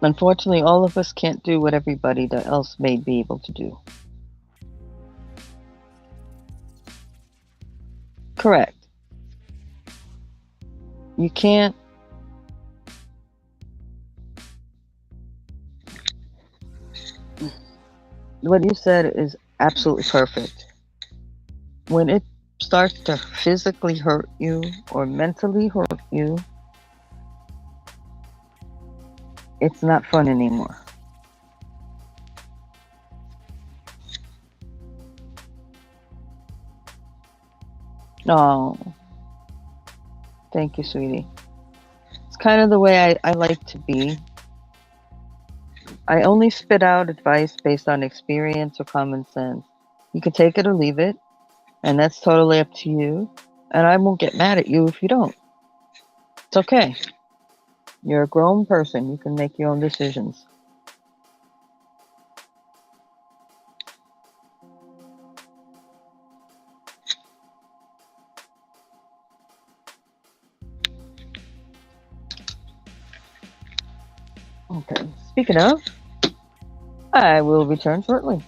Unfortunately, all of us can't do what everybody else may be able to do. Correct. You can't. What you said is absolutely perfect. When it starts to physically hurt you or mentally hurt you, it's not fun anymore. Oh, thank you, sweetie. It's kind of the way I like to be. I only spit out advice based on experience or common sense. You can take it or leave it, and that's totally up to you. And I won't get mad at you if you don't. It's okay. You're a grown person. You can make your own decisions. Okay. Speaking of, I will return shortly.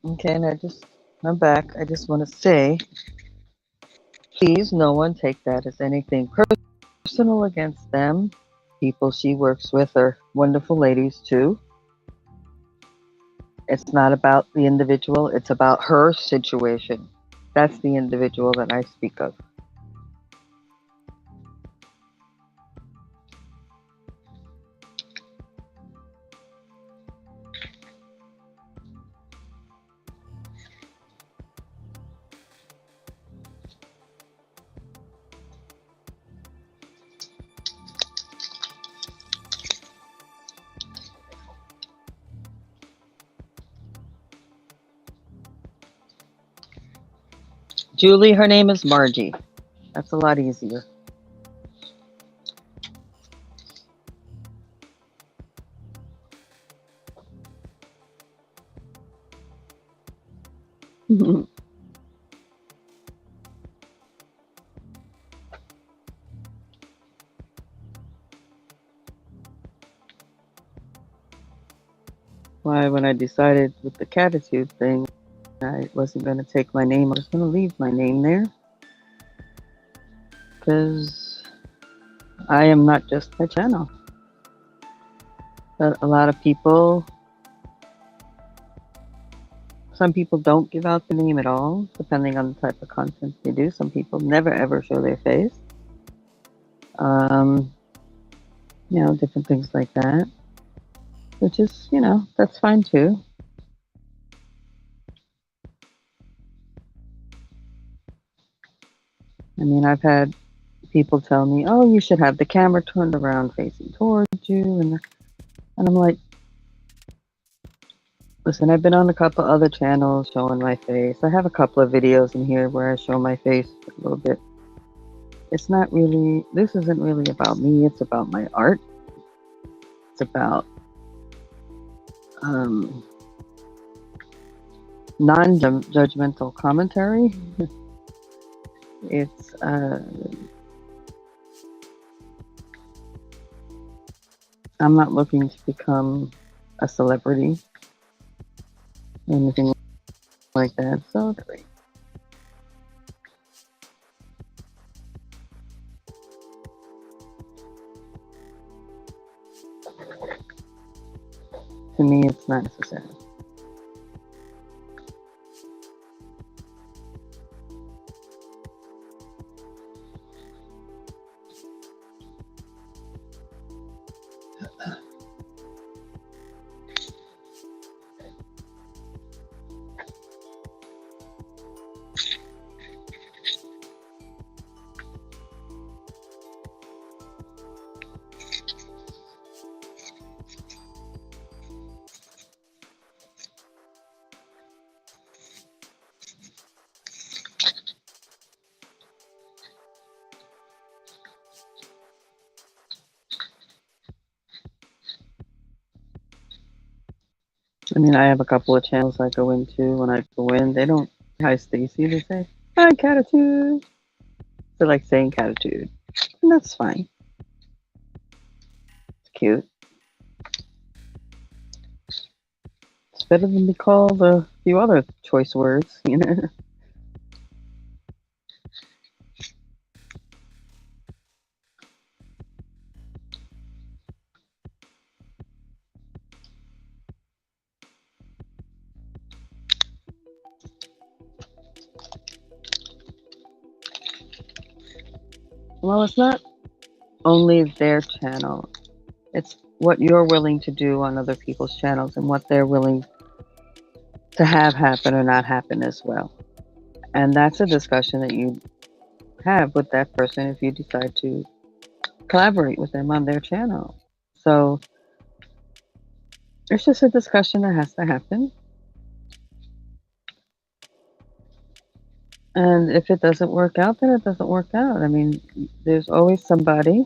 Okay, and I'm back. I just want to say, please, no one take that as anything personal against them. People she works with are wonderful ladies too. It's not about the individual, it's about her situation. That's the individual that I speak of. Julie, her name is Margie. That's a lot easier. Why, when I decided with the Cattitude thing, I wasn't going to take my name. I was going to leave my name there because I am not just my channel. But a lot of people, some people don't give out the name at all, depending on the type of content they do. Some people never ever show their face. Different things like that, which is, that's fine too. I mean, I've had people tell me, "Oh, you should have the camera turned around facing towards you," and I'm like, listen, I've been on a couple other channels showing my face. I have a couple of videos in here where I show my face a little bit. This isn't really about me. It's about my art. It's about non-judgmental commentary. It's I'm not looking to become a celebrity or anything like that. So great. To me, it's not necessary. I mean, I have a couple of channels I go into. When I go in, they don't, "Hi, Stacey." They say, "Hi, Cattitude." They're like saying Cattitude. And that's fine. It's cute. It's better than be called a few other choice words, Well, it's not only their channel. It's what you're willing to do on other people's channels and what they're willing to have happen or not happen as well. And that's a discussion that you have with that person if you decide to collaborate with them on their channel. So it's just a discussion that has to happen. And if it doesn't work out, then it doesn't work out. I mean, there's always somebody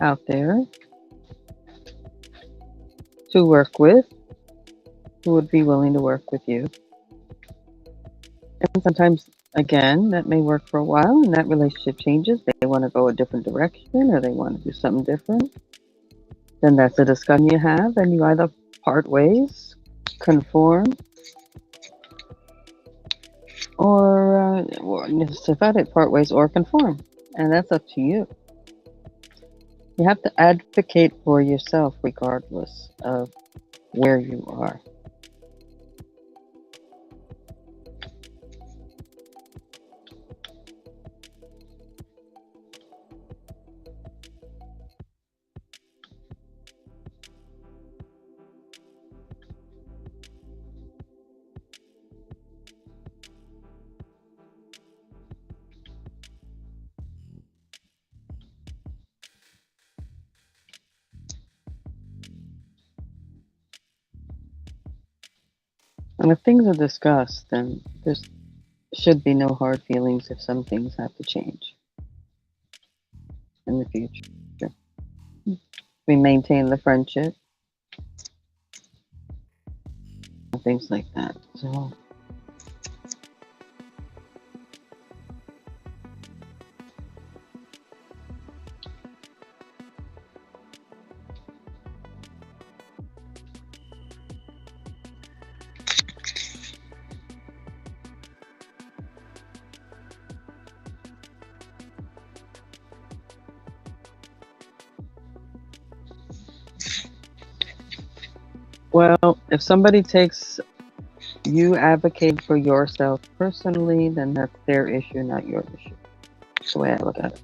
out there to work with who would be willing to work with you. And sometimes, again, that may work for a while and that relationship changes. They want to go a different direction or they want to do something different. Then that's a discussion you have, and you either part ways conform, or divide it part ways, or conform. And that's up to you. You have to advocate for yourself regardless of where you are. And if things are discussed, then there should be no hard feelings if some things have to change in the future. We maintain the friendship and things like that. So, well, if somebody takes you advocate for yourself personally, then that's their issue, not your issue. That's the way I look at it.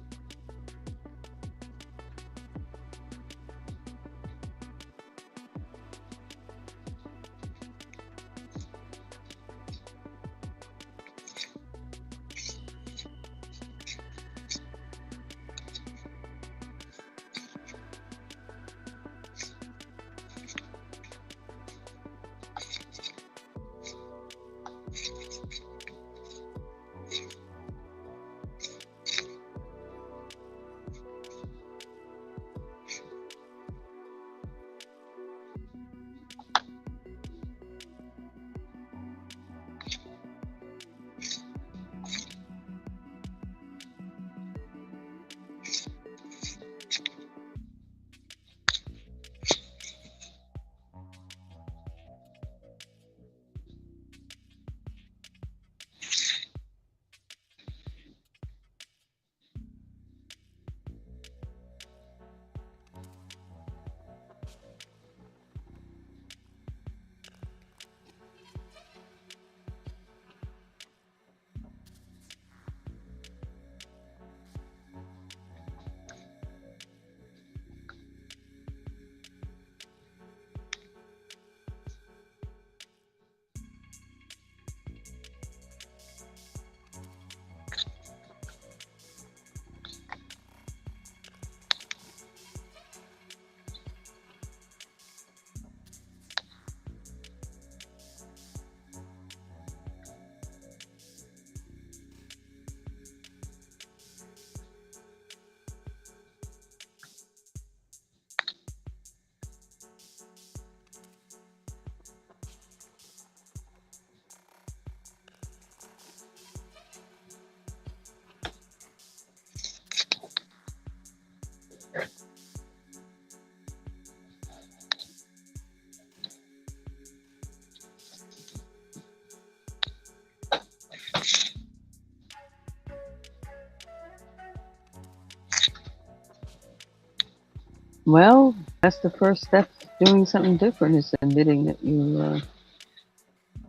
Well, that's the first step. Doing something different is admitting that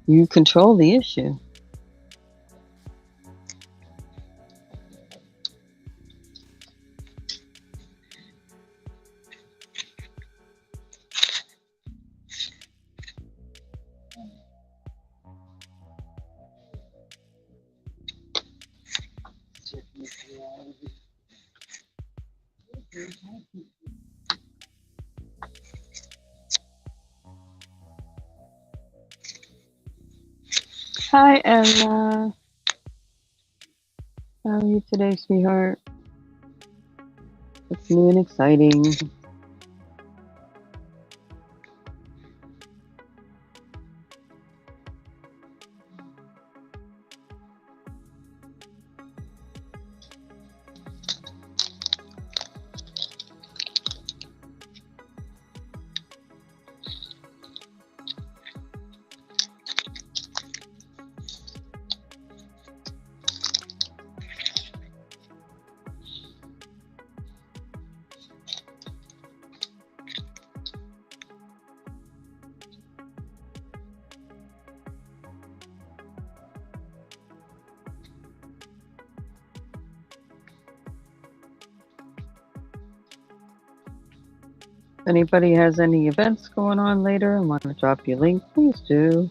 you control the issue. Hi, Ella. How are you today, sweetheart? What's new and exciting? If anybody has any events going on later and want to drop your link, please do.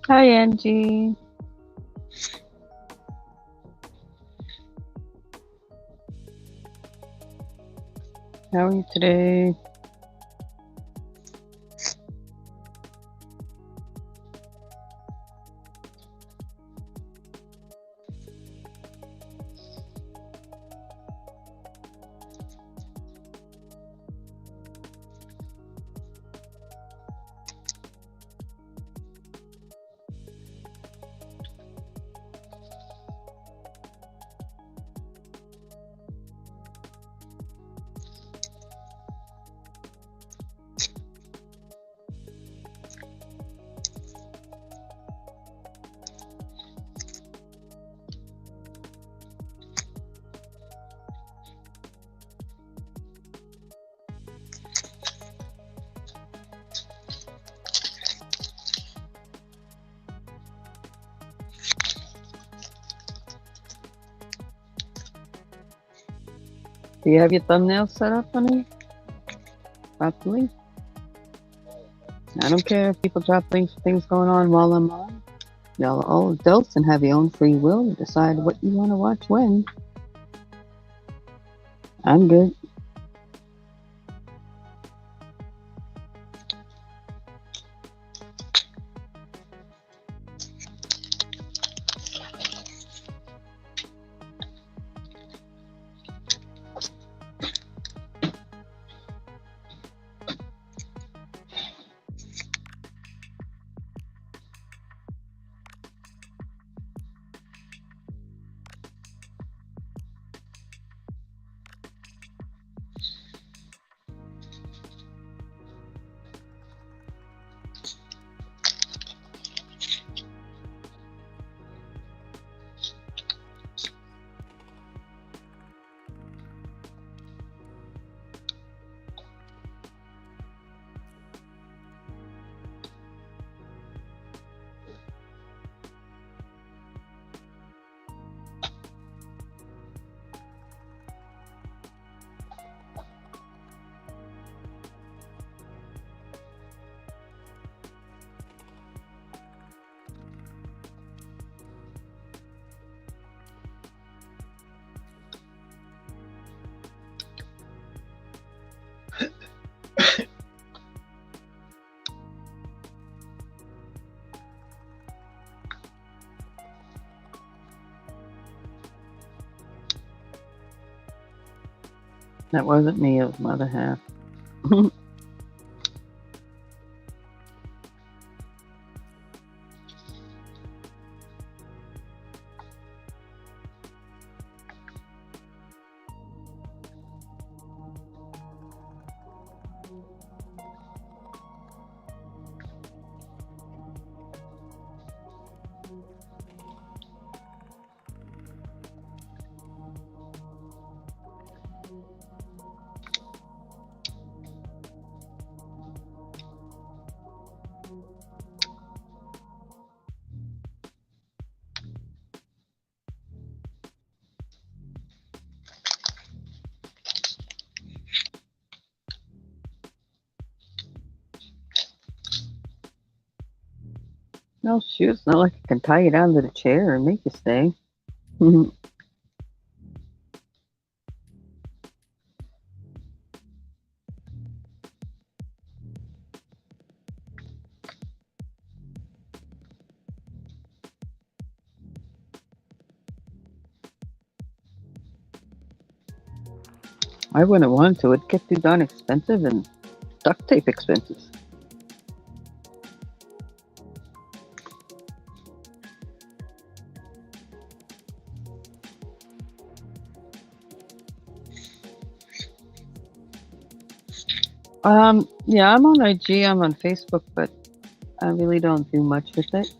Hi, Angie. How are you today? Do you have your thumbnail set up, honey? Properly? I don't care if people drop links for things going on while I'm on. Y'all are all adults and have your own free will to decide what you want to watch when. I'm good. That wasn't me, it was my other half. No, shoot, it's not like I can tie you down to the chair and make you stay. I wouldn't want to. It'd get too darn expensive and duct tape expenses. Yeah, I'm on IG, I'm on Facebook, but I really don't do much with it.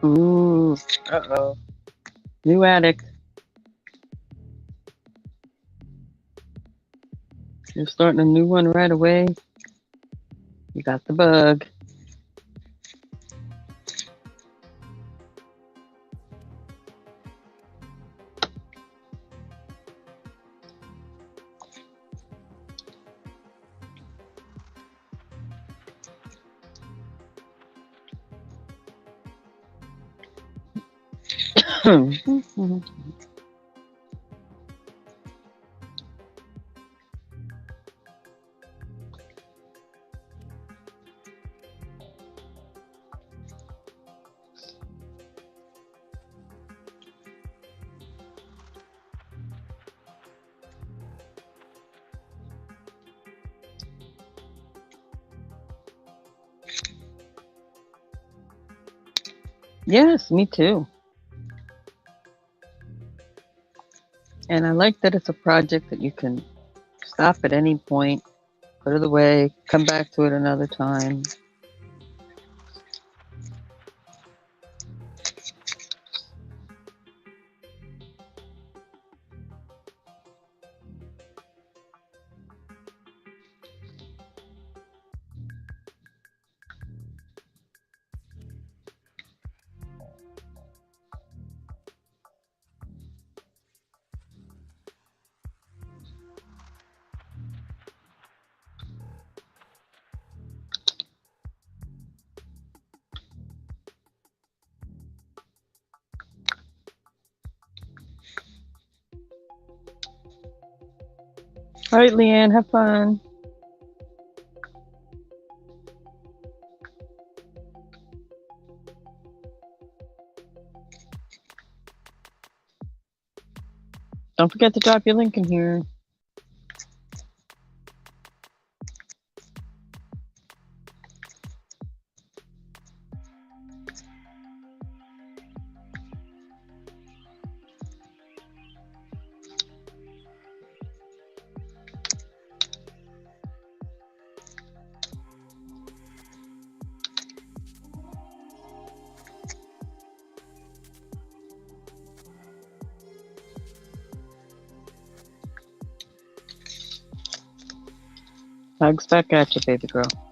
Ooh, uh-oh. New addict. You're starting a new one right away. You got the bug. Yes, me too. And I like that it's a project that you can stop at any point, put it away, come back to it another time. All right, Leanne, have fun. Don't forget to drop your link in here. Hugs back at you, baby girl.